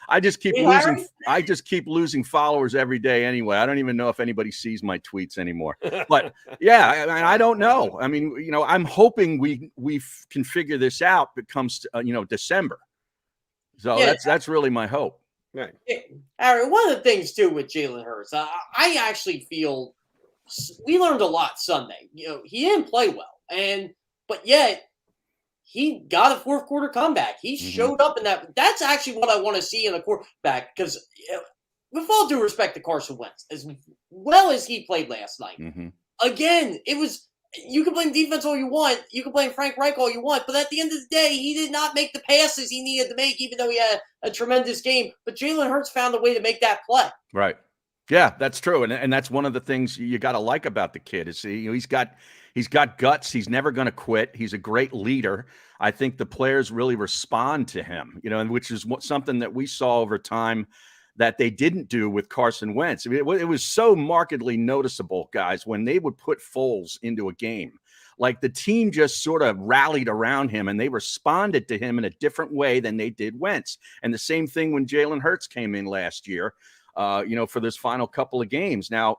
Speaker 10: I just keep losing. I just keep losing followers every day anyway. I don't even know if anybody sees my tweets anymore. But yeah, I don't know. I mean, I'm hoping we can figure this out. It comes to, December. So that's really my hope.
Speaker 1: Right.
Speaker 3: Harry, one of the things too with Jalen Hurts, I actually feel we learned a lot Sunday. He didn't play well, but yet he got a fourth quarter comeback. He showed up in that. That's actually what I want to see in a quarterback, because with all due respect to Carson Wentz, as well as he played last night, again, it was, you can blame defense all you want. You can blame Frank Reich all you want. But at the end of the day, he did not make the passes he needed to make, even though he had a tremendous game. But Jalen Hurts found a way to make that play.
Speaker 10: Right. Yeah, that's true. And that's one of the things you got to like about the kid is he's got guts. He's never going to quit. He's a great leader. I think the players really respond to him, and which is something that we saw over time that they didn't do with Carson Wentz. I mean, it was so markedly noticeable, guys, when they would put Foles into a game. Like, the team just sort of rallied around him and they responded to him in a different way than they did Wentz. And the same thing when Jalen Hurts came in last year, for this final couple of games. Now,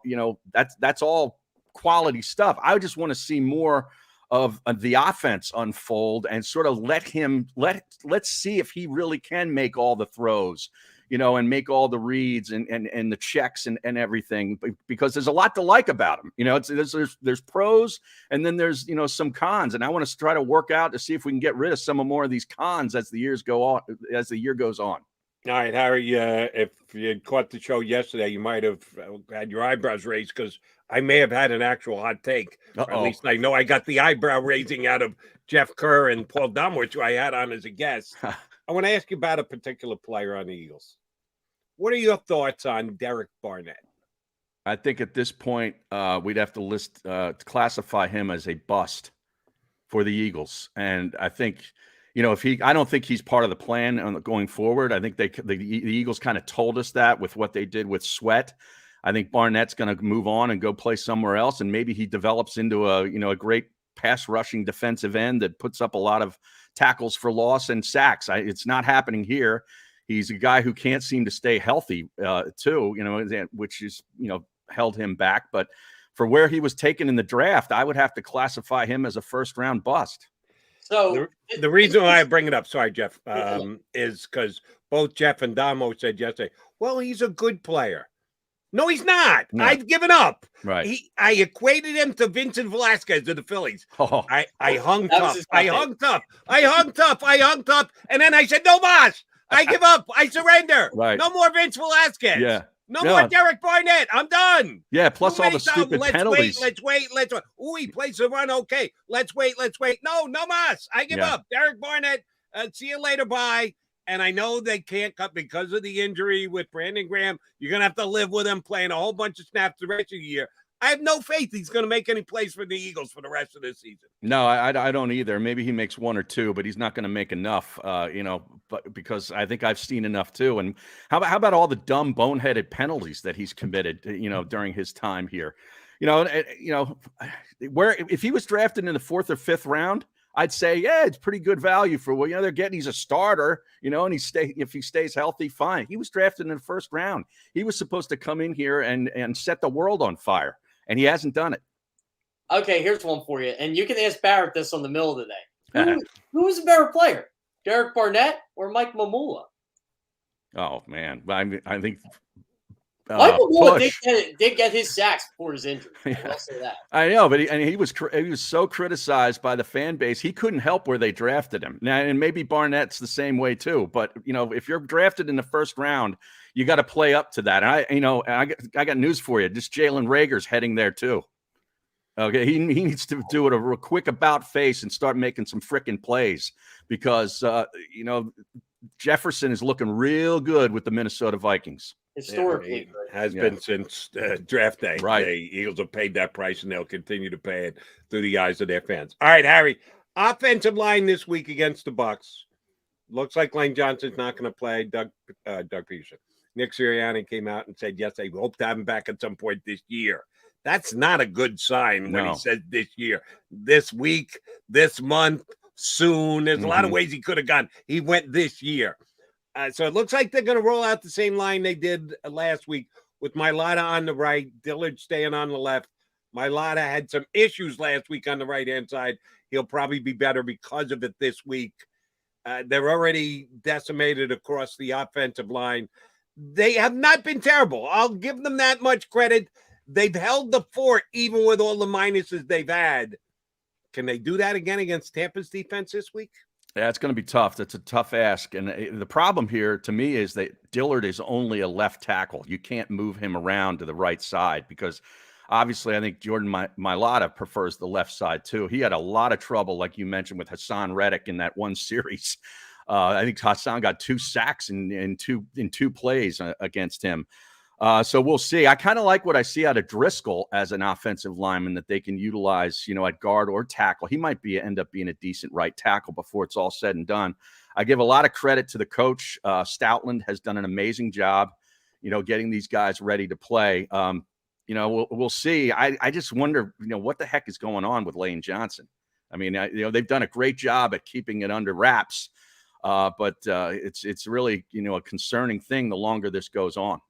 Speaker 10: that's all quality stuff. I just want to see more of the offense unfold and sort of let's see if he really can make all the throws, and make all the reads and the checks and everything, because there's a lot to like about him. There's pros and then there's, some cons, and I want to try to work out to see if we can get rid of some more of these cons as the year goes on.
Speaker 1: All right, Harry, if you had caught the show yesterday, you might have had your eyebrows raised, because I may have had an actual hot take. Or at least I know I got the eyebrow raising out of Jeff Kerr and Paul Dumwich, who I had on as a guest. I want to ask you about a particular player on the Eagles. What are your thoughts on Derek Barnett?
Speaker 10: I think at this point, we'd have to classify him as a bust for the Eagles. And I think, I don't think he's part of the plan going forward. I think the Eagles kind of told us that with what they did with Sweat. I think Barnett's going to move on and go play somewhere else, and maybe he develops into a great pass rushing defensive end that puts up a lot of tackles for loss and sacks. It's not happening here. He's a guy who can't seem to stay healthy too, which is, held him back. But for where he was taken in the draft, I would have to classify him as a first round bust.
Speaker 3: So
Speaker 1: the reason why I bring it up, sorry, Jeff, is because both Jeff and Damo said yesterday, well, he's a good player. No, he's not.
Speaker 10: No.
Speaker 1: I've given up.
Speaker 10: Right.
Speaker 1: I equated him to Vincent Velasquez of the Phillies.
Speaker 10: Oh.
Speaker 1: I hung tough. I hung tough. And then I said, no, boss. I give up. I surrender.
Speaker 10: Right.
Speaker 1: No more Vince Velasquez.
Speaker 10: Yeah.
Speaker 1: No more Derek Barnett. I'm done.
Speaker 10: Yeah, plus
Speaker 1: Too
Speaker 10: all
Speaker 1: many
Speaker 10: the stupid
Speaker 1: times.
Speaker 10: penalties.
Speaker 1: Let's wait. Ooh, he plays the run. Okay. Let's wait. No, mas. I give up. Derek Barnett, see you later. Bye. And I know they can't cut because of the injury with Brandon Graham. You're going to have to live with him playing a whole bunch of snaps the rest of the year. I have no faith he's going to make any plays for the Eagles for the rest of this season.
Speaker 10: No, I don't either. Maybe he makes one or two, but he's not going to make enough, but because I think I've seen enough too. And how about all the dumb, boneheaded penalties that he's committed, during his time here? Where if he was drafted in the 4th or 5th round, I'd say, yeah, it's pretty good value for what they're getting. He's a starter, and if he stays healthy, fine. He was drafted in the 1st round. He was supposed to come in here and set the world on fire, and he hasn't done it.
Speaker 3: Okay, here's one for you, and you can ask Barrett this on the middle of the day. Who's a better player, Derek Barnett or Mike Mamula?
Speaker 10: Oh man, I think.
Speaker 3: Mike Mamula did get his sacks before his injury. I'll say that.
Speaker 10: I know, but he was so criticized by the fan base. He couldn't help where they drafted him. Now, and maybe Barnett's the same way too. But if you're drafted in the 1st round, you got to play up to that. And I got news for you. This Jalen Reagor's heading there too. Okay, he needs to do it a real quick about face and start making some freaking plays because Jefferson is looking real good with the Minnesota Vikings.
Speaker 3: Historically,
Speaker 1: has been since draft day.
Speaker 10: Right.
Speaker 1: The Eagles have paid that price, and they'll continue to pay it through the eyes of their fans. All right, Harry. Offensive line this week against the Bucs. Looks like Lane Johnson's not going to play. Doug Peterson. Nick Sirianni came out and said, yes, they hope to have him back at some point this year. That's not a good sign when he said this year. This week, this month, soon. There's a lot of ways he could have gone. He went this year. So it looks like they're going to roll out the same line they did last week with Mailata on the right, Dillard staying on the left. Mailata had some issues last week on the right-hand side. He'll probably be better because of it this week. They're already decimated across the offensive line. They have not been terrible. I'll give them that much credit. They've held the fort even with all the minuses they've had. Can they do that again against Tampa's defense this week?
Speaker 10: Yeah, it's going to be tough. That's a tough ask. And the problem here to me is that Dillard is only a left tackle. You can't move him around to the right side because obviously I think Jordan Mailata prefers the left side too. He had a lot of trouble, like you mentioned, with Hassan Reddick in that one series. I think Hassan got 2 sacks in two plays against him. So we'll see. I kind of like what I see out of Driscoll as an offensive lineman that they can utilize, at guard or tackle. He might end up being a decent right tackle before it's all said and done. I give a lot of credit to the coach. Stoutland has done an amazing job, getting these guys ready to play. We'll see. I just wonder, what the heck is going on with Lane Johnson? I mean, they've done a great job at keeping it under wraps, but it's really, a concerning thing the longer this goes on.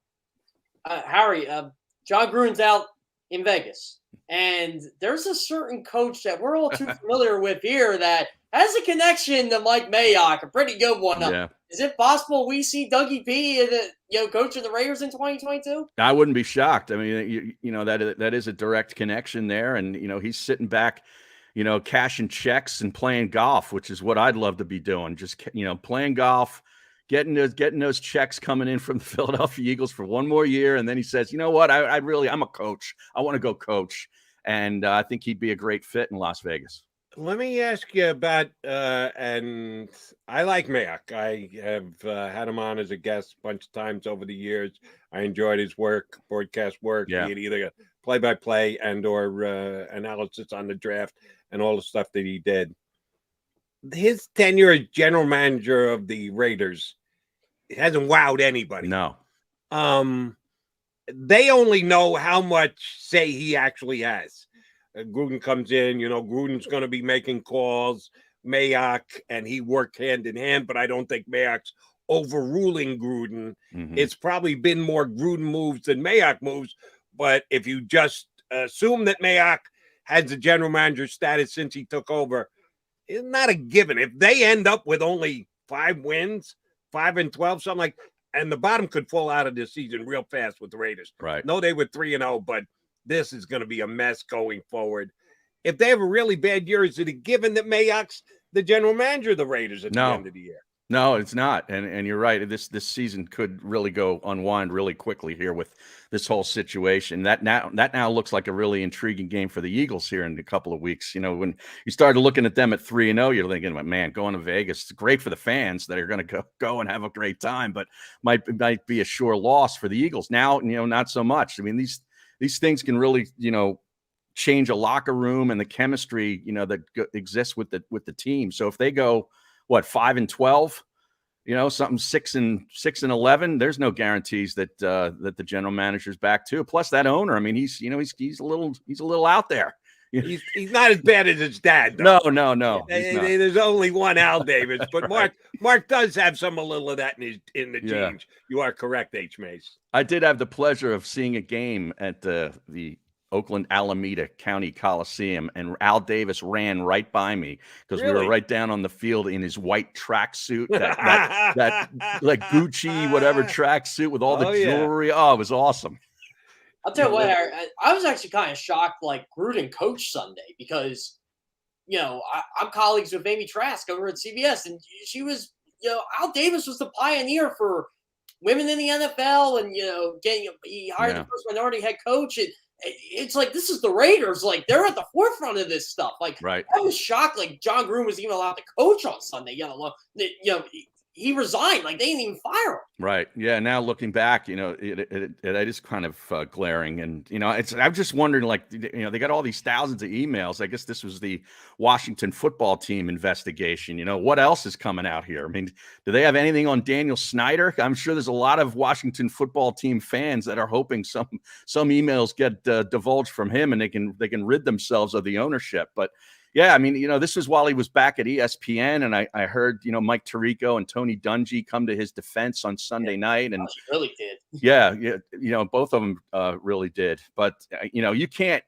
Speaker 3: Harry, John Gruden's out in Vegas, and there's a certain coach that we're all too familiar with here that has a connection to Mike Mayock, a pretty good one.
Speaker 10: Yeah.
Speaker 3: Is it possible we see Dougie P, coach of the Raiders in 2022?
Speaker 10: I wouldn't be shocked. I mean, that is a direct connection there, and he's sitting back, cashing checks and playing golf, which is what I'd love to be doing. Just playing golf. Getting those checks coming in from the Philadelphia Eagles for one more year. And then he says, you know what? I'm a coach. I want to go coach. And I think he'd be a great fit in Las Vegas.
Speaker 1: Let me ask you about, and I like Mayock. I have had him on as a guest a bunch of times over the years. I enjoyed his work, broadcast work.
Speaker 10: Yeah.
Speaker 1: He had either play-by-play and or analysis on the draft and all the stuff that he did. His tenure as general manager of the Raiders hasn't wowed anybody.
Speaker 10: No.
Speaker 1: They only know how much say he actually has. Gruden comes in, Gruden's going to be making calls, Mayock, and he worked hand in hand, but I don't think Mayock's overruling Gruden.
Speaker 10: Mm-hmm.
Speaker 1: It's probably been more Gruden moves than Mayock moves, but if you just assume that Mayock has the general manager status since he took over, It's not a given. If they end up with only 5 wins, 5-12, something like, and the bottom could fall out of this season real fast with the Raiders.
Speaker 10: Right.
Speaker 1: No, they were 3-0, but this is going to be a mess going forward. If they have a really bad year, is it a given that Mayock's the general manager of the Raiders at the end of the year?
Speaker 10: No, it's not. And you're right. This season could really go unwind really quickly here with this whole situation. That now looks like a really intriguing game for the Eagles here in a couple of weeks. You know, when you started looking at them at 3-0, you're thinking, man, going to Vegas, it's great for the fans that are going to go and have a great time, but might be a sure loss for the Eagles. Now, you know, not so much. I mean, these things can really, you know, change a locker room and the chemistry, you know, that exists with the team. So if they go 5-12, you know, something 6-11. There's no guarantees that the general manager's back too. Plus that owner, I mean, he's a little out there.
Speaker 1: He's not as bad as his dad, though.
Speaker 10: No.
Speaker 1: There's only one Al Davis, but
Speaker 10: Right.
Speaker 1: Mark does have a little of that in the genes. You are correct, H. Mace.
Speaker 10: I did have the pleasure of seeing a game at the Oakland Alameda County Coliseum, and Al Davis ran right by me because we were right down on the field in his white tracksuit, that like Gucci whatever tracksuit with all the jewelry. Oh, it was awesome.
Speaker 3: I'll tell you what, I was actually kind of shocked, like Gruden coached Sunday because, you know, I'm colleagues with Amy Trask over at CBS, and she was, you know, Al Davis was the pioneer for women in the NFL, and, you know, he hired the first minority head coach, and it's like, this is the Raiders. Like, they're at the forefront of this stuff. Like,
Speaker 10: right.
Speaker 3: I was shocked. Like, John Gruden was even allowed to coach on Sunday. You know, he resigned. Like, they didn't even fire him.
Speaker 10: Right. Yeah. Now looking back, you know, it is kind of glaring, and you know, I'm just wondering, like, you know, they got all these thousands of emails. I guess this was the Washington football team investigation. You know, what else is coming out here? I mean, do they have anything on Daniel Snyder? I'm sure there's a lot of Washington football team fans that are hoping some emails get divulged from him, and they can rid themselves of the ownership. But yeah, I mean, you know, this was while he was back at ESPN, and I heard, you know, Mike Tirico and Tony Dungy come to his defense on Sunday night, and
Speaker 3: he really did.
Speaker 10: Yeah, you know, both of them really did. But you know, you can't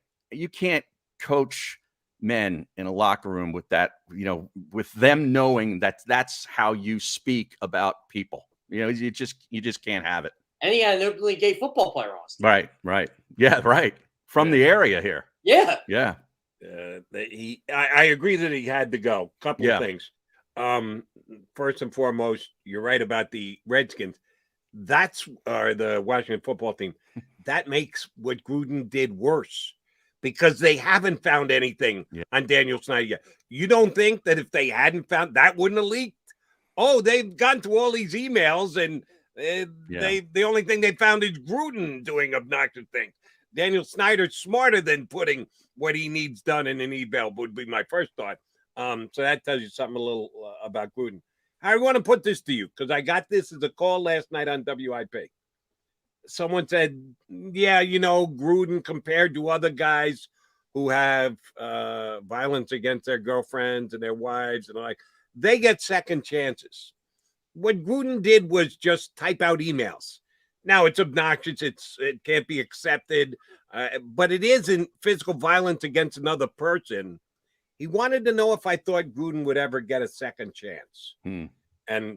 Speaker 10: coach men in a locker room with that, you know, with them knowing that that's how you speak about people. You know, you just can't have it.
Speaker 3: And he had an openly gay football player on.
Speaker 10: Right. Yeah, right. From the area here.
Speaker 3: Yeah.
Speaker 1: I agree that he had to go. Couple of things. First and foremost, you're right about the Redskins. That's the Washington football team. That makes what Gruden did worse because they haven't found anything on Daniel Snyder yet. You don't think that if they hadn't found, that wouldn't have leaked? Oh, they've gone through all these emails, and the only thing they found is Gruden doing obnoxious things. Daniel Snyder's smarter than putting what he needs done in an email would be my first thought. So that tells you something a little about Gruden. I want to put this to you because I got this as a call last night on WIP. Someone said, yeah, you know, Gruden compared to other guys who have violence against their girlfriends and their wives and like, they get second chances. What Gruden did was just type out emails. Now, it's obnoxious. It can't be accepted, but it isn't physical violence against another person. He wanted to know if I thought Gruden would ever get a second chance. And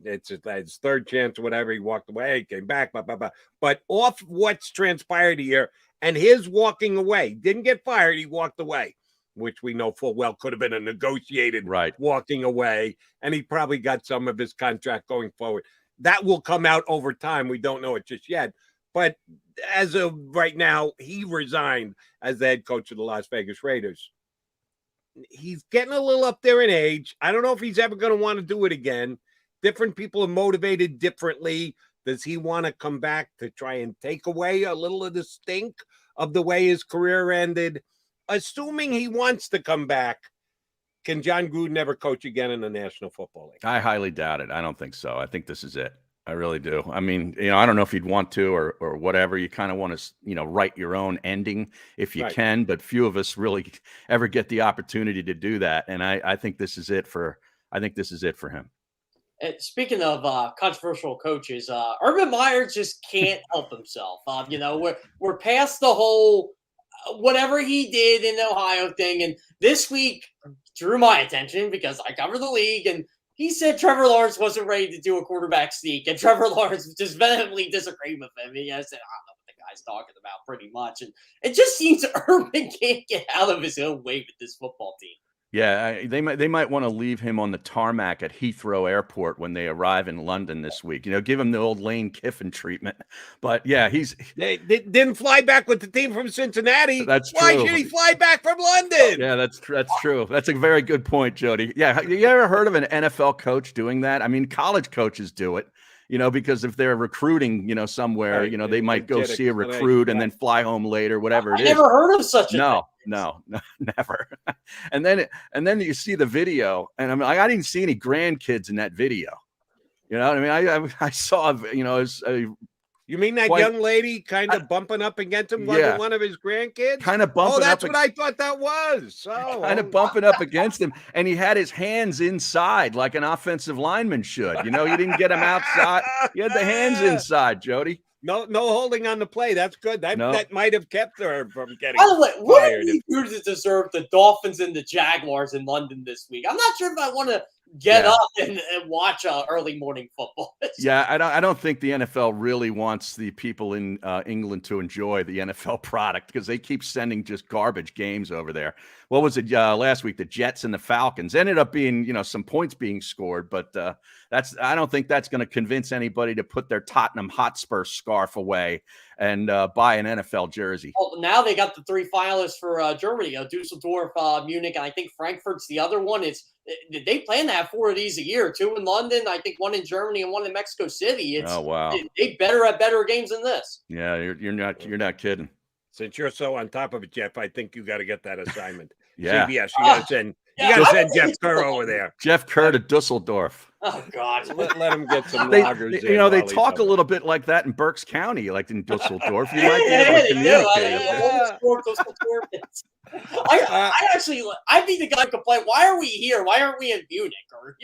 Speaker 1: it's his third chance or whatever. He walked away, came back, blah, blah, blah. But off what's transpired here and his walking away, didn't get fired. He walked away, which we know full well could have been a negotiated walking away. And he probably got some of his contract going forward. That will come out over time. We don't know it just yet. But as of right now, he resigned as the head coach of the Las Vegas Raiders. He's getting a little up there in age. I don't know if he's ever going to want to do it again. Different people are motivated differently. Does he want to come back to try and take away a little of the stink of the way his career ended? Assuming he wants to come back, can John Gruden ever coach again in the National Football League?
Speaker 10: I highly doubt it. I don't think so. I think this is it. I really do. I mean, you know, I don't know if you'd want to or whatever. You kind of want to, you know, write your own ending if you can, but few of us really ever get the opportunity to do that. And I think this is it for him.
Speaker 3: And speaking of controversial coaches, Urban Meyer just can't help himself. You know, we're past the whole whatever he did in the Ohio thing, and this week drew my attention because I cover the league, and he said Trevor Lawrence wasn't ready to do a quarterback sneak, and Trevor Lawrence just vehemently disagreed with him. And I said, I don't know what the guy's talking about pretty much. And it just seems Urban can't get out of his own way with this football team.
Speaker 10: Yeah, they might want to leave him on the tarmac at Heathrow Airport when they arrive in London this week. Give him the old Lane Kiffin treatment. But yeah,
Speaker 1: they didn't fly back with the team from Cincinnati.
Speaker 10: That's
Speaker 1: Why
Speaker 10: true.
Speaker 1: should he fly back from London?
Speaker 10: Yeah, that's true. That's a very good point, Jody. Yeah, you ever heard of an NFL coach doing that? I mean, college coaches do it. Because if they're recruiting, somewhere,
Speaker 1: Right.
Speaker 10: they might go see a recruit and then fly home later, whatever it is.
Speaker 3: I never heard of such a thing.
Speaker 10: No, never. And then you see the video, and I'm like, I didn't see any grandkids in that video. You know what I mean? I saw,
Speaker 1: You mean that young lady kind of bumping up against him like one of his grandkids?
Speaker 10: Kind of bumping up.
Speaker 1: Oh, that's what I thought that was.
Speaker 10: Kind of bumping up against him, and he had his hands inside like an offensive lineman should. He didn't get him outside. He had the hands inside, Jody.
Speaker 1: No holding on the play. That's good. That might have kept her from getting.
Speaker 3: By the way, what
Speaker 1: fired.
Speaker 3: did he do to deserve the Dolphins and the Jaguars in London this week? I'm not sure if I want to get up and watch early morning football.
Speaker 10: Yeah, I don't think the NFL really wants the people in England to enjoy the NFL product because they keep sending just garbage games over there. What was it last week? The Jets and the Falcons ended up being, some points being scored, but I don't think that's going to convince anybody to put their Tottenham Hotspur scarf away and buy an NFL jersey.
Speaker 3: Well, now they got the 3 finalists for Germany: Dusseldorf, Munich, and I think Frankfurt's the other one. They plan to have 4 of these a year, 2 in London, I think 1 in Germany, and 1 in Mexico City.
Speaker 10: Oh wow!
Speaker 3: They better have better games than this.
Speaker 10: Yeah, you're not kidding.
Speaker 1: Since you're so on top of it, Jeff, I think you got to get that assignment.
Speaker 10: Yeah.
Speaker 1: CBS, you got to send Jeff Kerr over there.
Speaker 10: Jeff Kerr to Dusseldorf.
Speaker 3: Oh God!
Speaker 1: Let him get some loggers.
Speaker 10: They talk a little bit like that in Berks County, like in Dusseldorf. You might be able to
Speaker 3: communicate. I'd be the guy who complain. Why are we here? Why aren't we in Munich? Or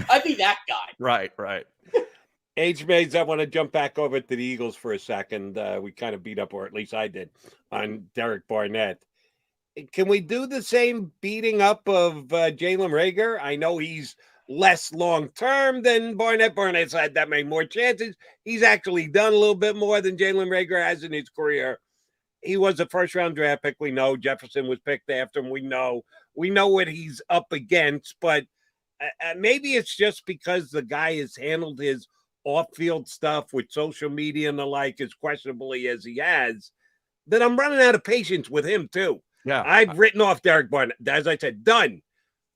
Speaker 3: I'd be that guy.
Speaker 10: Right.
Speaker 1: H-Mays, I want to jump back over to the Eagles for a second. We kind of beat up, or at least I did, on Derek Barnett. Can we do the same beating up of Jalen Reagor? I know he's less long-term than Barnett. Barnett's had that many more chances. He's actually done a little bit more than Jalen Reagor has in his career. He was a first-round draft pick. We know Jefferson was picked after him. We know what he's up against, but maybe it's just because the guy has handled his off-field stuff with social media and the like as questionably as he has, that I'm running out of patience with him too.
Speaker 10: Yeah,
Speaker 1: I've written off Derek Barnett. As I said, done.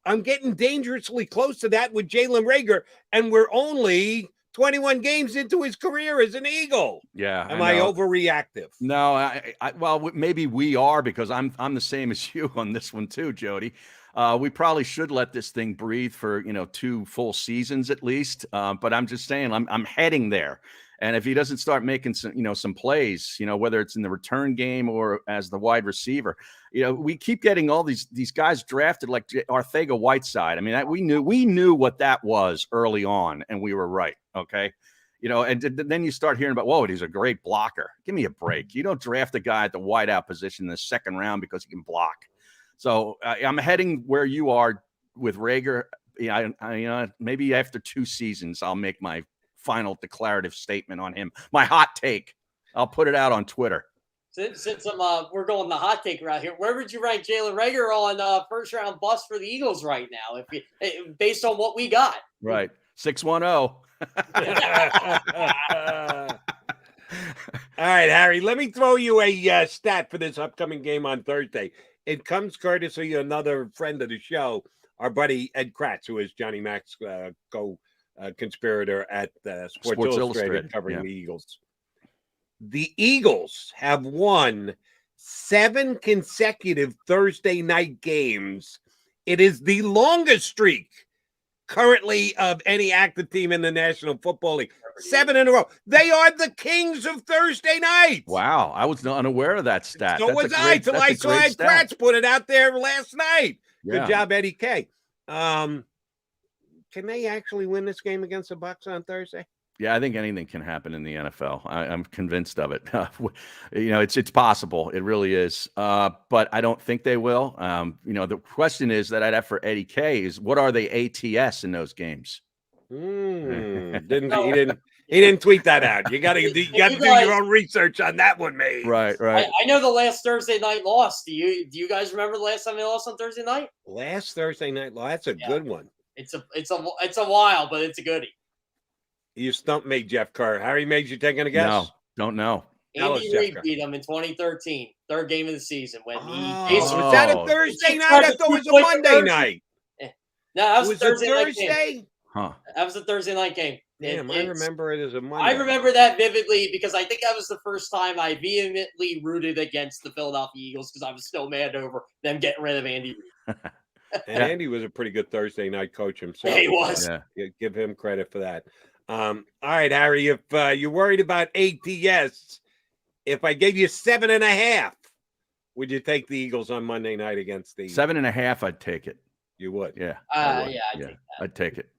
Speaker 1: I'm getting dangerously close to that with Jalen Reagor, and we're only 21 games into his career as an Eagle.
Speaker 10: Yeah.
Speaker 1: Am I overreactive?
Speaker 10: No, well, maybe we are, because I'm the same as you on this one too, Jody. We probably should let this thing breathe for 2 full seasons at least. But I'm just saying, I'm heading there. And if he doesn't start making some plays, whether it's in the return game or as the wide receiver, we keep getting all these guys drafted like Arcega-Whiteside. I mean, we knew what that was early on, and we were right. Okay. And then you start hearing about, whoa, he's a great blocker. Give me a break. You don't draft a guy at the wideout position in the 2nd round because he can block. So I'm heading where you are with Reagor. Maybe after 2 seasons, I'll make my final declarative statement on him. My hot take. I'll put it out on Twitter.
Speaker 3: Since we're going the hot take route here, where would you rank Jalen Reagor on first round bust for the Eagles right now, based on what we got?
Speaker 10: Right, 610.
Speaker 1: All right, Harry. Let me throw you a stat for this upcoming game on Thursday. It courtesy of another friend of the show, our buddy Ed Kratz, who is Johnny Mac's conspirator at Sports Illustrated covering the Eagles. The Eagles have won 7 consecutive Thursday night games. It is the longest streak currently of any active team in the National Football League. 7 in a row. They are the kings of Thursday night.
Speaker 10: Wow. I was unaware of that stat.
Speaker 1: So was I till I saw Ed Kratz put it out there last night. Yeah. Good job, Eddie K. Can they actually win this game against the Bucs on Thursday?
Speaker 10: Yeah, I think anything can happen in the NFL. I'm convinced of it. It's possible. It really is. But I don't think they will. The question is that I'd have for Eddie K is what are they ATS in those games?
Speaker 1: He didn't tweet that out. You got to do your own research on that one, mate.
Speaker 10: Right.
Speaker 3: I know the last Thursday night loss. Do you guys remember the last time they lost on Thursday night?
Speaker 1: Last Thursday night loss. That's a good one.
Speaker 3: It's a while, but it's a goodie.
Speaker 1: You stumped me, Jeff Kerr. Harry made you take a guess?
Speaker 10: No, don't know.
Speaker 3: Andy Reid beat them in 2013, third game of the season. When
Speaker 1: was that a Thursday night? I thought it was a Monday night.
Speaker 3: No, that was
Speaker 1: it
Speaker 3: Thursday
Speaker 1: a
Speaker 3: night game.
Speaker 1: Thursday?
Speaker 3: Huh. That was a Thursday night game.
Speaker 1: Damn, I remember it as a Monday.
Speaker 3: I remember that vividly because I think that was the first time I vehemently rooted against the Philadelphia Eagles because I was still mad over them getting rid of Andy Reid.
Speaker 1: And Andy was a pretty good Thursday night coach himself.
Speaker 3: Yeah, he was.
Speaker 1: Yeah. Give him credit for that. All right, Harry, if you're worried about ATS, if I gave you 7.5, would you take the Eagles on Monday night against the
Speaker 10: 7.5? I'd take it.
Speaker 1: You would?
Speaker 10: Yeah.
Speaker 3: I'd take that.
Speaker 10: I'd take it.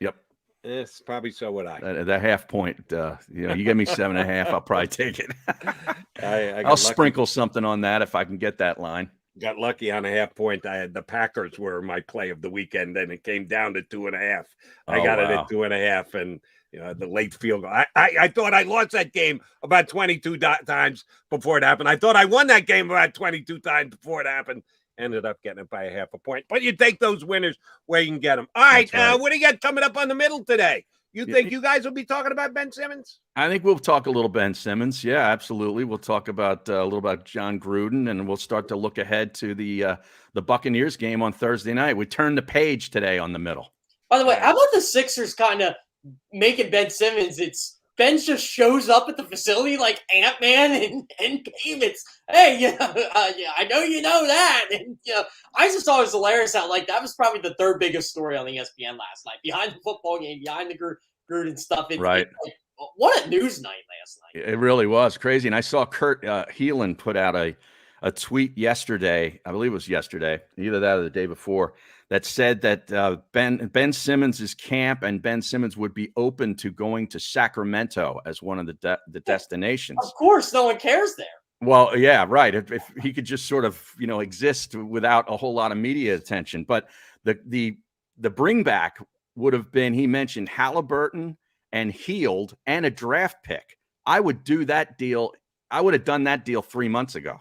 Speaker 10: Yep.
Speaker 1: Yes, probably so would I.
Speaker 10: That half point, you give me 7.5, I'll probably take it.
Speaker 1: I'll
Speaker 10: sprinkle something on that if I can get that line.
Speaker 1: Got lucky on a half point. I had the Packers were my play of the weekend, and it came down to 2.5. I got it at 2.5, and the late field goal. I thought I lost that game about 22 times before it happened. I thought I won that game about 22 times before it happened. Ended up getting it by a half a point. But you take those winners where you can get them. All right, what do you got coming up on the middle today? You think you guys will be talking about Ben Simmons?
Speaker 10: I think we'll talk a little Ben Simmons. Yeah, absolutely. We'll talk about a little about John Gruden, and we'll start to look ahead to the Buccaneers game on Thursday night. We turn the page today on the middle.
Speaker 3: By the way, how about the Sixers kind of making Ben Simmons? Ben just shows up at the facility like Ant-Man and payments. Hey, I know you know that. And I just thought it was hilarious how that was probably the third biggest story on the ESPN last night. Behind the football game, behind the Gruden stuff.
Speaker 10: Right.
Speaker 3: What a news night last night.
Speaker 10: It really was crazy. And I saw Kurt Heelan put out a tweet yesterday. I believe it was yesterday, either that or the day before, that said that Ben Simmons' camp and Ben Simmons would be open to going to Sacramento as one of the destinations.
Speaker 3: Of course, no one cares there.
Speaker 10: Well, yeah, right. If he could just sort of, exist without a whole lot of media attention. But the bring back would have been, he mentioned Halliburton and Hield and a draft pick. I would do that deal. I would have done that deal 3 months ago.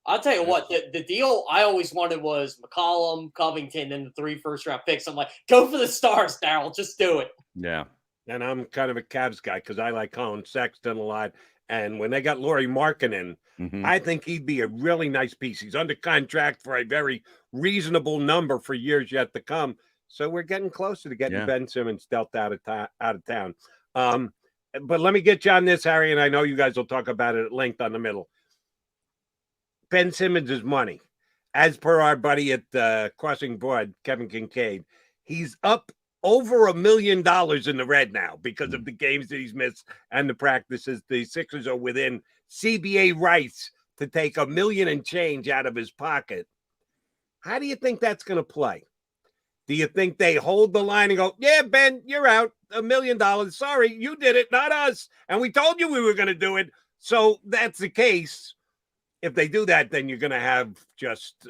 Speaker 3: I'll tell you what, the deal I always wanted was McCollum, Covington, and the 3 first-round picks. I'm like, go for the stars, Darryl. Just do it.
Speaker 10: Yeah.
Speaker 1: And I'm kind of a Cavs guy because I like Colin Sexton a lot. And when they got Lauri Markkanen, I think he'd be a really nice piece. He's under contract for a very reasonable number for years yet to come. So we're getting closer to getting Ben Simmons dealt out of town. But let me get you on this, Harry, and I know you guys will talk about it at length on the middle. Ben Simmons' money, as per our buddy at Crossing Broad, Kevin Kincaid, he's up over $1 million in the red now because of the games that he's missed and the practices. The Sixers are within CBA rights to take $1 million and change out of his pocket. How do you think that's going to play? Do you think they hold the line and go, yeah, Ben, you're out, $1 million. Sorry, you did it, not us. And we told you we were going to do it. So that's the case. If they do that, then you're going to have just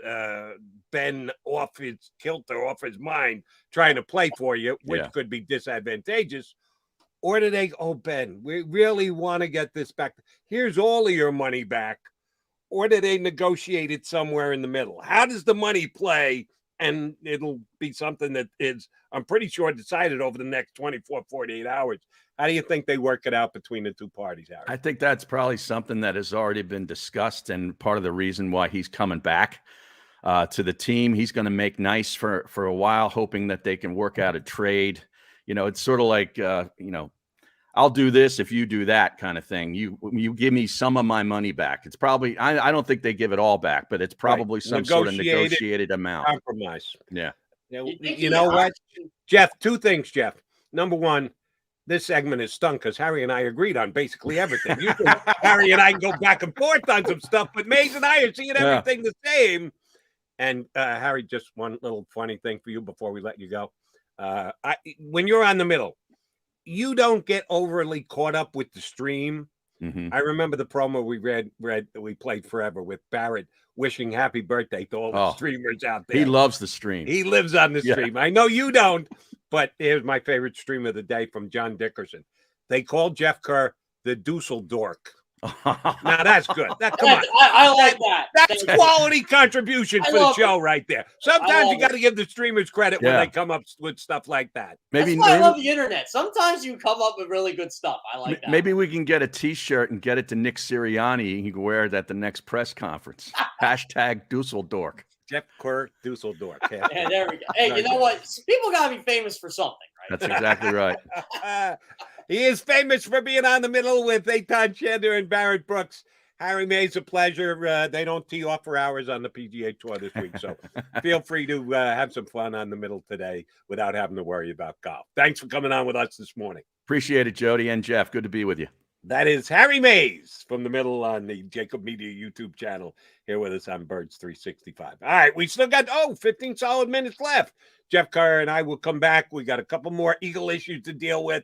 Speaker 1: Ben off his kilter, off his mind, trying to play for you, which could be disadvantageous. Or do they, oh, Ben, we really want to get this back. Here's all of your money back. Or do they negotiate it somewhere in the middle? How does the money play? And it'll be something that is, I'm pretty sure, decided over the next 24, 48 hours. How do you think they work it out between the two parties, Harry?
Speaker 10: I think that's probably something that has already been discussed and part of the reason why he's coming back to the team. He's going to make nice for a while, hoping that they can work out a trade. It's sort of like, I'll do this if you do that kind of thing. You give me some of my money back. It's probably, I don't think they give it all back, but it's probably some sort of negotiated amount.
Speaker 1: Compromise.
Speaker 10: Yeah.
Speaker 1: You know what, Jeff? 2 things, Jeff. Number one, this segment is stunk because Harry and I agreed on basically everything. Usually Harry and I can go back and forth on some stuff, but Mays and I are seeing everything the same. And Harry, just one little funny thing for you before we let you go. When you're on the middle, you don't get overly caught up with the stream.
Speaker 10: Mm-hmm.
Speaker 1: I remember the promo we played forever with Barrett wishing happy birthday to all the streamers out there.
Speaker 10: He loves the stream.
Speaker 1: He lives on the stream. I know you don't, but here's my favorite stream of the day from John Dickerson. They called Jeff Kerr the Dusseldorf. Now that's good. Come on.
Speaker 3: I like that.
Speaker 1: That's quality contribution for the show right there. Sometimes you got to give the streamers credit when they come up with stuff like that.
Speaker 3: That's why I love the internet. Sometimes you come up with really good stuff. I like that.
Speaker 10: Maybe we can get a T-shirt and get it to Nick Sirianni. He can wear it at the next press conference. Hashtag Dusseldorf.
Speaker 1: Jeff Kerr Dusseldorf.
Speaker 3: Yeah, there we go. Hey, you know what? People got to be famous for something, right?
Speaker 10: That's exactly right.
Speaker 1: He is famous for being on the middle with Eitan Shander and Barrett Brooks. Harry Mays, a pleasure. They don't tee off for hours on the PGA Tour this week, so feel free to have some fun on the middle today without having to worry about golf. Thanks for coming on with us this morning.
Speaker 10: Appreciate it, Jody and Jeff. Good to be with you.
Speaker 1: That is Harry Mays from the middle on the JAKIB Media YouTube channel here with us on Birds 365. All right, we still got 15 solid minutes left. Jeff Kerr and I will come back. We got a couple more Eagle issues to deal with.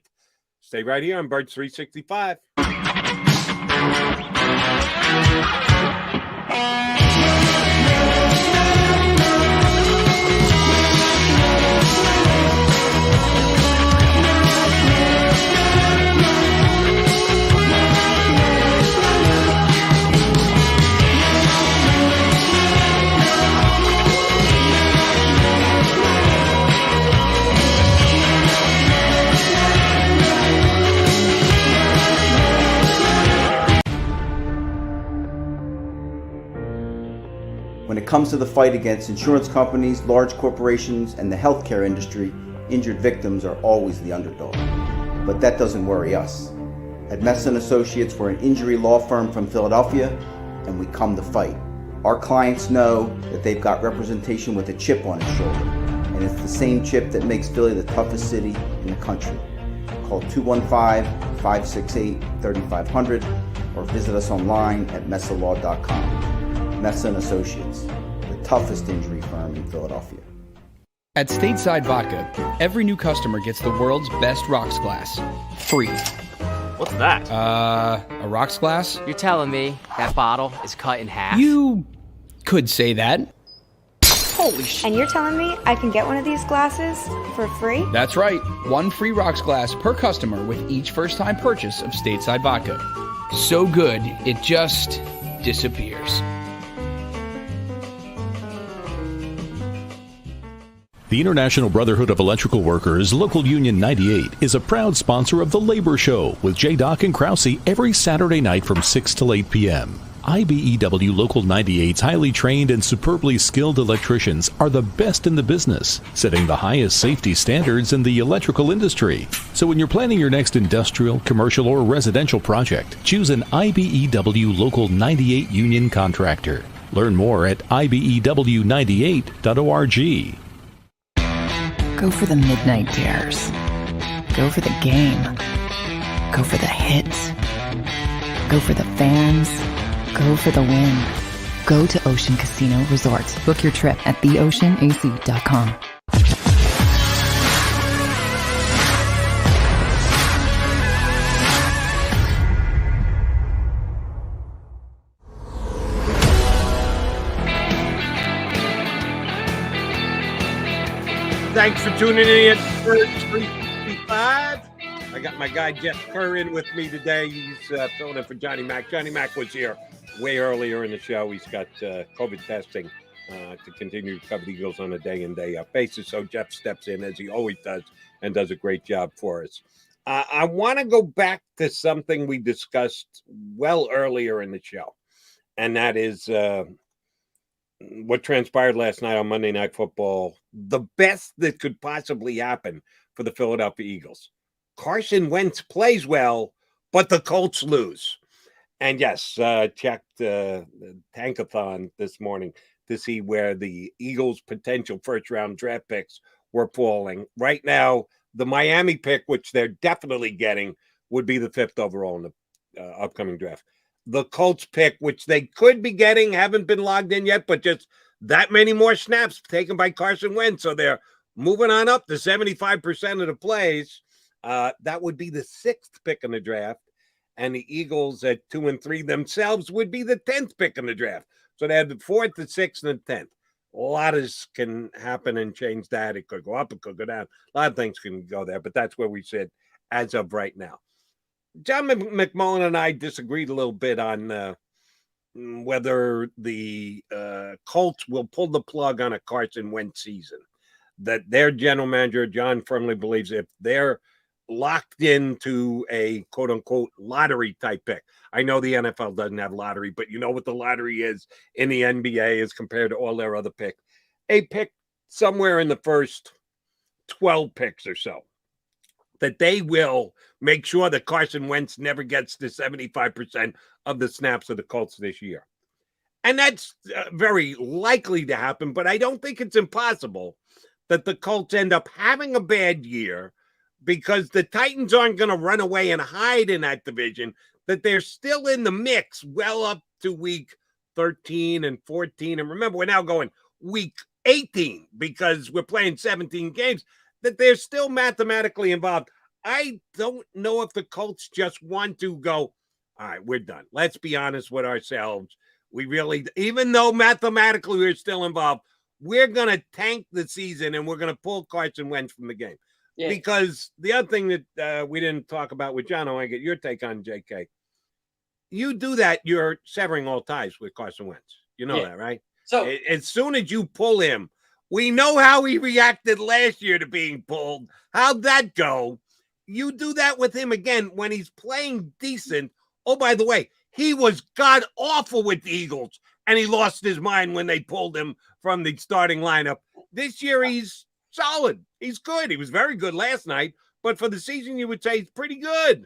Speaker 1: Stay right here on Birds 365.
Speaker 4: When it comes to the fight against insurance companies, large corporations, and the healthcare industry, injured victims are always the underdog. But that doesn't worry us. At Messon Associates, we're an injury law firm from Philadelphia, and we come to fight. Our clients know that they've got representation with a chip on its shoulder, and it's the same chip that makes Philly the toughest city in the country. Call 215-568-3500 or visit us online at messalaw.com. Messon Associates, the toughest injury firm in Philadelphia.
Speaker 5: At Stateside Vodka, every new customer gets the world's best rocks glass, free.
Speaker 6: What's that?
Speaker 5: A rocks glass?
Speaker 6: You're telling me that bottle is cut in half?
Speaker 5: You could say that.
Speaker 6: Holy shit.
Speaker 7: And you're telling me I can get one of these glasses for free?
Speaker 5: That's right. One free rocks glass per customer with each first-time purchase of Stateside Vodka. So good, it just disappears.
Speaker 8: The International Brotherhood of Electrical Workers, Local Union 98, is a proud sponsor of The Labor Show with J. Doc and Krause every Saturday night from 6 till 8 p.m. IBEW Local 98's highly trained and superbly skilled electricians are the best in the business, setting the highest safety standards in the electrical industry. So when you're planning your next industrial, commercial, or residential project, choose an IBEW Local 98 union contractor. Learn more at IBEW98.org.
Speaker 9: Go for the midnight dares. Go for the game. Go for the hits. Go for the fans. Go for the win. Go to Ocean Casino Resort. Book your trip at theoceanac.com.
Speaker 1: Thanks for tuning in at Birds 365. I got my guy Jeff Kerr in with me today. He's filling in for Johnny Mac. Johnny Mac was here way earlier in the show. He's got COVID testing to continue to cover the Eagles on a day-in, day-out basis. So Jeff steps in, as he always does, and does a great job for us. I want to go back to something we discussed well earlier in the show, and that is what transpired last night on Monday Night Football. The best that could possibly happen for the Philadelphia Eagles. Carson Wentz plays well, but the Colts lose. And yes, checked the Tankathon this morning to see where the Eagles' potential first-round draft picks were falling. Right now, the Miami pick, which they're definitely getting, would be the 5th overall in the upcoming draft. The Colts pick, which they could be getting, haven't been logged in yet, but just that many more snaps taken by Carson Wentz. So they're moving on up to 75% of the plays. that would be the 6th pick in the draft. And the Eagles at 2 and 3 themselves would be the 10th pick in the draft. So they had the 4th, the 6th, and the 10th. A lot can happen and change that. It could go up, it could go down. A lot of things can go there, but that's where we sit as of right now. John McMullen and I disagreed a little bit on whether the Colts will pull the plug on a Carson Wentz season. That their general manager, John, firmly believes if they're locked into a quote-unquote lottery type pick. I know the NFL doesn't have lottery, but you know what the lottery is in the NBA as compared to all their other picks. A pick somewhere in the first 12 picks or so. That they will make sure that Carson Wentz never gets to 75% of the snaps of the Colts this year. And that's very likely to happen, but I don't think it's impossible that the Colts end up having a bad year because the Titans aren't going to run away and hide in that division, that they're still in the mix well up to week 13 and 14. And remember, we're now going week 18 because we're playing 17 games, that they're still mathematically involved. I don't know if the Colts just want to go, all right, we're done. Let's be honest with ourselves. We really, even though mathematically we're still involved, we're going to tank the season and we're going to pull Carson Wentz from the game. Yeah. Because the other thing that we didn't talk about with John, I want to get your take on, JK. You do that, you're severing all ties with Carson Wentz. You know that, right? So as soon as you pull him, we know how he reacted last year to being pulled. How'd that go? You do that with him again when he's playing decent. Oh, by the way, he was god-awful with the Eagles, and he lost his mind when they pulled him from the starting lineup. This year, he's solid. He's good. He was very good last night, but for the season, you would say he's pretty good.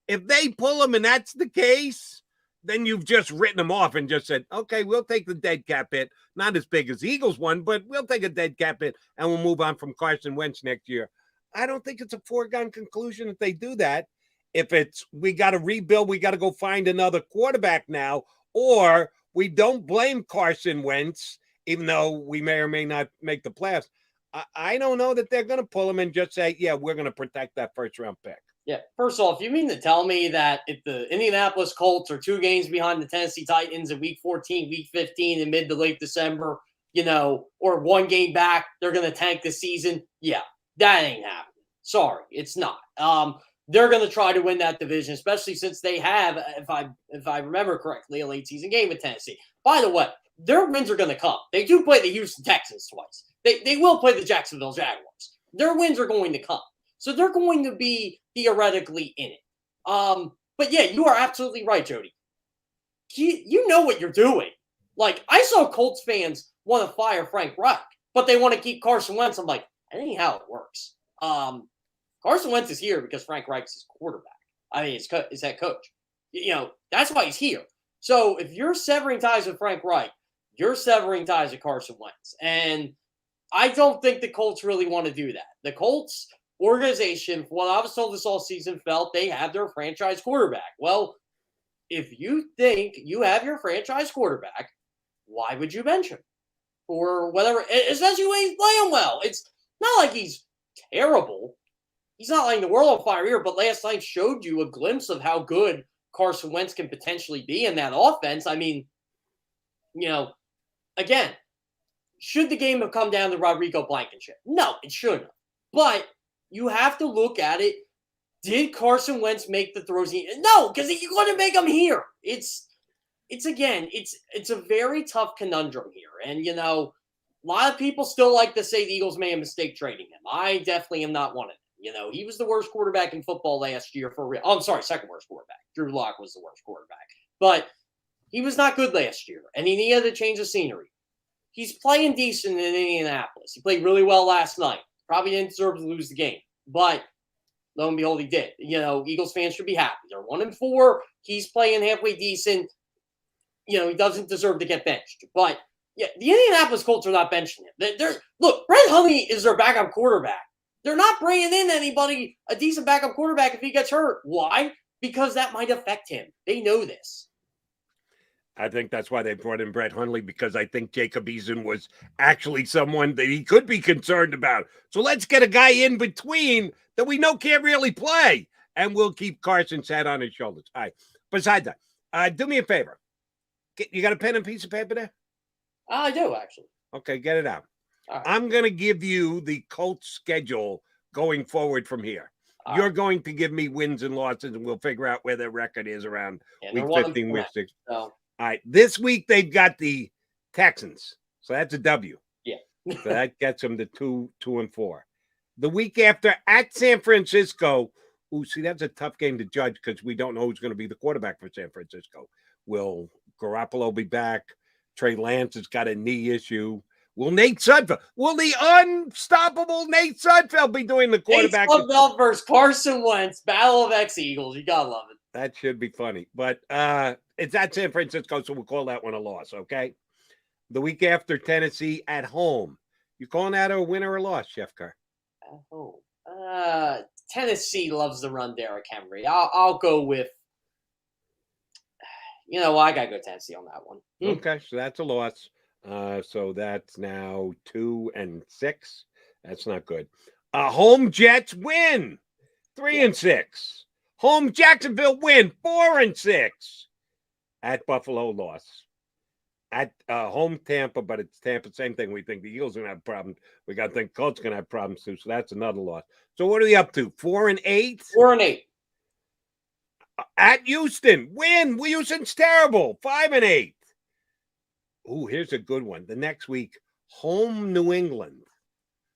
Speaker 1: If they pull him and that's the case, then you've just written him off and just said, okay, we'll take the dead cap hit. Not as big as the Eagles one, but we'll take a dead cap hit and we'll move on from Carson Wentz next year. I don't think it's a foregone conclusion if they do that. If it's, we got to rebuild, we got to go find another quarterback now, or we don't blame Carson Wentz, even though we may or may not make the playoffs. I don't know that they're going to pull him and just say, yeah, we're going to protect that first-round pick.
Speaker 3: Yeah, first off, you mean to tell me that if the Indianapolis Colts are 2 games behind the Tennessee Titans in week 14, week 15, in mid to late December, or 1 game back, they're going to tank the season? Yeah, that ain't happening. Sorry, it's not. They're going to try to win that division, especially since they have, if I remember correctly, a late season game with Tennessee. By the way, their wins are going to come. They do play the Houston Texans twice. They will play the Jacksonville Jaguars. Their wins are going to come. So they're going to be theoretically in it. But yeah, you are absolutely right, Jody. You know what you're doing. Like, I saw Colts fans want to fire Frank Reich, but they want to keep Carson Wentz. I'm like, that ain't how it works. Carson Wentz is here because Frank Reich's his quarterback. I mean, his head coach. That's why he's here. So if you're severing ties with Frank Reich, you're severing ties with Carson Wentz. And I don't think the Colts really want to do that. The Colts organization, from what I was told this all season, felt they have their franchise quarterback. Well, if you think you have your franchise quarterback, why would you bench him? Or whatever, especially when he's playing well. It's not like he's terrible. He's not lighting the world on fire here, but last night showed you a glimpse of how good Carson Wentz can potentially be in that offense. I mean, again, should the game have come down to Rodrigo Blankenship? No, it shouldn't. But you have to look at it. Did Carson Wentz make the throws? No, because you couldn't make them here. It's a very tough conundrum here. And, a lot of people still like to say the Eagles made a mistake trading him. I definitely am not one of them. He was the worst quarterback in football last year for real. Oh, I'm sorry, second worst quarterback. Drew Lock was the worst quarterback. But he was not good last year, and he needed to change the scenery. He's playing decent in Indianapolis. He played really well last night. Probably didn't deserve to lose the game. But lo and behold, he did. Eagles fans should be happy. They're 1-4. He's playing halfway decent. He doesn't deserve to get benched. But, yeah, the Indianapolis Colts are not benching him. Look, Brett Hundley is their backup quarterback. They're not bringing in a decent backup quarterback if he gets hurt. Why? Because that might affect him. They know this.
Speaker 1: I think that's why they brought in Brett Hundley, because I think Jacob Eason was actually someone that he could be concerned about. So let's get a guy in between that we know can't really play, and we'll keep Carson's head on his shoulders. All right. Besides that, do me a favor. You got a pen and piece of paper there?
Speaker 3: I do, actually.
Speaker 1: Okay, get it out.
Speaker 3: Right.
Speaker 1: I'm going to give you the Colts schedule going forward from here. You're going to give me wins and losses, and we'll figure out where their record is around week 15, week 6.
Speaker 3: So.
Speaker 1: All right, this week they've got the Texans, so that's a W.
Speaker 3: Yeah.
Speaker 1: So that gets them to 2-4. The week after at San Francisco, see, that's a tough game to judge because we don't know who's going to be the quarterback for San Francisco. Will Garoppolo be back? Trey Lance has got a knee issue. Will Nate Sudfeld, will the unstoppable Nate Sudfeld be doing the quarterback?
Speaker 3: Nate Sudfeld versus Carson Wentz, Battle of Ex-Eagles. You got to love it.
Speaker 1: That should be funny. But it's at San Francisco, so we'll call that one a loss, okay? The week after, Tennessee at home. You calling that a win or a loss, Chef Carr?
Speaker 3: At home. Tennessee loves to run Derrick Henry. I'll go with, I got to go Tennessee on that one.
Speaker 1: Okay, so that's a loss. So that's now 2-6. That's not good. Home Jets win 3-6. Home Jacksonville win 4-6. At Buffalo loss. At home Tampa, but it's Tampa, same thing. We think the Eagles are going to have problems. We got to think Colts going to have problems too. So that's another loss. So what are we up to? 4-8?
Speaker 3: 4-8.
Speaker 1: At Houston, win. Houston's terrible. 5-8. Ooh, here's a good one. The next week, home New England.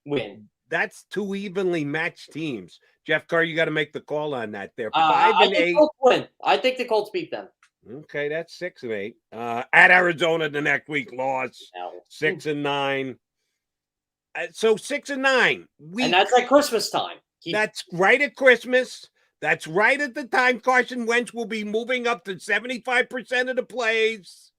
Speaker 3: Win.
Speaker 1: That's 2 evenly matched teams. Jeff Carr, you got to make the call on that. They're 5-8.
Speaker 3: I think Colts win. I think the Colts beat them.
Speaker 1: Okay, that's 6-8. At Arizona the next week, loss. 6-9. So 6-9.
Speaker 3: And that's at Christmas time.
Speaker 1: That's right at Christmas. That's right at the time Carson Wentz will be moving up to 75% of the plays.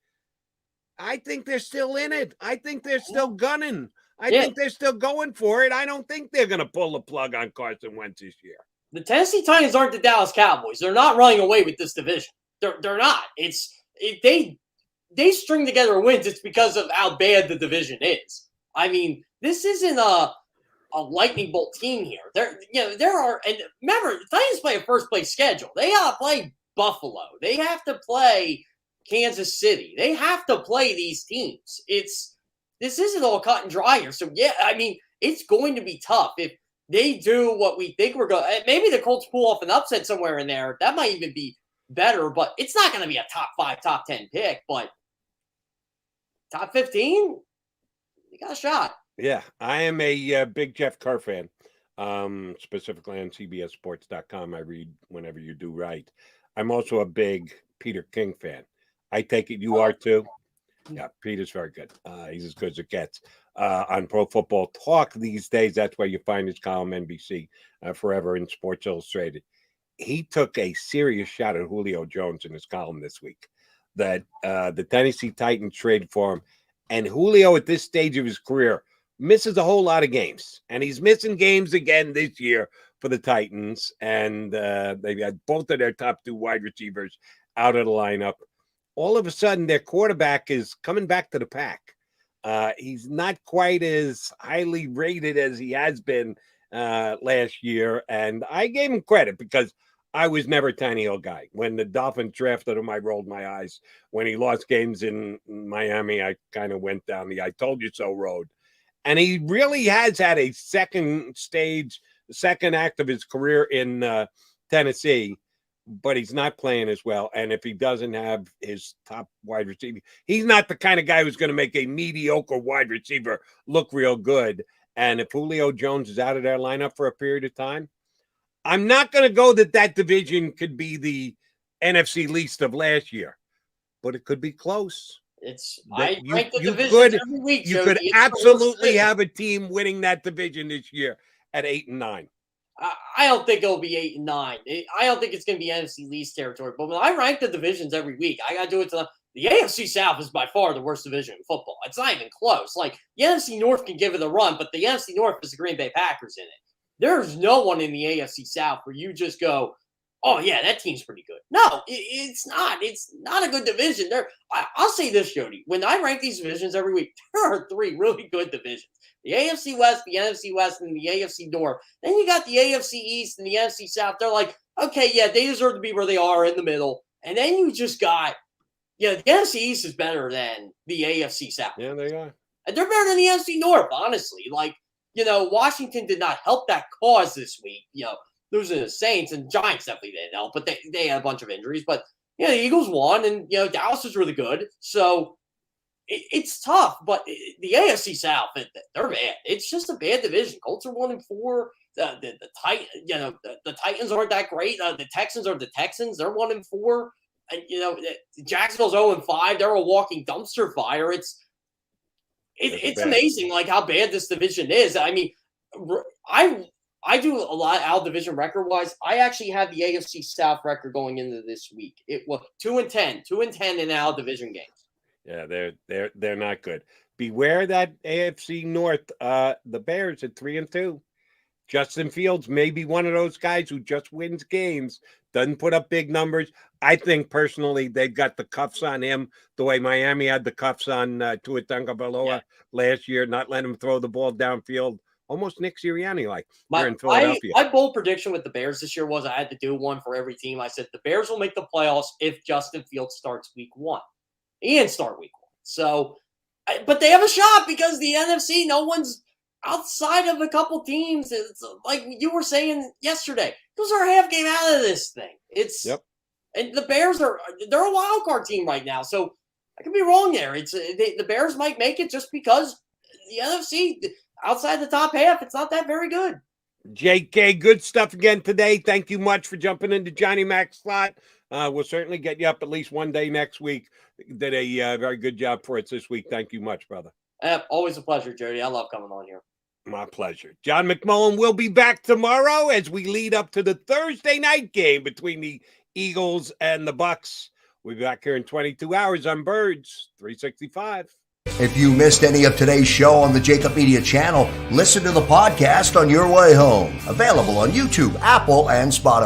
Speaker 1: I think they're still in it. I think they're still gunning. I think they're still going for it. I don't think they're going to pull the plug on Carson Wentz this year.
Speaker 3: The Tennessee Titans aren't the Dallas Cowboys. They're not running away with this division. They're not. They string together wins. It's because of how bad the division is. I mean, this isn't a lightning bolt team here. There are, and remember, the Titans play a first place schedule. They gotta play Buffalo. They have to play Kansas City. They have to play these teams. This isn't all cut and dry here. So it's going to be tough if they do what we think we're going. Maybe the Colts pull off an upset somewhere in there. That might even be better, but it's not going to be a top 5, top 10 pick. But top 15, you got a shot.
Speaker 1: Yeah, I am a big Jeff Carr fan, specifically on CBSSports.com. I read whenever you do right. I'm also a big Peter King fan. I take it you are too? Yeah, Peter's very good. He's as good as it gets. On Pro Football Talk these days, that's where you find his column, NBC, Forever in Sports Illustrated. He took a serious shot at Julio Jones in his column this week. That the Tennessee Titans traded for him. And Julio, at this stage of his career, misses a whole lot of games. And he's missing games again this year for the Titans. And they've got both of their top 2 wide receivers out of the lineup. All of a sudden, their quarterback is coming back to the pack. He's not quite as highly rated as he has been last year. And I gave him credit because I was never a Tannehill guy. When the Dolphins drafted him, I rolled my eyes. When he lost games in Miami, I kind of went down the I told you so road. And he really has had a second act of his career in Tennessee, but he's not playing as well. And if he doesn't have his top wide receiver, he's not the kind of guy who's going to make a mediocre wide receiver look real good. And if Julio Jones is out of their lineup for a period of time, I'm not going to go that division could be the NFC least of last year, but it could be close.
Speaker 3: I you
Speaker 1: could absolutely have a team winning that division this year at 8-9.
Speaker 3: I don't think it'll be 8 and 9. I don't think it's going to be NFC least territory. But when I rank the divisions every week, I got to do it to the AFC South is by far the worst division in football. It's not even close. Like, the NFC North can give it a run, but the NFC North is the Green Bay Packers in it. There's no one in the AFC South where you just go, oh yeah, that team's pretty good. No, it's not. It's not a good division. I'll say this, Jody. When I rank these divisions every week, there are 3 really good divisions: the AFC West, the NFC West, and the AFC North. Then you got the AFC East and the NFC South. They're like, okay, yeah, they deserve to be where they are in the middle. And then you just got, the NFC East is better than the AFC South.
Speaker 1: Yeah, they are.
Speaker 3: And they're better than the NFC North, honestly. Like, Washington did not help that cause this week. Losing the Saints, and Giants definitely didn't help, but they had a bunch of injuries. But, the Eagles won, and, Dallas is really good. So it's tough. But the AFC South, they're bad. It's just a bad division. Colts are 1-4. The Titans aren't that great. The Texans are the Texans. They're 1-4. And, Jacksonville's 0-5. They're a walking dumpster fire. It's amazing, like, how bad this division is. I mean, I do a lot out division record-wise. I actually have the AFC South record going into this week. It was 2-10 in out division games.
Speaker 1: Yeah, they're not good. Beware that AFC North. The Bears at 3-2. Justin Fields may be one of those guys who just wins games, doesn't put up big numbers. I think personally they've got the cuffs on him the way Miami had the cuffs on Tua Tagovailoa last year, not letting him throw the ball downfield. Almost Nick Sirianni like here in Philadelphia.
Speaker 3: My bold prediction with the Bears this year was I had to do one for every team. I said the Bears will make the playoffs if Justin Fields starts week 1. He didn't start week 1. So, but they have a shot because the NFC, no one's outside of a couple teams. It's like you were saying yesterday. Those are a half game out of this thing. And the Bears they're a wild card team right now. So I could be wrong there. The Bears might make it just because the NFC outside the top half, it's not that very good.
Speaker 1: JK, good stuff again today. Thank you much for jumping into Johnny Mac's slot. We'll certainly get you up at least one day next week. You did a very good job for us this week. Thank you much, brother.
Speaker 3: Always a pleasure, Jody. I love coming on here.
Speaker 1: My pleasure. John McMullen will be back tomorrow as we lead up to the Thursday night game between the Eagles and the Bucks. We'll be back here in 22 hours on Birds 365.
Speaker 11: If you missed any of today's show on the JAKIB Media channel, listen to the podcast on your way home. Available on YouTube, Apple, and Spotify.